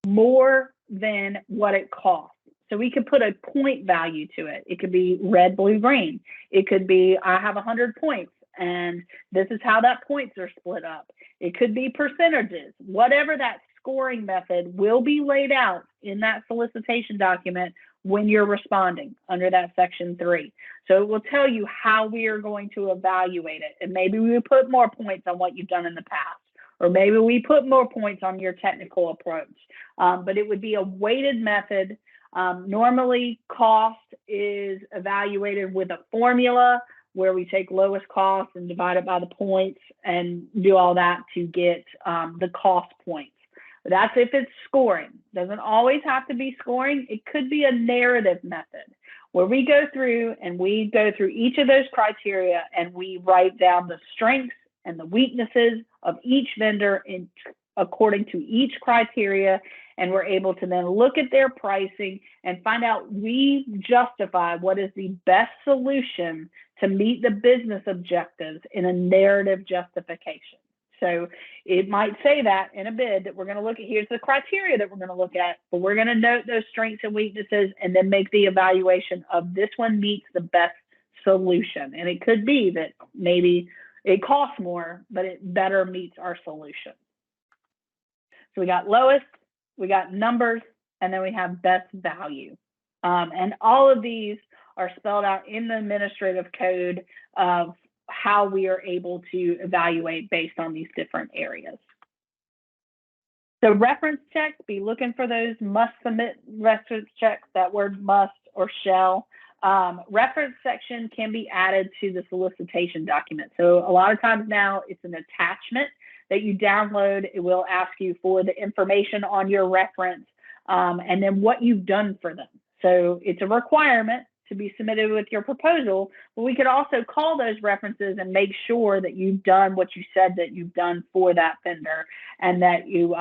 more than what it costs. So we could put a point value to it. It could be red, blue, green. It could be, I have 100 points and this is how that points are split up. It could be percentages. Whatever that scoring method will be laid out in that solicitation document when you're responding under that section 3. So it will tell you how we are going to evaluate it. And maybe we put more points on what you've done in the past, or maybe we put more points on your technical approach. But it would be a weighted method. Normally, cost is evaluated with a formula where we take lowest cost and divide it by the points and do all that to get the cost points. That's if it's scoring. Doesn't always have to be scoring. It could be a narrative method where we go through each of those criteria and we write down the strengths and the weaknesses of each vendor according to each criteria. And we're able to then look at their pricing and find out we justify what is the best solution to meet the business objectives in a narrative justification. So it might say that in a bid that we're going to look at, here's the criteria that we're going to look at, but we're going to note those strengths and weaknesses and then make the evaluation of this one meets the best solution. And it could be that maybe it costs more, but it better meets our solution. So we got lowest, we got numbers, and then we have best value. And all of these are spelled out in the administrative code of how we are able to evaluate based on these different areas. So reference checks, be looking for those must submit reference checks, that word must or shall. Reference section can be added to the solicitation document. So a lot of times now it's an attachment that you download. It will ask you for the information on your reference and then what you've done for them. So it's a requirement to be submitted with your proposal, but we could also call those references and make sure that you've done what you said that you've done for that vendor and that you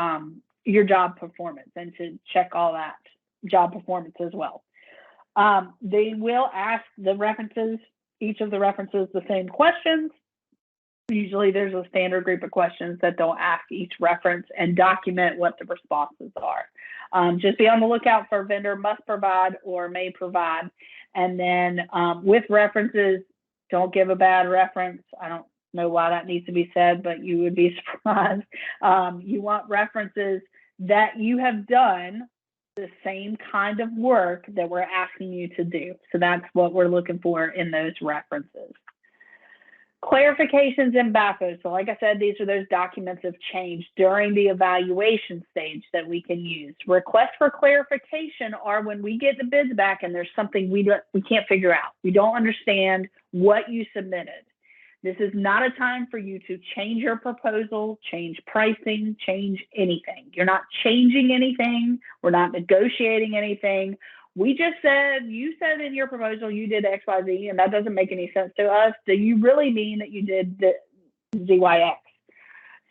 your job performance, and to check all that job performance as well. They will ask the references, each of the references, the same questions. Usually there's a standard group of questions that they'll ask each reference and document what the responses are. Just be on the lookout for vendor must provide or may provide. And then with references, don't give a bad reference. I don't know why that needs to be said, but you would be surprised. You want references that you have done the same kind of work that we're asking you to do. So that's what we're looking for in those references. Clarifications and BAFOs. So like I said, these are those documents of change during the evaluation stage that we can use. Requests for clarification are when we get the bids back and there's something we can't figure out. We don't understand what you submitted. This is not a time for you to change your proposal, change pricing, change anything. You're not changing anything. We're not negotiating anything. We just said, you said in your proposal you did X, Y, Z, and that doesn't make any sense to us. Do you really mean that you did the ZYX?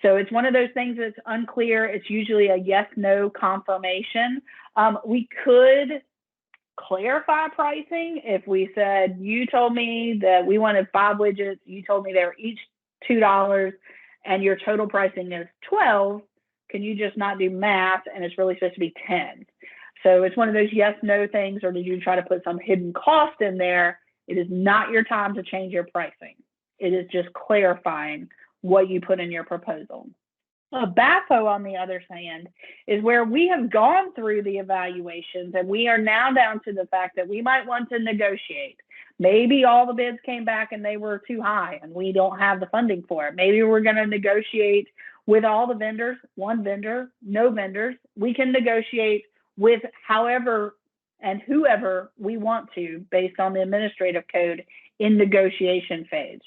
So it's one of those things that's unclear. It's usually a yes, no confirmation. We could clarify pricing if we said, you told me that we wanted 5 widgets, you told me they were each $2, and your total pricing is 12. Can you just not do math and it's really supposed to be 10? So it's one of those yes, no things, or did you try to put some hidden cost in there? It is not your time to change your pricing. It is just clarifying what you put in your proposal. A BAFO, on the other hand, is where we have gone through the evaluations and we are now down to the fact that we might want to negotiate. Maybe all the bids came back and they were too high and we don't have the funding for it. Maybe we're going to negotiate with all the vendors, one vendor, no vendors. We can negotiate with however and whoever we want to based on the administrative code in negotiation phase.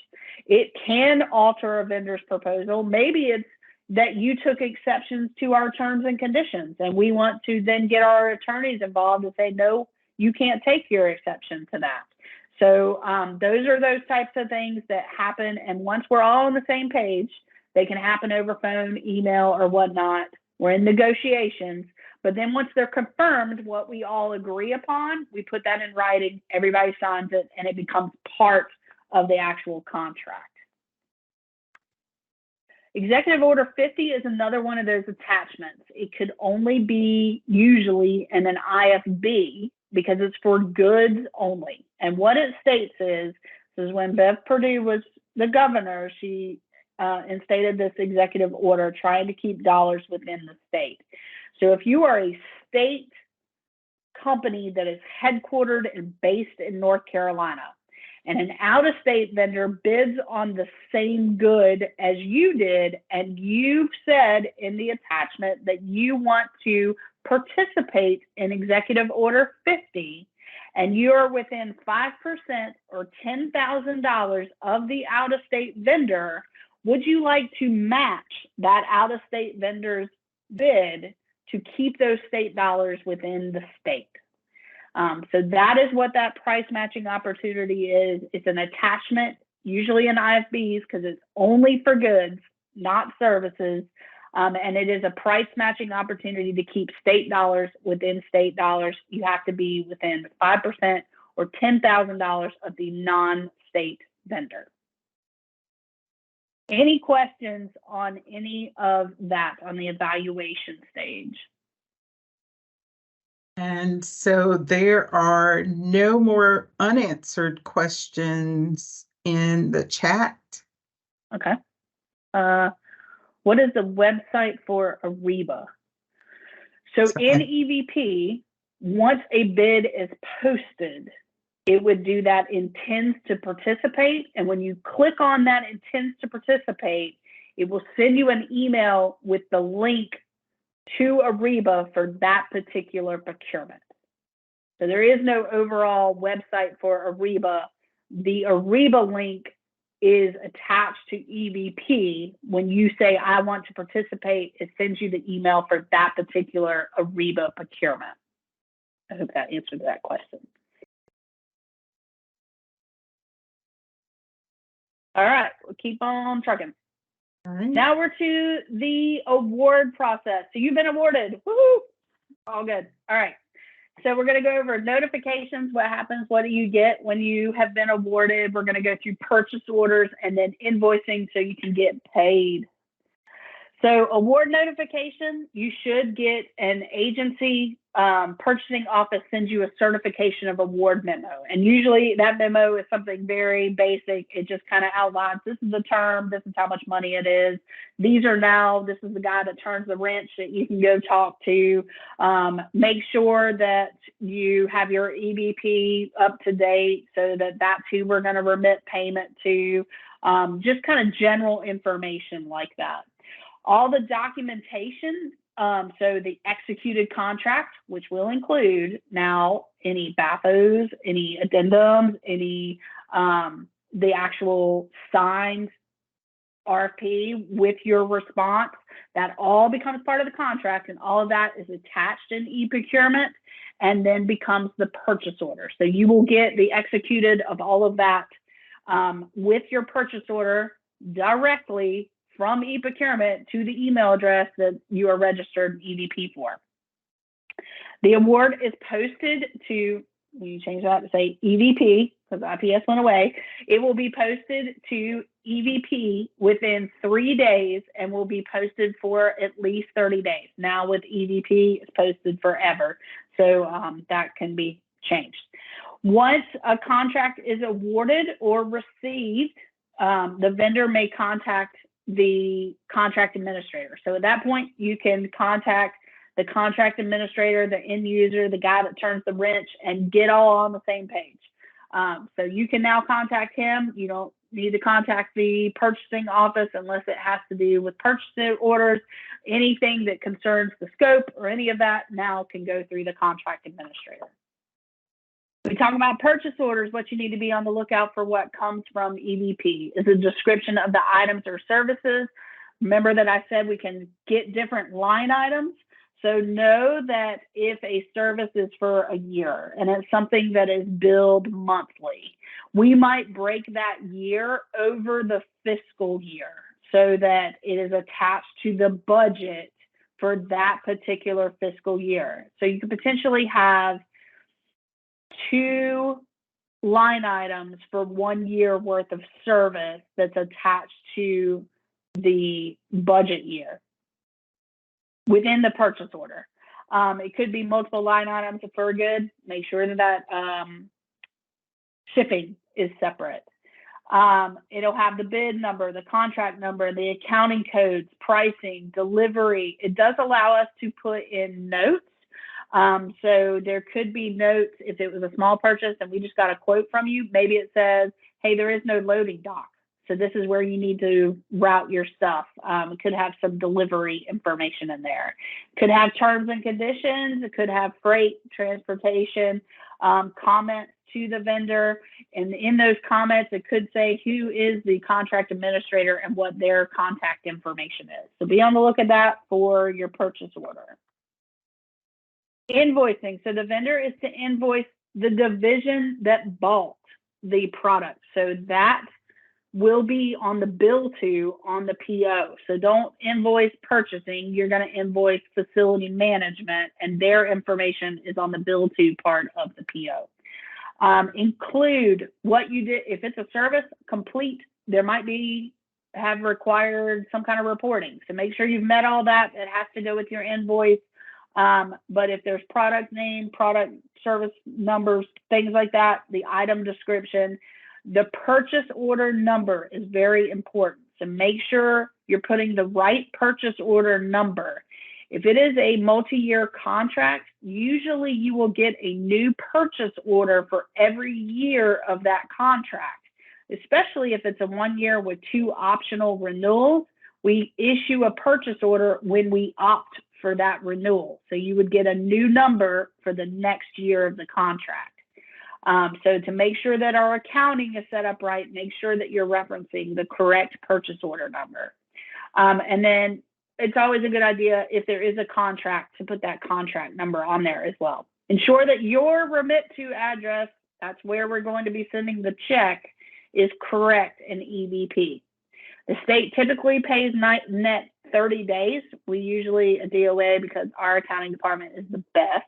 It can alter a vendor's proposal. Maybe it's that you took exceptions to our terms and conditions and we want to then get our attorneys involved and say, no, you can't take your exception to that. So those are those types of things that happen. And once we're all on the same page, they can happen over phone, email, or whatnot. We're in negotiations. But then once they're confirmed, what we all agree upon, we put that in writing, everybody signs it, and it becomes part of the actual contract. Executive Order 50 is another one of those attachments. It could only be usually in an IFB because it's for goods only. And what it states is when Bev Perdue was the governor, she instated this executive order trying to keep dollars within the state. So if you are a state company that is headquartered and based in North Carolina, and an out-of-state vendor bids on the same good as you did, and you've said in the attachment that you want to participate in Executive Order 50, and you're within 5% or $10,000 of the out-of-state vendor, would you like to match that out-of-state vendor's bid to keep those state dollars within the state? So that is what that price matching opportunity is. It's an attachment, usually in IFBs, because it's only for goods, not services. And it is a price matching opportunity to keep state dollars within state dollars. You have to be within 5% or $10,000 of the non-state vendor. Any questions on any of that on the evaluation stage? And so there are no more unanswered questions in the chat. Okay. What is the website for Ariba? So in EVP, once a bid is posted, it would do that intends to participate. And when you click on that intends to participate, it will send you an email with the link to Ariba for that particular procurement. So there is no overall website for Ariba. The Ariba link is attached to EVP. When you say, I want to participate, it sends you the email for that particular Ariba procurement. I hope that answered that question. All right, we'll keep on trucking. All right. Now we're to the award process. So you've been awarded. Woohoo! All good. All right. So we're going to go over notifications. What happens? What do you get when you have been awarded? We're going to go through purchase orders and then invoicing so you can get paid. So award notification, you should get an agency purchasing office sends you a certification of award memo. And usually that memo is something very basic. It just kind of outlines, this is the term, this is how much money it is. This is the guy that turns the wrench that you can go talk to. Make sure that you have your EVP up to date so that that's who we're going to remit payment to. Just kind of general information like that. All the documentation, so the executed contract, which will include now any BAFOs, any addendums, any the actual signed RFP with your response, that all becomes part of the contract, and all of that is attached in e-procurement and then becomes the purchase order. So you will get the executed of all of that with your purchase order directly from e-procurement to the email address that you are registered EVP for. The award is posted to, we change that to say EVP because IPS went away. It will be posted to EVP within 3 days and will be posted for at least 30 days. Now with EVP, it's posted forever. So that can be changed. Once a contract is awarded or received, the vendor may contact the contract administrator. So at that point, you can contact the contract administrator, the end user, the guy that turns the wrench, and get all on the same page. So you can now contact him. You don't need to contact the purchasing office unless it has to do with purchase orders. Anything that concerns the scope or any of that now can go through the contract administrator. We talk about purchase orders. What you need to be on the lookout for what comes from EVP is a description of the items or services. Remember that I said we can get different line items. So know that if a service is for a year and it's something that is billed monthly, we might break that year over the fiscal year so that it is attached to the budget for that particular fiscal year. So you could potentially have 2 line items for 1 year worth of service that's attached to the budget year within the purchase order. It could be multiple line items for a good. Make sure that shipping is separate. It'll have the bid number, the contract number, the accounting codes, pricing, delivery. It does allow us to put in notes So there could be notes if it was a small purchase and we just got a quote from you. Maybe it says, hey, there is no loading dock. So this is where you need to route your stuff. It could have some delivery information in there. Could have terms and conditions. It could have freight, transportation, comments to the vendor. And in those comments, it could say who is the contract administrator and what their contact information is. So be on the look at that for your purchase order. Invoicing. So the vendor is to invoice the division that bought the product. So that will be on the bill to on the PO. So don't invoice purchasing. You're going to invoice facility management, and their information is on the bill to part of the PO. Include what you did. If it's a service, complete. There might be have required some kind of reporting. So make sure you've met all that. It has to go with your invoice. But if there's product name, product service numbers, things like that, the item description, the purchase order number is very important. So make sure you're putting the right purchase order number. If it is a multi-year contract, usually you will get a new purchase order for every year of that contract, especially if it's a 1 year with 2 optional renewals. We issue a purchase order when we opt for that renewal. So you would get a new number for the next year of the contract. So to make sure that our accounting is set up right, make sure that you're referencing the correct purchase order number. And then it's always a good idea if there is a contract to put that contract number on there as well. Ensure that your remit to address, that's where we're going to be sending the check, is correct in EBP. The state typically pays net 30 days. We usually, a DOA, because our accounting department is the best,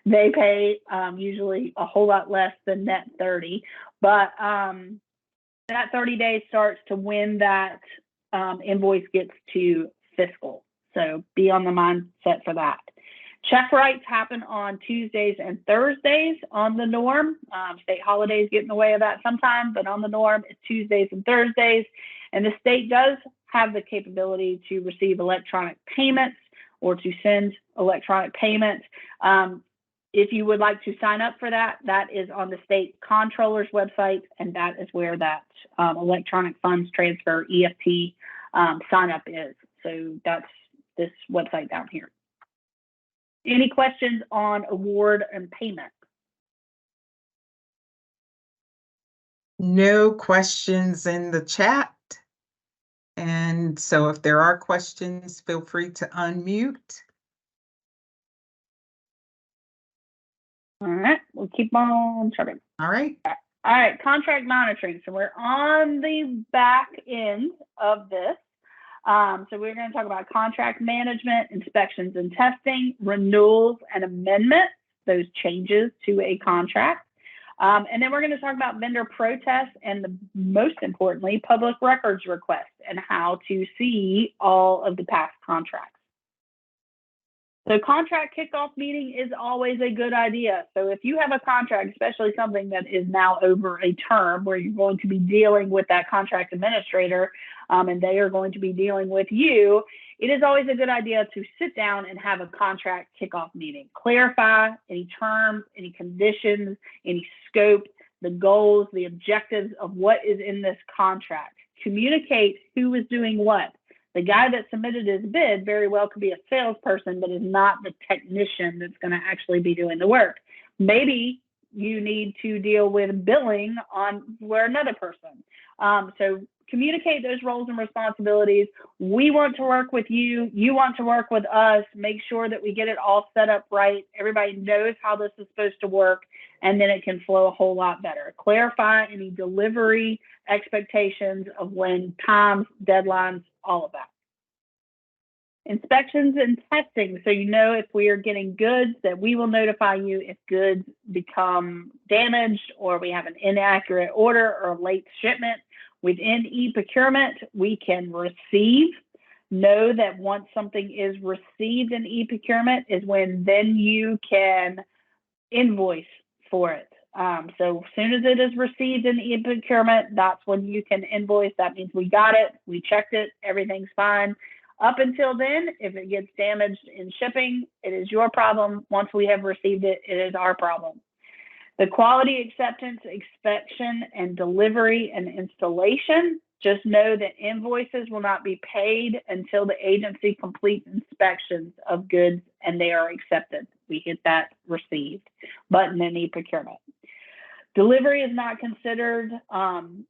they pay usually a whole lot less than net 30. But that 30 days starts to when that invoice gets to fiscal. So be on the mindset for that. Check writes happen on Tuesdays and Thursdays on the norm. State holidays get in the way of that sometimes, but on the norm, it's Tuesdays and Thursdays. And the state does have the capability to receive electronic payments or to send electronic payments. If you would like to sign up for that, that is on the state controller's website, and that is where that electronic funds transfer, EFT, sign up is. So that's this website down here. Any questions on award and payment? No questions in the chat. And so if there are questions, feel free to unmute. All right, we'll keep on chugging. All right. All right, contract monitoring. So we're on the back end of this. So we're going to talk about contract management, inspections and testing, renewals and amendments, those changes to a contract. And then we're going to talk about vendor protests and most importantly, public records requests and how to see all of the past contracts. So contract kickoff meeting is always a good idea. So if you have a contract, especially something that is now over a term where you're going to be dealing with that contract administrator and they are going to be dealing with you, it is always a good idea to sit down and have a contract kickoff meeting. Clarify any terms, any conditions, any scope, the goals, the objectives of what is in this contract. Communicate who is doing what. The guy that submitted his bid very well could be a salesperson, but is not the technician that's going to actually be doing the work. Maybe you need to deal with billing for another person. So communicate those roles and responsibilities. We want to work with you. You want to work with us. Make sure that we get it all set up right. Everybody knows how this is supposed to work, and then it can flow a whole lot better. Clarify any delivery expectations of when times, deadlines, all of that. Inspections and testing. So you know if we are getting goods, that we will notify you if goods become damaged or we have an inaccurate order or a late shipment. Within e-procurement, we can receive. Know that once something is received in e-procurement is when then you can invoice for it. So as soon as it is received in e-procurement, that's when you can invoice. That means we got it, we checked it, everything's fine. Up until then, if it gets damaged in shipping, it is your problem. Once we have received it, it is our problem. The quality acceptance, inspection, and delivery and installation, just know that invoices will not be paid until the agency completes inspections of goods and they are accepted. We hit that received button in e-procurement. Delivery is not considered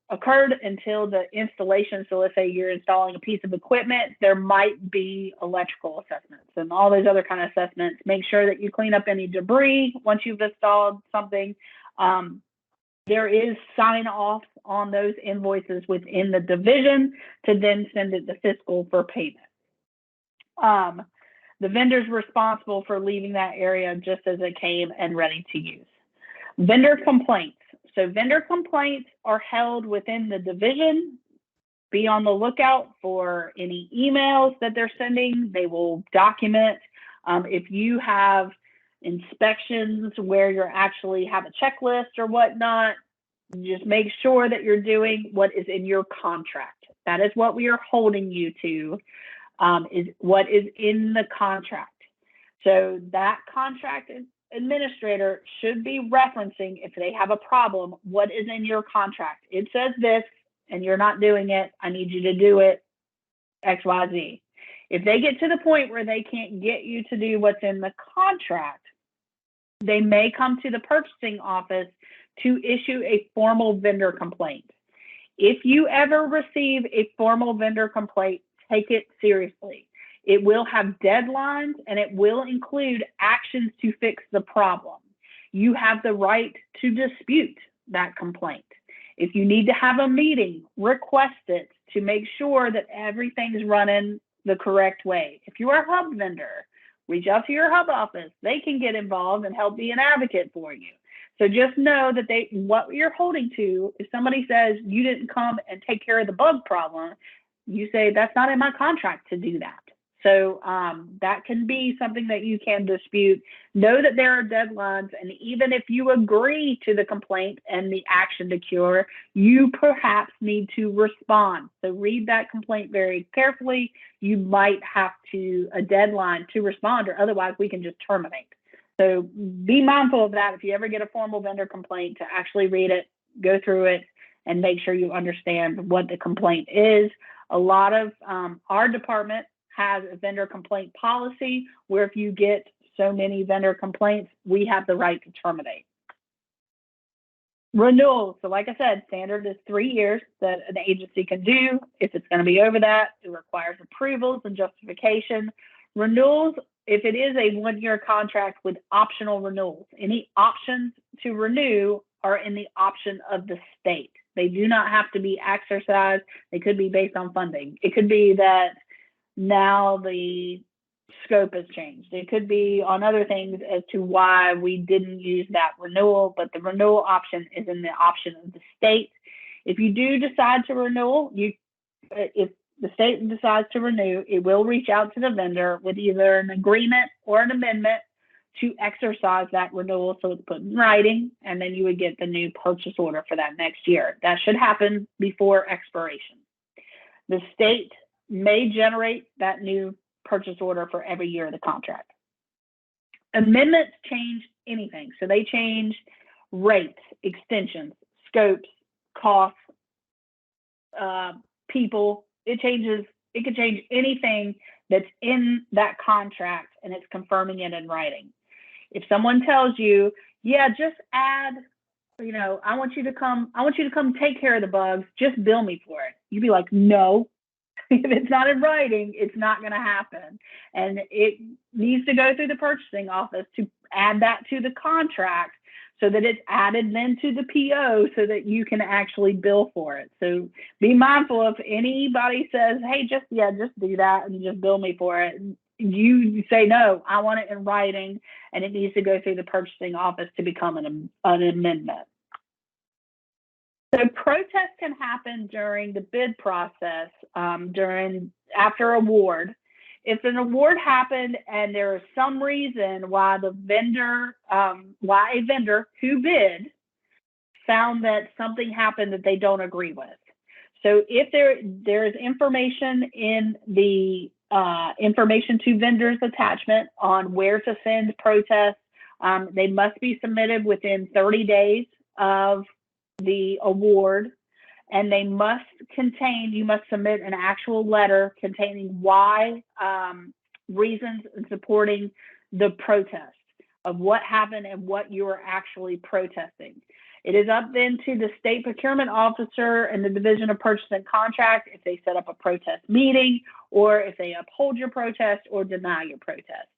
occurred until the installation. So let's say you're installing a piece of equipment, there might be electrical assessments and all those other kind of assessments. Make sure that you clean up any debris once you've installed something. There is sign off on those invoices within the division to then send it to fiscal for payment. The vendor's responsible for leaving that area just as it came and ready to use. Vendor complaints. So vendor complaints are held within the division. Be on the lookout for any emails that they're sending. They will document. If you have inspections where you actually have a checklist or whatnot, just make sure that you're doing what is in your contract. That is what we are holding you to, is what is in the contract. So that contract administrator should be referencing, if they have a problem, what is in your contract. It says this and you're not doing it. I need you to do it, XYZ. If they get to the point where they can't get you to do what's in the contract, they may come to the purchasing office to issue a formal vendor complaint. If you ever receive a formal vendor complaint, take it seriously. It will have deadlines and it will include actions to fix the problem. You have the right to dispute that complaint. If you need to have a meeting, request it to make sure that everything's running the correct way. If you are a hub vendor, reach out to your hub office. They can get involved and help be an advocate for you. So just know that what you're holding to, if somebody says you didn't come and take care of the bug problem, you say that's not in my contract to do that. So that can be something that you can dispute. Know that there are deadlines, and even if you agree to the complaint and the action to cure, you perhaps need to respond. So read that complaint very carefully. You might have a deadline to respond, or otherwise we can just terminate. So be mindful of that. If you ever get a formal vendor complaint, to actually read it, go through it, and make sure you understand what the complaint is. A lot of our department has a vendor complaint policy where if you get so many vendor complaints, we have the right to terminate. Renewal. So like I said, standard is 3 years that an agency can do. If it's going to be over that, it requires approvals and justification. Renewals, if it is a 1-year contract with optional renewals, any options to renew are in the option of the state. They do not have to be exercised. They could be based on funding. It could be that now the scope has changed. It could be on other things as to why we didn't use that renewal, but the renewal option is in the option of the state. If you do decide to renew, if the state decides to renew, it will reach out to the vendor with either an agreement or an amendment to exercise that renewal, so it's put in writing, and then you would get the new purchase order for that next year. That should happen before expiration. The state may generate that new purchase order for every year of the contract. Amendments change anything. So they change rates, extensions, scopes, costs, people. It could change anything that's in that contract, and it's confirming it in writing. If someone tells you, yeah, just add, I want you to come take care of the bugs, just bill me for it. You'd be like, no. If it's not in writing, it's not going to happen. And it needs to go through the purchasing office to add that to the contract so that it's added then to the PO so that you can actually bill for it. So be mindful if anybody says, hey, just do that and just bill me for it. You say, no, I want it in writing, and it needs to go through the purchasing office to become an amendment. So protests can happen during the bid process, after award. If an award happened and there is some reason why a vendor who bid found that something happened that they don't agree with. So if there is information in the information to vendors attachment on where to send protests. They must be submitted within 30 days of the award, and they must contain, you must submit an actual letter containing why, reasons and supporting the protest of what happened and what you are actually protesting. It is up then to the state procurement officer and the Division of Purchase and Contract if they set up a protest meeting or if they uphold your protest or deny your protest.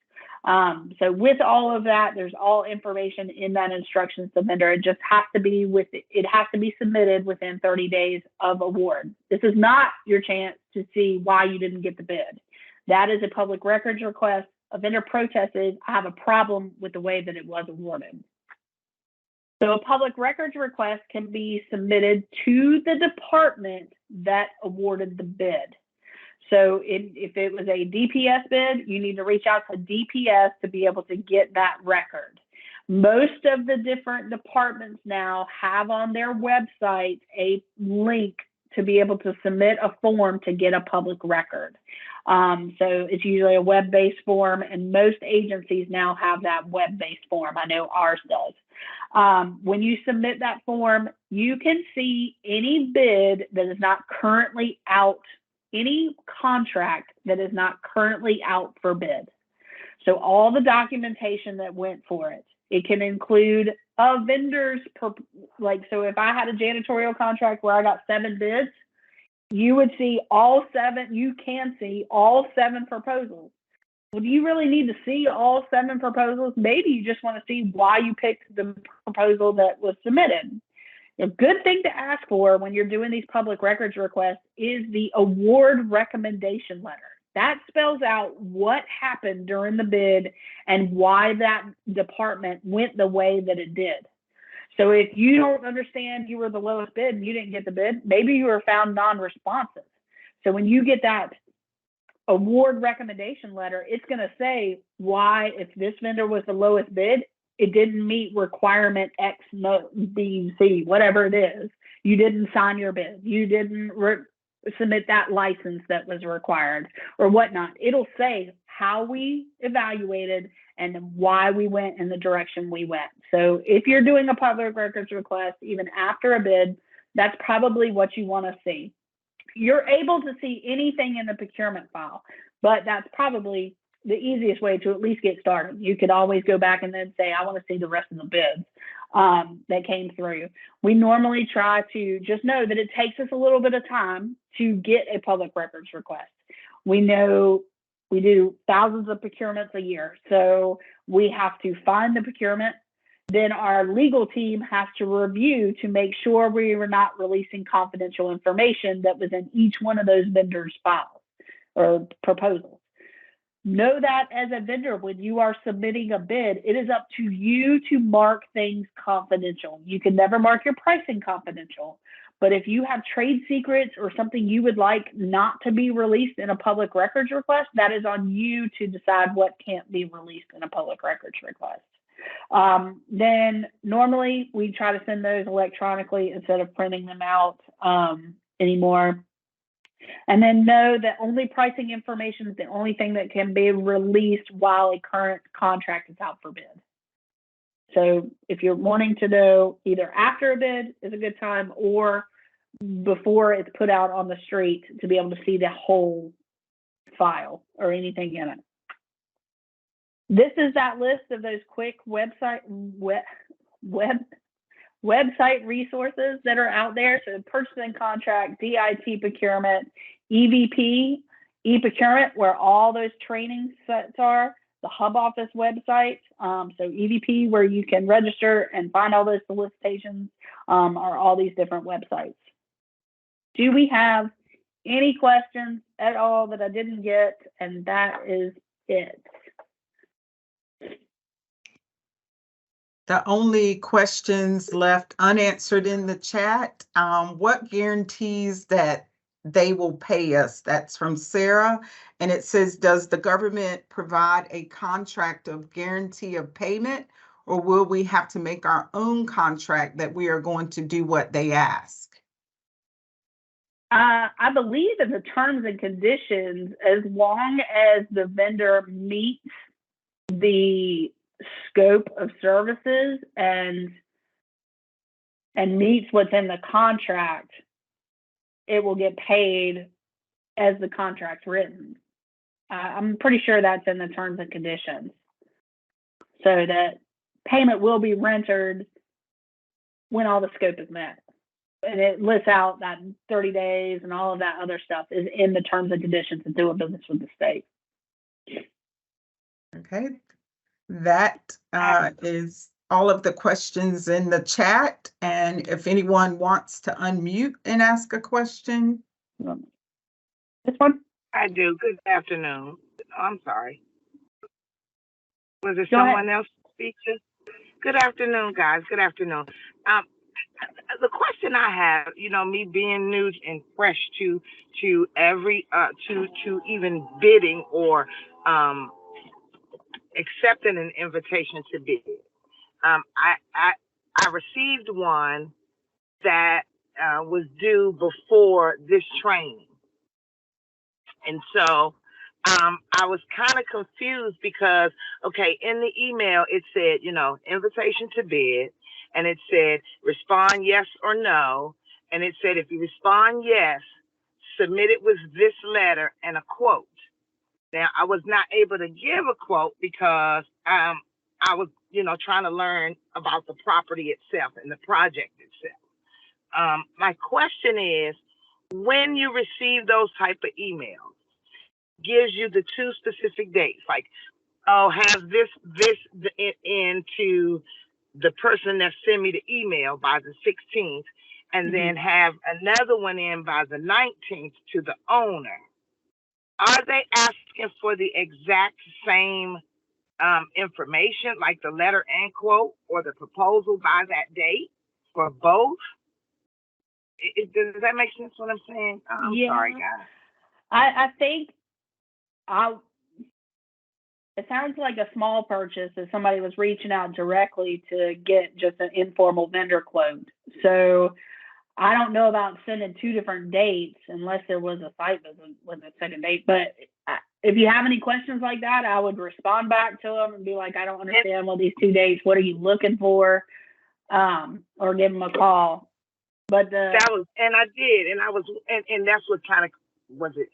So with all of that, there's all information in that instructions to vendor. It just has to be it has to be submitted within 30 days of award. This is not your chance to see why you didn't get the bid. That is a public records request. A vendor protested, I have a problem with the way that it was awarded. So a public records request can be submitted to the department that awarded the bid. So if it was a DPS bid, you need to reach out to DPS to be able to get that record. Most of the different departments now have on their website a link to be able to submit a form to get a public record. So it's usually a web-based form, and most agencies now have that web-based form. I know ours does. When you submit that form, you can see any bid that is not currently out, any contract that is not currently out for bid. So all the documentation that went for it. It can include a vendor's, so if I had a janitorial contract where I got 7 bids, you would see all 7, you can see all 7 proposals. Well, do you really need to see all 7 proposals? Maybe you just want to see why you picked the proposal that was submitted. A good thing to ask for when you're doing these public records requests is the award recommendation letter. That spells out what happened during the bid and why that department went the way that it did. So if you don't understand you were the lowest bid and you didn't get the bid, maybe you were found non-responsive. So when you get that award recommendation letter, it's going to say why, if this vendor was the lowest bid, it didn't meet requirement X, B, C, whatever it is. You didn't sign your bid. You didn't submit that license that was required or whatnot. It'll say how we evaluated and why we went in the direction we went. So if you're doing a public records request, even after a bid, that's probably what you want to see. You're able to see anything in the procurement file, but that's probably the easiest way to at least get started. You could always go back and then say, I want to see the rest of the bids that came through. We normally try to just know that it takes us a little bit of time to get a public records request. We know we do thousands of procurements a year, so we have to find the procurement. Then our legal team has to review to make sure we were not releasing confidential information that was in each one of those vendors' files or proposals. Know that as a vendor, when you are submitting a bid, it is up to you to mark things confidential. You can never mark your pricing confidential, but if you have trade secrets or something you would like not to be released in a public records request, that is on you to decide what can't be released in a public records request. Then normally we try to send those electronically instead of printing them out anymore. And then know that only pricing information is the only thing that can be released while a current contract is out for bid. So if you're wanting to know either after a bid is a good time or before it's put out on the street to be able to see the whole file or anything in it. This is that list of those quick website resources that are out there. So purchasing contract, DIT procurement, EVP, e-procurement, where all those training sets are, the hub office website. So EVP, where you can register and find all those solicitations, are all these different websites. Do we have any questions at all that I didn't get? And that is it. The only questions left unanswered in the chat, what guarantees that they will pay us? That's from Sarah. And it says, does the government provide a contract of guarantee of payment, or will we have to make our own contract that we are going to do what they ask? I believe in the terms and conditions, as long as the vendor meets the scope of services and meets what's in the contract, it will get paid as the contract's written. I'm pretty sure that's in the terms and conditions. So that payment will be rendered when all the scope is met. And it lists out that 30 days and all of that other stuff is in the terms and conditions of doing business with the state. Okay, that is all of the questions in the chat. And if anyone wants to unmute and ask a question. This one? I do. Good afternoon. Oh, I'm sorry. Was there Go someone ahead. else to speak to? Good afternoon, guys. Good afternoon. The question I have, me being new and fresh to every to even bidding or accepting an invitation to bid. I received one that was due before this training. And so I was kind of confused because, okay, in the email, it said, invitation to bid. And it said, respond yes or no. And it said, if you respond yes, submit it with this letter and a quote. Now, I was not able to give a quote because I was, trying to learn about the property itself and the project itself. My question is, when you receive those type of emails, gives you the two specific dates, like, oh, have this into the person that sent me the email by the 16th, and then have another one in by the 19th to the owner. Are they asking for the exact same information, like the letter and quote or the proposal by that date for both? Does that make sense what I'm saying? I'm sorry, guys. I think it sounds like a small purchase if somebody was reaching out directly to get just an informal vendor quote. So I don't know about sending two different dates unless there was a site visit with a second date. But if you have any questions like that, I would respond back to them and be like, I don't understand what these two dates, what are you looking for? Or give them a call. But and I did, and that's what kind of was it.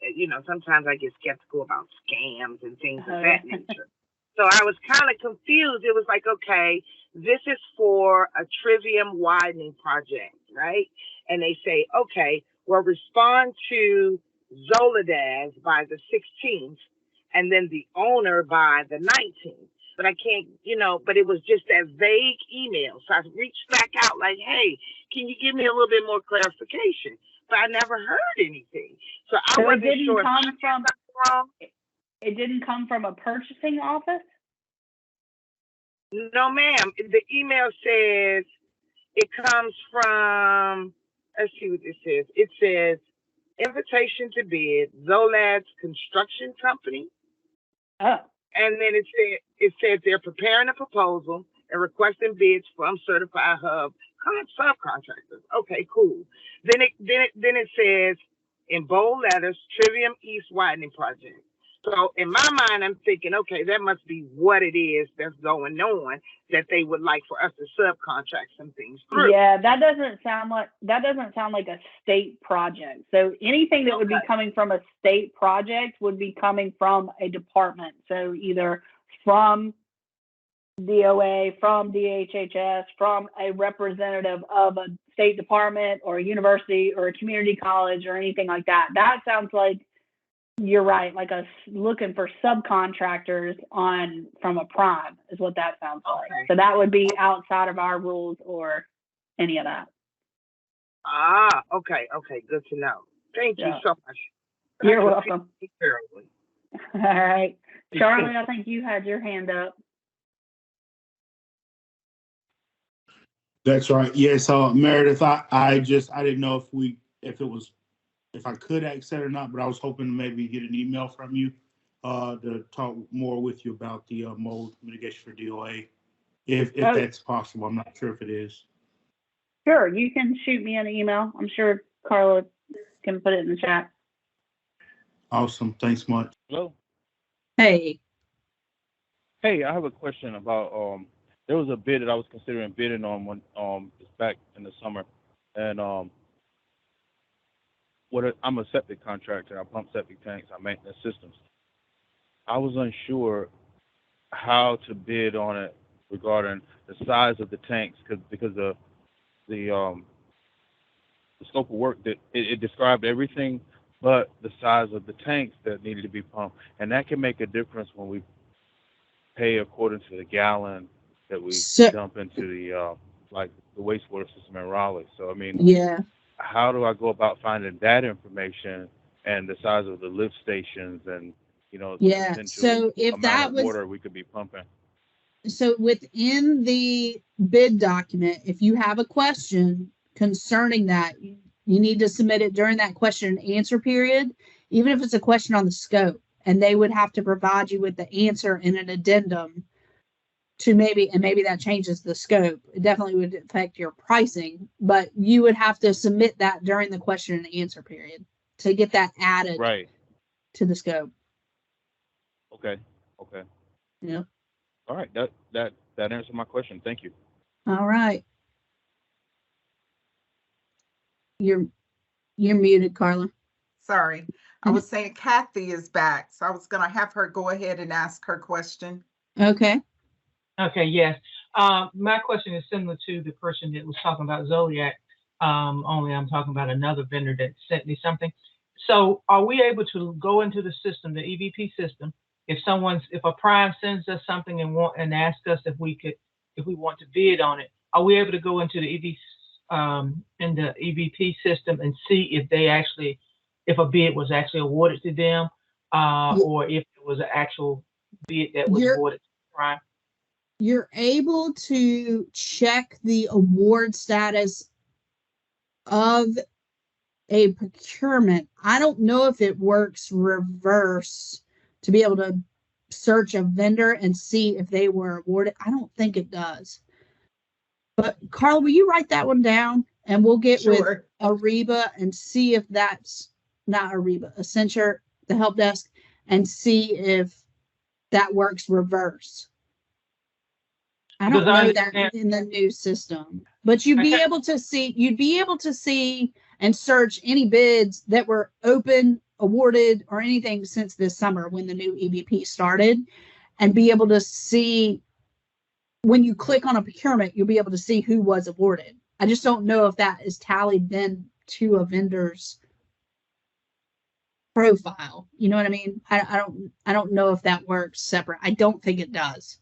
Sometimes I get skeptical about scams and things of that nature. So I was kind of confused. It was like, okay, this is for a trivium widening project, right? And they say, okay, well, respond to Zolidaz by the 16th, and then the owner by the 19th. But I can't, but it was just that vague email. So I reached back out like, hey, can you give me a little bit more clarification? But I never heard anything. So I wasn't sure. It didn't come from a purchasing office? No, ma'am. The email says it comes from, let's see what this says. It says, invitation to bid, Zolad's Construction Company. Oh. And then it says they're preparing a proposal and requesting bids from certified hub subcontractors. Okay, cool. Then it says in bold letters, Trivium East Widening Project. So in my mind, I'm thinking, okay, that must be what it is that's going on that they would like for us to subcontract some things through. Yeah, that doesn't sound like a state project. So anything that would be coming from a state project would be coming from a department. So either from DOA, from DHHS, from a representative of a state department or a university or a community college or anything like that. That sounds like, you're right, like us looking for subcontractors from a prime is what that sounds like. So that would be outside of our rules or any of that. Ah, okay, good to know. Thank you so much. You're welcome. All right. Charlie, I think you had your hand up. That's right. Yes, Meredith, I didn't know if I could accept or not, but I was hoping to maybe get an email from you to talk more with you about the mold mitigation for DOA, if that's possible. I'm not sure if it is. Sure, you can shoot me an email. I'm sure Carla can put it in the chat. Awesome. Thanks much. Hello. Hey. Hey, I have a question about there was a bid that I was considering bidding on when back in the summer, and I'm a septic contractor. I pump septic tanks. I maintenance systems. I was unsure how to bid on it regarding the size of the tanks because the scope of work that it described everything but the size of the tanks that needed to be pumped, and that can make a difference when we pay according to the gallon that we dump into the like the wastewater system in Raleigh. So I mean, Yeah. how do I go about finding that information and the size of the lift stations and the Yeah. potential So if amount that of was water we could be pumping? so within the bid document, if you have a question concerning that, you need to submit it during that question and answer period, even if it's a question on the scope, and they would have to provide you with the answer in an addendum to maybe that changes the scope. It definitely would affect your pricing, but you would have to submit that during the question and answer period to get that added Right. to the scope. Okay. Yeah. All right. That answered my question. Thank you. All right. You're muted, Carla. Sorry. I was saying Kathy is back, so I was going to have her go ahead and ask her question. Okay. Okay, yes. My question is similar to the person that was talking about Zodiac, only I'm talking about another vendor that sent me something. So are we able to go into the system, the EVP system, if a prime sends us something and ask us if we want to bid on it, are we able to go into the EVP system and see if a bid was actually awarded to them, or if it was an actual bid that was awarded to prime? You're able to check the award status of a procurement. I don't know if it works reverse to be able to search a vendor and see if they were awarded. I don't think it does. But Carl, will you write that one down and we'll get with Ariba and see if that's not Ariba, Accenture, the help desk, and see if that works reverse. I don't know that in the new system, but you'd be able to see and search any bids that were open, awarded, or anything since this summer when the new EVP started, and be able to see when you click on a procurement, you'll be able to see who was awarded. I just don't know if that is tallied then to a vendor's profile. You know what I mean? I don't know if that works separate. I don't think it does.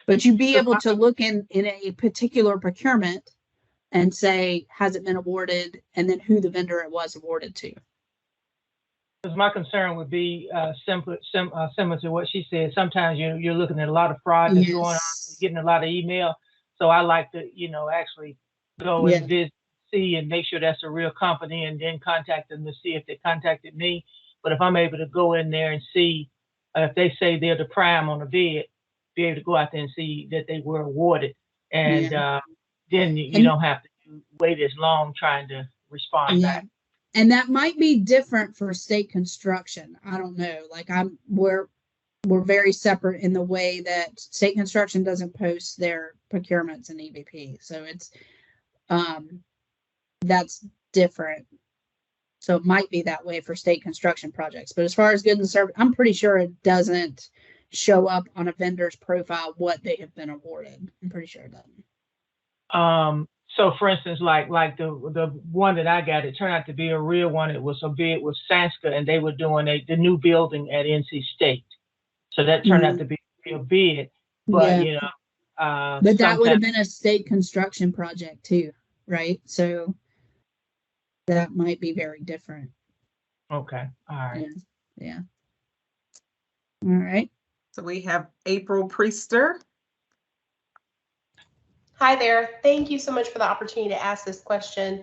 But you'd be able to look in a particular procurement and say, has it been awarded? And then who the vendor it was awarded to. Because my concern would be similar to what she said. Sometimes you're looking at a lot of fraud that's going on, getting a lot of email. So I like to, actually go and visit, see, and make sure that's a real company, and then contact them to see if they contacted me. But if I'm able to go in there and see if they say they're the prime on the bid, be able to go out there and see that they were awarded, and then you don't have to wait as long trying to respond back. And that might be different for state construction. I don't know. Like we're very separate in the way that state construction doesn't post their procurements in EVP. So it's that's different. So it might be that way for state construction projects. But as far as goods and service, I'm pretty sure it doesn't show up on a vendor's profile what they have been awarded. I'm pretty sure it doesn't. So for instance, like the one that I got, it turned out to be a real one. It was a bid with Sanska, and they were doing the new building at NC State. So that turned out to be a real bid. But but that would have been a state construction project too, right? So that might be very different. Okay. All right. Yeah. All right. So we have April Priester. Hi there. Thank you so much for the opportunity to ask this question.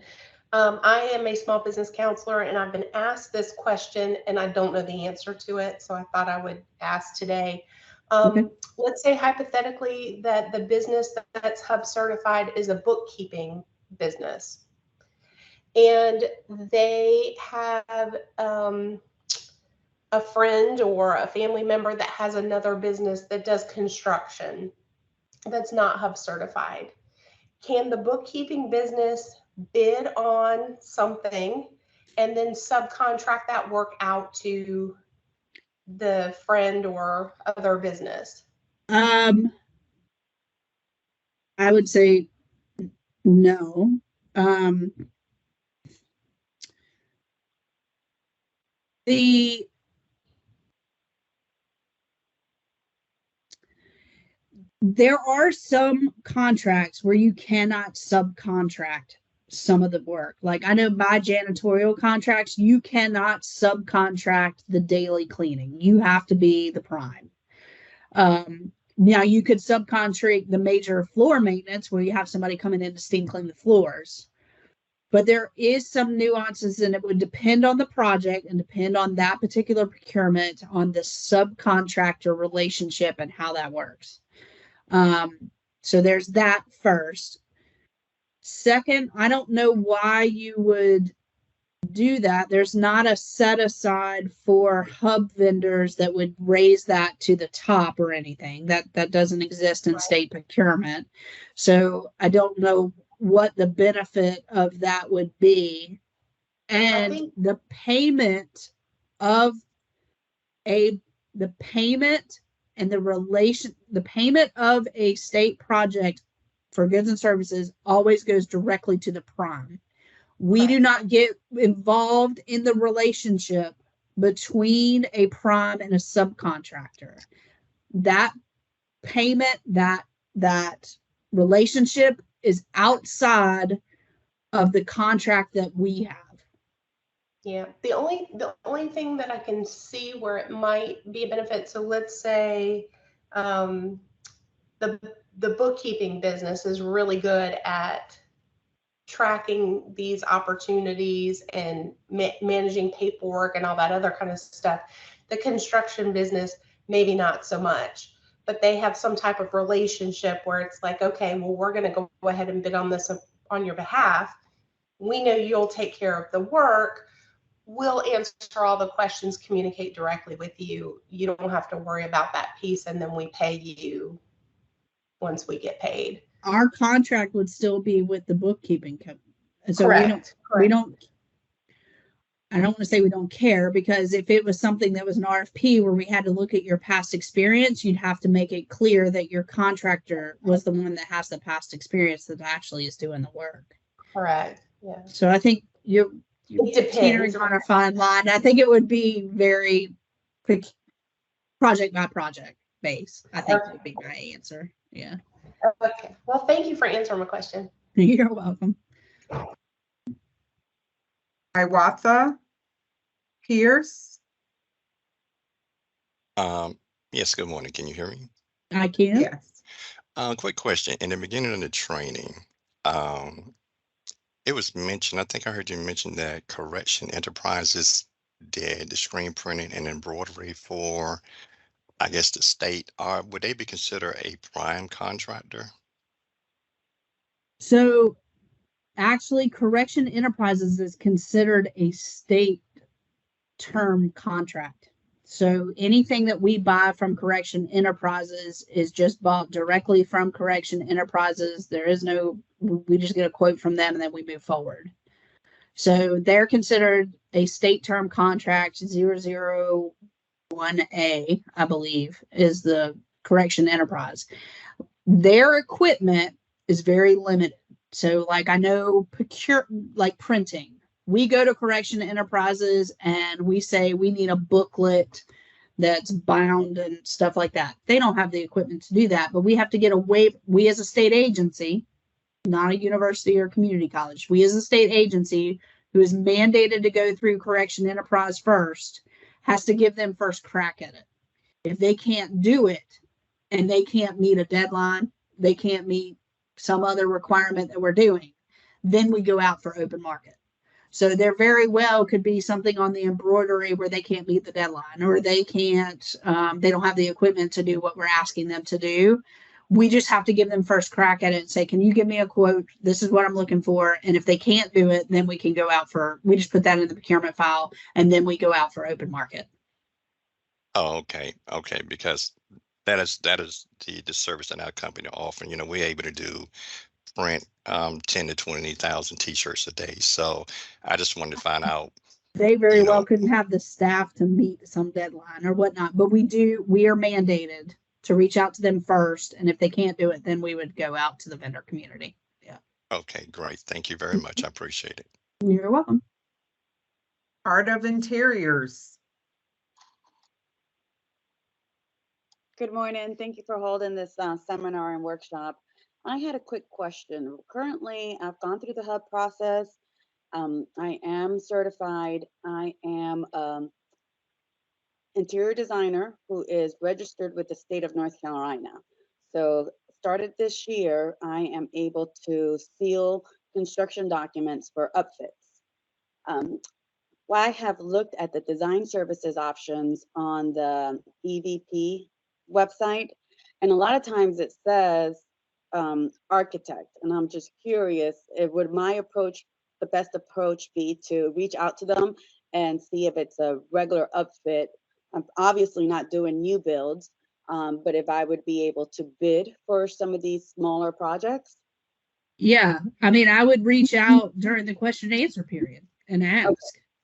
I am a small business counselor, and I've been asked this question and I don't know the answer to it. So I thought I would ask today. Let's say hypothetically that the business that's Hub certified is a bookkeeping business. and they have a friend or a family member that has another business that does construction that's not Hub certified. Can the bookkeeping business bid on something and then subcontract that work out to the friend or other business? I would say no. There are some contracts where you cannot subcontract some of the work. Like I know my janitorial contracts, you cannot subcontract the daily cleaning. You have to be the prime. Now you could subcontract the major floor maintenance where you have somebody coming in to steam clean the floors. But there is some nuances, and it would depend on the project and depend on that particular procurement, on the subcontractor relationship and how that works. So there's that first. Second, I don't know why you would do that. There's not a set aside for Hub vendors that would raise that to the top or anything. That doesn't exist in state procurement. So I don't know what the benefit of that would be. And the payment of the payment and the payment of a state project for goods and services always goes directly to the prime. We do not get involved in the relationship between a prime and a subcontractor. That payment, that relationship is outside of the contract that we have. Yeah, the only thing that I can see where it might be a benefit. So let's say the bookkeeping business is really good at tracking these opportunities and managing paperwork and all that other kind of stuff. The construction business, maybe not so much, but they have some type of relationship where it's like, okay, well, we're going to go ahead and bid on this on your behalf. We know you'll take care of the work. We'll answer all the questions, communicate directly with you. You don't have to worry about that piece, and then we pay you once we get paid. Our contract would still be with the bookkeeping company. And so Correct. we don't, I don't want to say we don't care, because if it was something that was an RFP where we had to look at your past experience, you'd have to make it clear that your contractor was the one that has the past experience that actually is doing the work. Correct. Yeah. So I think you're teetering on a fine line. I think it would be very project by project base. I think would be my answer. Yeah. Okay. Well, thank you for answering my question. You're welcome. Iwatha Pierce. Yes, good morning. Can you hear me? I can. Yes. Quick question. In the beginning of the training, it was mentioned, I think I heard you mention that Correction Enterprises did the screen printing and embroidery for, I guess, the state. Would they be considered a prime contractor? So actually, Correction Enterprises is considered a state term contract. So anything that we buy from Correction Enterprises is just bought directly from Correction Enterprises. There is no, we just get a quote from them and then we move forward. So they're considered a state term contract. 001A, I believe, is the Correction Enterprise. Their equipment is very limited. So like I know like printing. We go to Correction Enterprises and we say we need a booklet that's bound and stuff like that. They don't have the equipment to do that, but we have to get a waiver. We as a state agency, not a university or community college, we as a state agency who is mandated to go through Correction Enterprise first, has to give them first crack at it. If they can't do it and they can't meet a deadline, they can't meet some other requirement that we're doing, then we go out for open market. So there very well could be something on the embroidery where they can't meet the deadline, or they can't, they don't have the equipment to do what we're asking them to do. We just have to give them first crack at it and say, can you give me a quote? This is what I'm looking for. And if they can't do it, then we can go out for, we just put that in the procurement file and then we go out for open market. Oh, okay, okay, because that is the service that our company offering. You know, we're able to do print 10 to 20,000 t-shirts a day. So I just wanted to find out. They very you well know, couldn't have the staff to meet some deadline or whatnot, but we are mandated to reach out to them first. And if they can't do it, then we would go out to the vendor community. Yeah. Okay, great. Thank you very much. I appreciate it. You're welcome. Art of Interiors. Good morning. Thank you for holding this seminar and workshop. I had a quick question. Currently, I've gone through the hub process. I am certified. I am interior designer who is registered with the state of North Carolina. So started this year, I am able to seal construction documents for upfits. I have looked at the design services options on the EVP website, and a lot of times it says architect, and I'm just curious, would my approach, the best approach, be to reach out to them and see if it's a regular upfit? I'm obviously not doing new builds, but if I would be able to bid for some of these smaller projects. Yeah. I mean, I would reach out during the question and answer period and ask, Okay.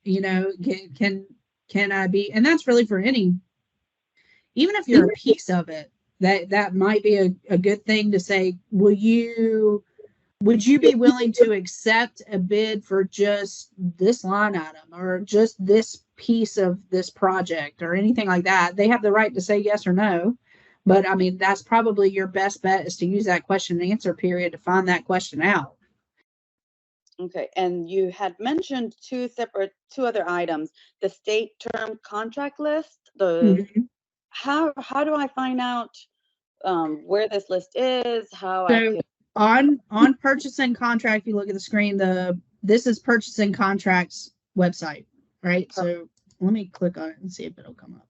you know, can I be, and that's really for any, even if you're a piece of it, that might be a good thing to say, would you be willing to accept a bid for just this line item or just this piece of this project or anything like that? They have the right to say yes or no. But I mean, that's probably your best bet, is to use that question and answer period to find that question out. Okay, and you had mentioned two other items, the state term contract list, how do I find out where this list is, how I So can... on purchasing contract, you look at the screen, this is purchasing contracts website, right? So let me click on it and see if it'll come up.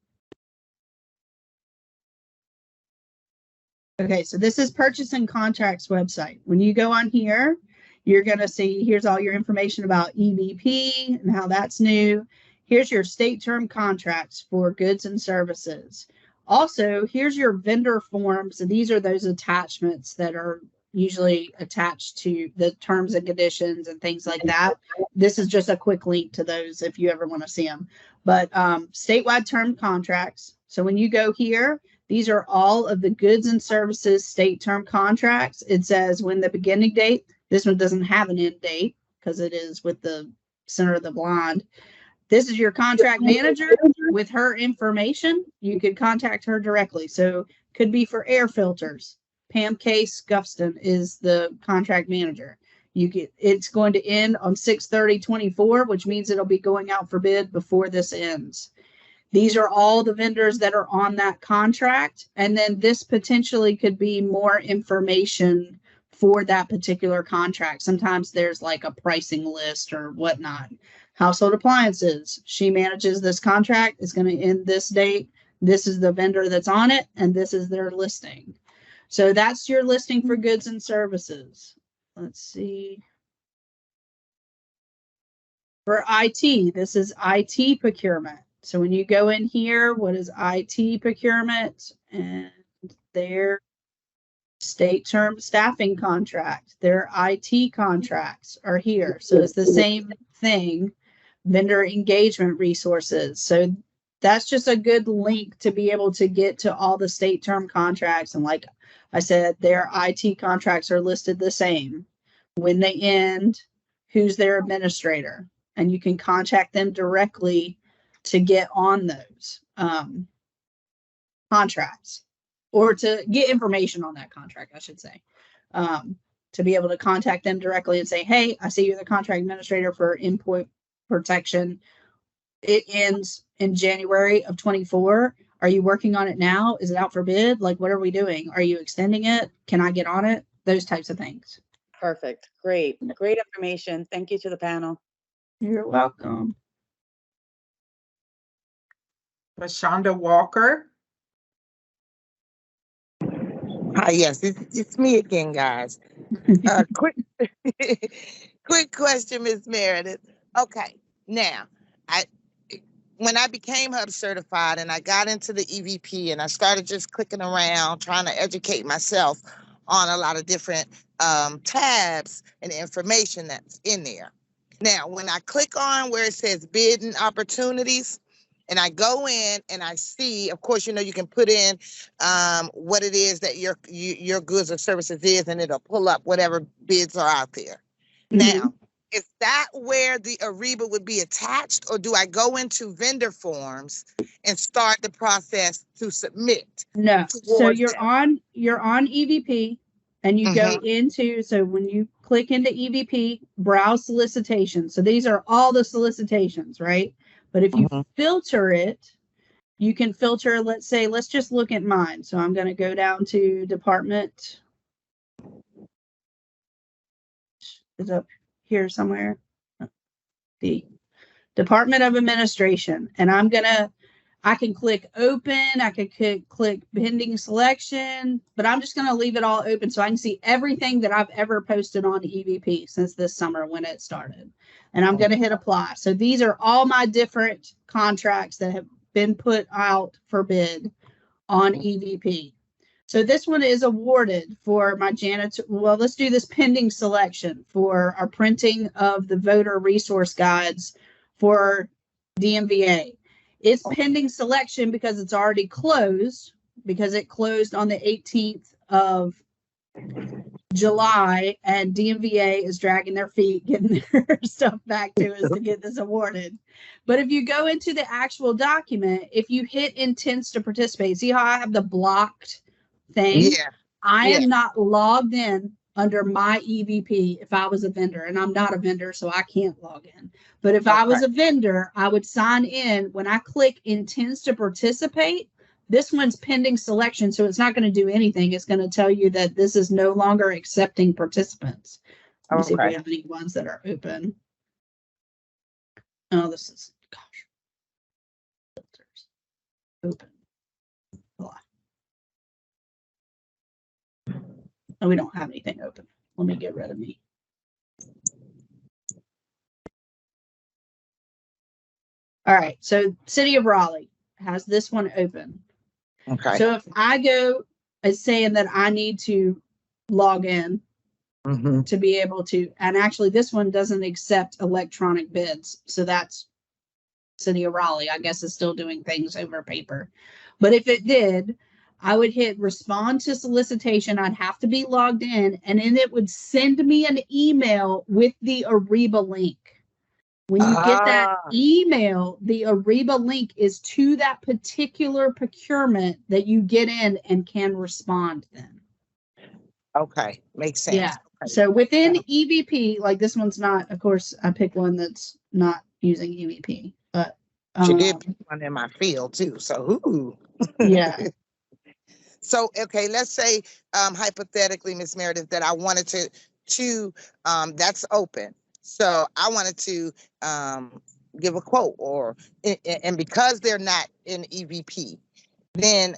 Okay, so this is purchasing contracts website. When you go on here, you're going to see, here's all your information about EVP and how that's new. Here's your state term contracts for goods and services. Also, here's your vendor forms. And these are those attachments that are usually attached to the terms and conditions and things like that. This is just a quick link to those if you ever want to see them. But statewide term contracts. So when you go here, these are all of the goods and services state term contracts. It says when the beginning date. This one doesn't have an end date because it is with the Center of the Blind. This is your contract manager with her information. You could contact her directly. So could be for air filters. Pam K. Scuffston is the contract manager. It's going to end on 6/30/24, which means it'll be going out for bid before this ends. These are all the vendors that are on that contract. And then this potentially could be more information for that particular contract. Sometimes there's like a pricing list or whatnot. Household appliances, she manages this contract. It's going to end this date. This is the vendor that's on it, and this is their listing. So that's your listing for goods and services. Let's see. For IT, this is IT procurement. So when you go in here, what is IT procurement? And their state term staffing contract, their IT contracts are here. So it's the same thing, vendor engagement resources. So that's just a good link to be able to get to all the state term contracts. And like I said, their IT contracts are listed the same. When they end, who's their administrator? And you can contact them directly to get on those contracts, or to get information on that contract, I should say, to be able to contact them directly and say, hey, I see you're the contract administrator for input protection. It ends in January of 24. Are you working on it now? Is it out for bid? Like, what are we doing? Are you extending it? Can I get on it? Those types of things. Perfect. Great information. Thank you to the panel. You're welcome. LaShonda Walker. Hi, yes, it's me again, guys. Quick, quick question, Miss Meredith. Okay, now, I when I became Hub certified and I got into the EVP and I started just clicking around trying to educate myself on a lot of different tabs and information that's in there. Now, when I click on where it says bid and opportunities, and I go in and I see, of course, you know, you can put in what it is that your goods or services is, and it'll pull up whatever bids are out there. Now, is that where the Ariba would be attached, or do I go into vendor forms and start the process to submit? No. So towards you're them? on EVP and you go into, so when you click into EVP, browse solicitations. So these are all the solicitations, right? But if you filter it, you can filter, let's say, let's just look at mine. So I'm going to go down to department. Is up here somewhere. The Department of Administration. And I can click open. I could click pending selection, but I'm just going to leave it all open so I can see everything that I've ever posted on EVP since this summer when it started. And I'm going to hit apply. So these are all my different contracts that have been put out for bid on EVP. So this one is awarded for my janitor. Well, let's do this pending selection for our printing of the voter resource guides for DMVA. It's pending selection because it's already closed, because it closed on the 18th of July, and DMVA is dragging their feet getting their stuff back to us to get this awarded. But if you go into the actual document, if you hit intends to participate, see how I have the blocked thing? Yeah. I am not logged in under my EVP if I was a vendor, and I'm not a vendor, so I can't log in. But if I was a vendor, I would sign in. When I click intends to participate, this one's pending selection, so it's not going to do anything. It's going to tell you that this is no longer accepting participants. Let me see if we have any ones that are open. Oh, this is, gosh. Filters. Open. Oh, we don't have anything open. Let me get rid of me. All right, so City of Raleigh has this one open. Okay. So if I go as saying that I need to log in to be able to, and actually this one doesn't accept electronic bids. So that's City of Raleigh. I guess is still doing things over paper. But if it did, I would hit respond to solicitation. I'd have to be logged in, and then it would send me an email with the Ariba link. When you get that email, the Ariba link is to that particular procurement that you get in and can respond then. Okay, makes sense. Yeah. Okay. So within EVP, like this one's not, of course, I picked one that's not using EVP, but she did pick one in my field too. So ooh. Yeah. So okay, let's say hypothetically, Miss Meredith, that I wanted to that's open. So I wanted to give a quote, or and because they're not in EVP, then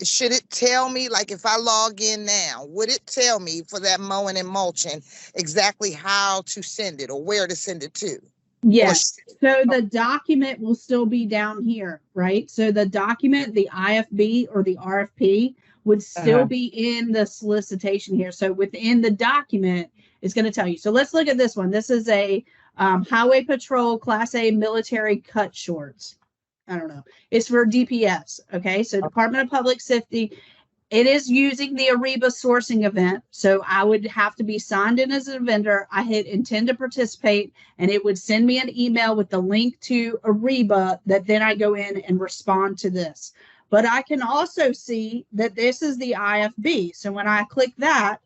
should it tell me, like if I log in now, would it tell me for that mowing and mulching exactly how to send it or where to send it to? Yes. So the document will still be down here, right? So the document, the IFB or the RFP would still be in the solicitation here. So within the document, it's going to tell you. So let's look at this one. This is a Highway Patrol Class A military cut shorts. I don't know. It's for DPS. Okay. So Department of Public Safety. It is using the Ariba sourcing event. So I would have to be signed in as a vendor. I hit intend to participate, and it would send me an email with the link to Ariba that then I go in and respond to this. But I can also see that this is the IFB. So when I click that,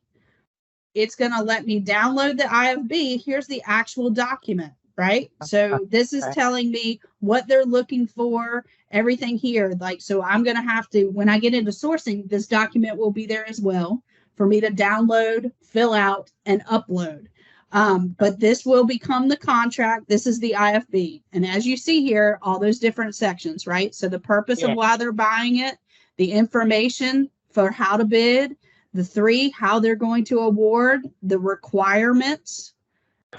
it's going to let me download the IFB. Here's the actual document, right? So this is telling me what they're looking for, everything here. Like, so I'm going to have to, when I get into sourcing, this document will be there as well for me to download, fill out, and upload. But this will become the contract. This is the IFB. And as you see here, all those different sections, right? So the purpose of why they're buying it, the information for how to bid, the 3, how they're going to award, the requirements,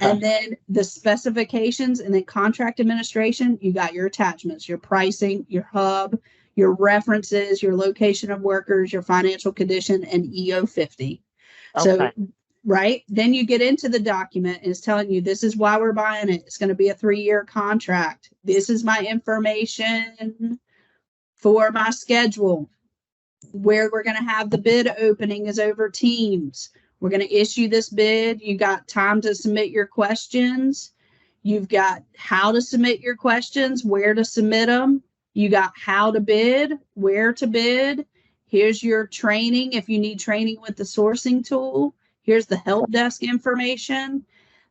and then the specifications, and then contract administration. You got your attachments, your pricing, your hub, your references, your location of workers, your financial condition, and EO 50. So, Okay. right, then you get into the document, and it's telling you this is why we're buying it. It's going to be a 3-year contract. This is my information for my schedule. Where we're going to have the bid opening is over Teams. We're going to issue this bid. You got time to submit your questions. You've got how to submit your questions, where to submit them. You got how to bid, where to bid. Here's your training if you need training with the sourcing tool. Here's the help desk information.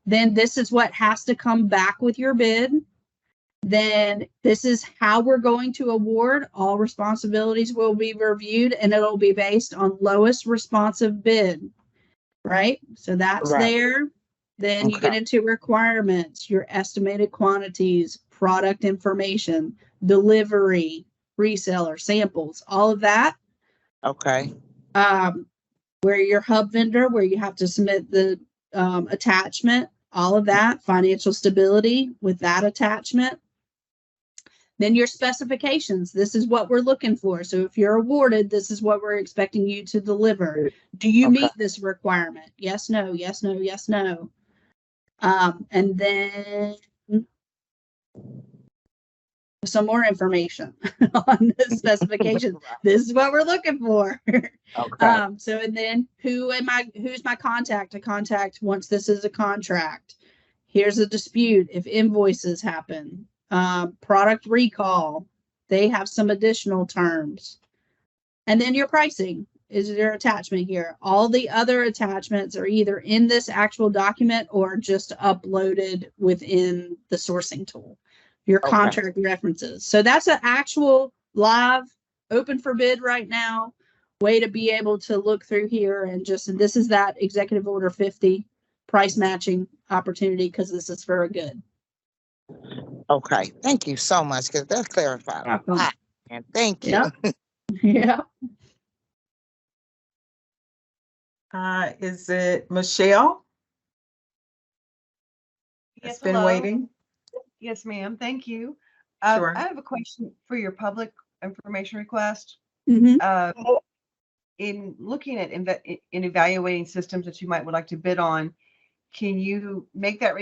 Then this is what has to come back with your bid. Then this is how we're going to award. All responsibilities will be reviewed, and it'll be based on lowest responsive bid, right? So that's Right. there. Then you get Okay. into requirements, your estimated quantities, product information, delivery, reseller, samples, all of that. Okay. Where your hub vendor, where you have to submit the attachment, all of that, financial stability with that attachment. Then your specifications. This is what we're looking for. So if you're awarded, this is what we're expecting you to deliver. Do you Okay. meet this requirement? Yes, no, yes, no, yes, no. And then some more information on the specifications. This is what we're looking for. Okay. So, and then who's my contact to contact once this is a contract? Here's a dispute if invoices happen. Product recall, they have some additional terms. And then your pricing is your attachment here. All the other attachments are either in this actual document or just uploaded within the sourcing tool. Your Okay. contract references. So that's an actual live open for bid right now way to be able to look through here and just, this is that executive order 50 price matching opportunity because this is for a good. Okay. Thank you so much, because that clarified a lot. And thank you. Yeah. Yeah. Is it Michelle? Yes, It's been hello. waiting. Yes, ma'am. Thank you. Sure. I have a question for your public information request. Mhm. In looking at in evaluating systems that you might would like to bid on, can you make that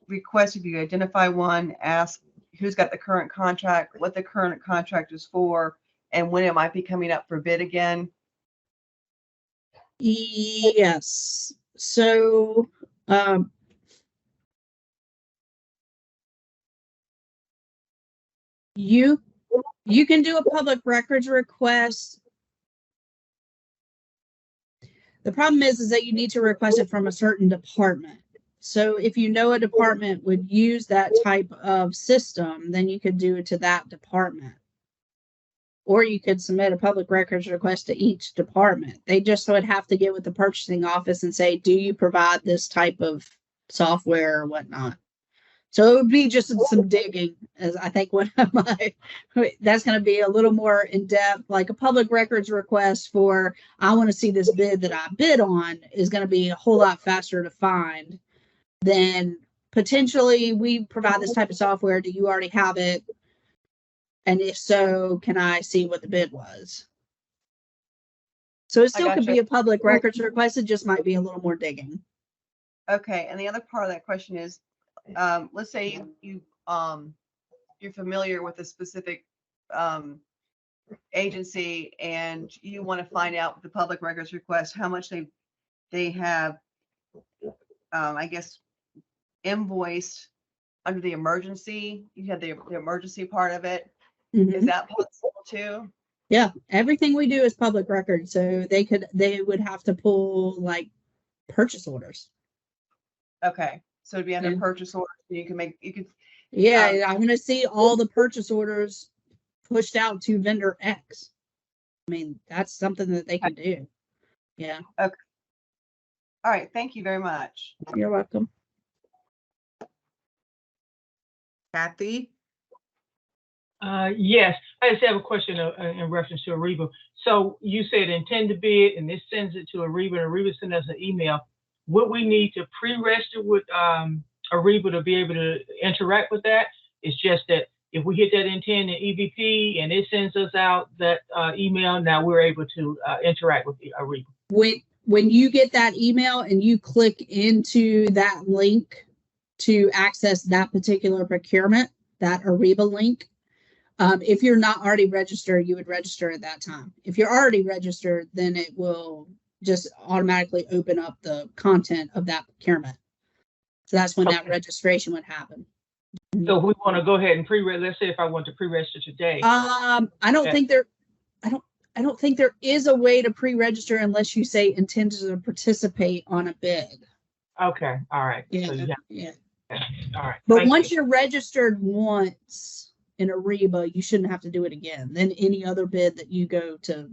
request if you identify one, ask who's got the current contract, what the current contract is for, and when it might be coming up for bid again? Yes. So, you can do a public records request. The problem is that you need to request it from a certain department. So if you know a department would use that type of system, then you could do it to that department. Or you could submit a public records request to each department. They just would have to get with the purchasing office and say, do you provide this type of software or whatnot? So it would be just some digging, as I think one of my, that's going to be a little more in depth, like a public records request for, I want to see this bid that I bid on is going to be a whole lot faster to find than potentially we provide this type of software. Do you already have it? And if so, can I see what the bid was? So it still could be a public records request. It just might be a little more digging. Okay. And the other part of that question is, let's say you're familiar with a specific agency and you want to find out with the public records request how much they have, I guess, invoiced under the emergency. You have the emergency part of it. Mhm. Is that possible too? Yeah, everything we do is public record, so they would have to pull like purchase orders. Okay, so it'd be under Yeah. purchase order. You could. Yeah, I want to see all the purchase orders pushed out to vendor X. I mean, that's something that they can do. Yeah. Okay. All right. Thank you very much. You're welcome. Kathy? Yes, I just have a question in reference to Ariba. So you said intend to bid, and this sends it to Ariba, and Ariba sends us an email. Would we need to pre-register with Ariba to be able to interact with that? It's just that if we hit that intend in EVP and it sends us out that email, now we're able to interact with Ariba. When you get that email and you click into that link to access that particular procurement, that Ariba link, if you're not already registered, you would register at that time. If you're already registered, then it will just automatically open up the content of that procurement. So that's when that registration would happen. So if we want to go ahead and pre-register, let's say if I want to pre-register today. I don't think there is a way to pre-register unless you say intended to participate on a bid. Okay, all right. Yeah, So yeah. All right. But once you're registered once in Ariba, you shouldn't have to do it again. Then any other bid that you go to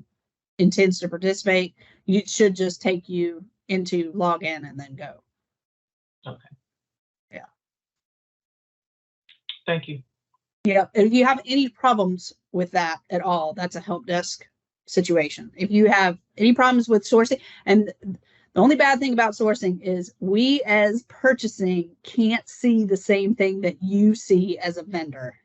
intends to participate, it should just take you into log in and then go. Okay. Yeah. Thank you. Yeah. If you have any problems with that at all, that's a help desk situation. If you have any problems with sourcing, and the only bad thing about sourcing is we as purchasing can't see the same thing that you see as a vendor.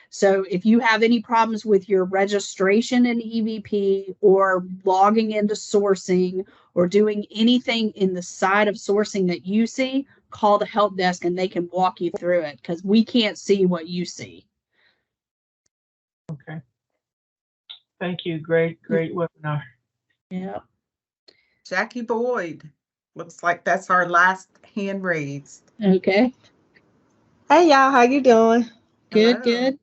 So if you have any problems with your registration in EVP or logging into sourcing or doing anything in the side of sourcing that you see, call the help desk and they can walk you through it because we can't see what you see. Okay. Thank you. Great webinar. Yeah. Jackie Boyd, looks like that's our last hand raised. Okay. Hey y'all, how you doing? Good, Hello. good.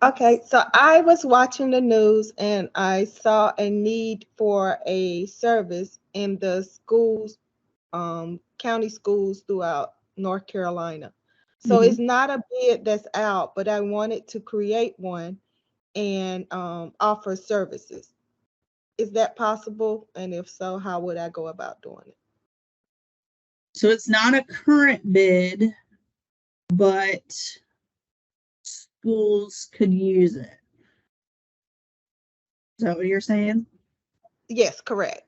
Okay, so I was watching the news and I saw a need for a service in the schools, county schools throughout North Carolina. So it's not a bid that's out, but I wanted to create one and offer services. Is that possible? And if so, how would I go about doing it? So it's not a current bid, but schools could use it. Is that what you're saying? Yes, correct.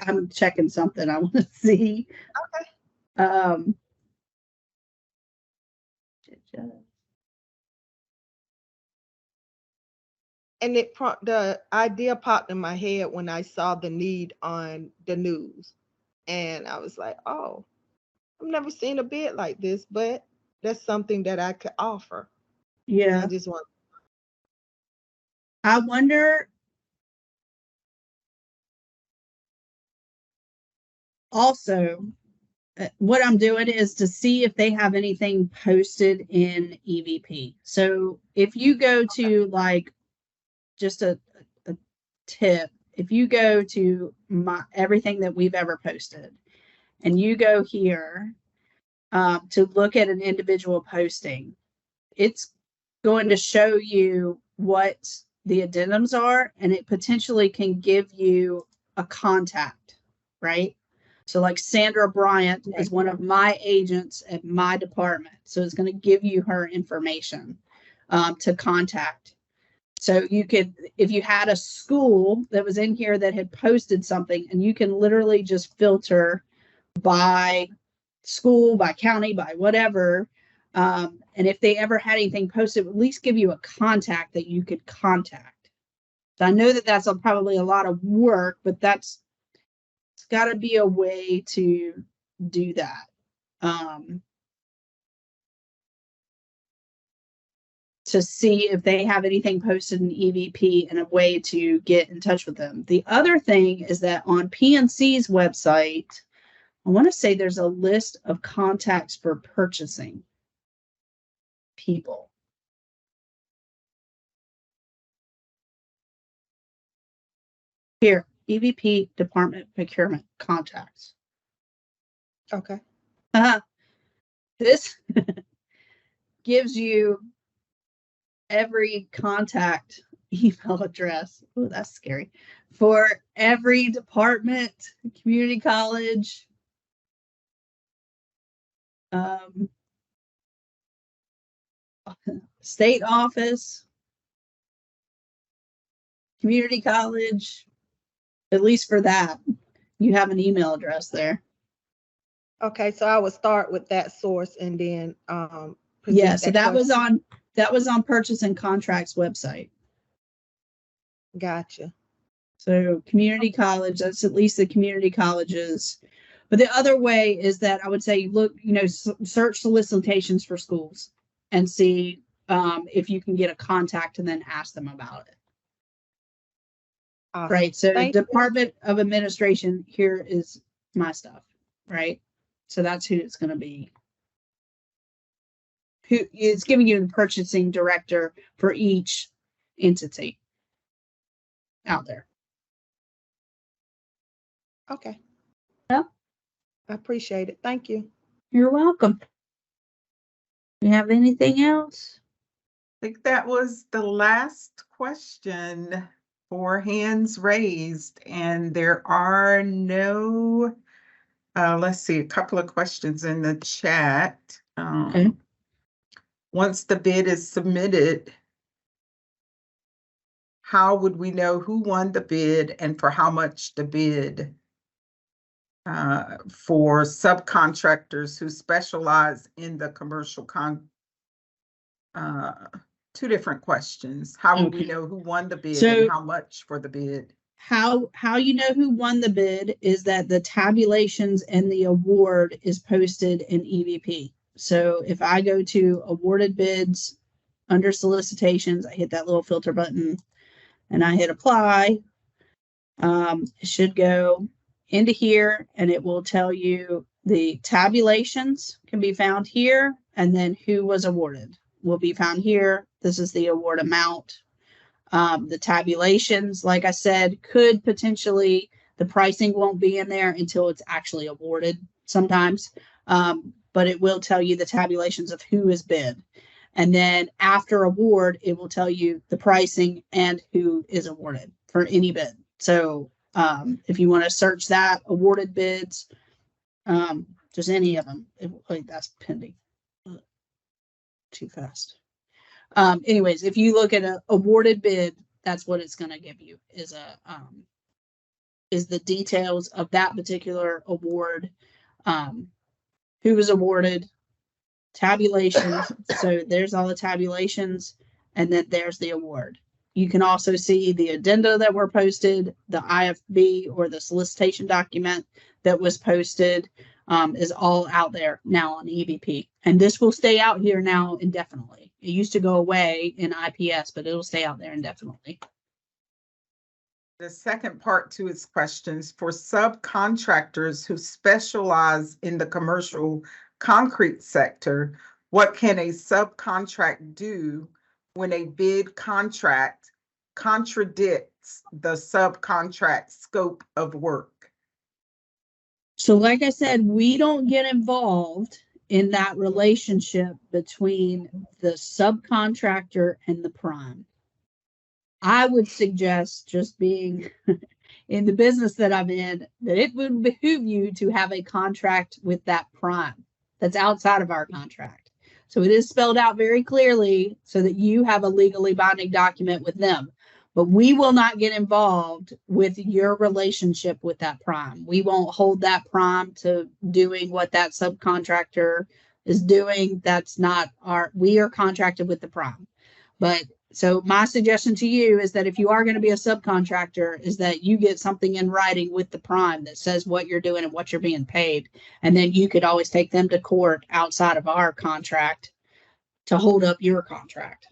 I'm checking something I want to see. Okay. And the idea popped in my head when I saw the need on the news. And I was like, oh, I've never seen a bid like this, but that's something that I could offer. Yeah. I just want. I wonder also, what I'm doing is to see if they have anything posted in EVP. So if you go to like just a tip, if you go to everything that we've ever posted and you go here to look at an individual posting, it's going to show you what the addendums are, and it potentially can give you a contact, right? So like Sandra Bryant is one of my agents at my department. So it's going to give you her information to contact. So you could, if you had a school that was in here that had posted something, and you can literally just filter by school, by county, by whatever. And if they ever had anything posted, at least give you a contact that you could contact. So I know that that's probably a lot of work, but it's got to be a way to do that. To see if they have anything posted in EVP and a way to get in touch with them. The other thing is that on PNC's website, I want to say there's a list of contacts for purchasing people. Here, EVP Department Procurement Contacts. Okay. This gives you every contact email address. Oh, that's scary. For every department, community college, State office, community college, at least for that, you have an email address there. Okay, so I would start with that source and then Yeah, present so that was question. on Purchase and Contracts website. Gotcha. So community college, that's at least the community colleges. But the other way is that I would say look, search solicitations for schools and see if you can get a contact and then ask them about it. Awesome. Right. So Thank you. Department of Administration, here is my stuff. Right. So that's who it's going to be. Who is giving you the purchasing director for each entity out there. Okay. Yeah. I appreciate it. Thank you. You're welcome. You have anything else? I think that was the last question for hands raised, and there are no, let's see, a couple of questions in the chat. Okay. Once the bid is submitted, how would we know who won the bid and for how much the bid? For subcontractors who specialize in the commercial two different questions. How would we know who won the bid and how much for the bid? How you know who won the bid is that the tabulations and the award is posted in EVP. So if I go to awarded bids under solicitations, I hit that little filter button and I hit apply. It should go into here and it will tell you the tabulations can be found here, and then who was awarded will be found here. This is the award amount. The tabulations, like I said, could potentially, the pricing won't be in there until it's actually awarded sometimes, but it will tell you the tabulations of who is bid. And then after award, it will tell you the pricing and who is awarded for any bid. So if you want to search that, awarded bids, just any of them, wait, that's pending. Too fast. Anyways, if you look at an awarded bid, that's what it's going to give you is the details of that particular award, who was awarded, tabulations. So there's all the tabulations, and then there's the award. You can also see the addenda that were posted, the IFB or the solicitation document that was posted is all out there now on EVP. And this will stay out here now indefinitely. It used to go away in IPS, but it'll stay out there indefinitely. The second part to his questions, for subcontractors who specialize in the commercial concrete sector, what can a subcontract do when a bid contract contradicts the subcontract scope of work? So like I said, we don't get involved in that relationship between the subcontractor and the prime. I would suggest, just being in the business that I'm in, that it would behoove you to have a contract with that prime that's outside of our contract. So it is spelled out very clearly so that you have a legally binding document with them. But we will not get involved with your relationship with that prime. We won't hold that prime to doing what that subcontractor is doing. That's not we are contracted with the prime. But so my suggestion to you is that if you are going to be a subcontractor, is that you get something in writing with the prime that says what you're doing and what you're being paid. And then you could always take them to court outside of our contract to hold up your contract.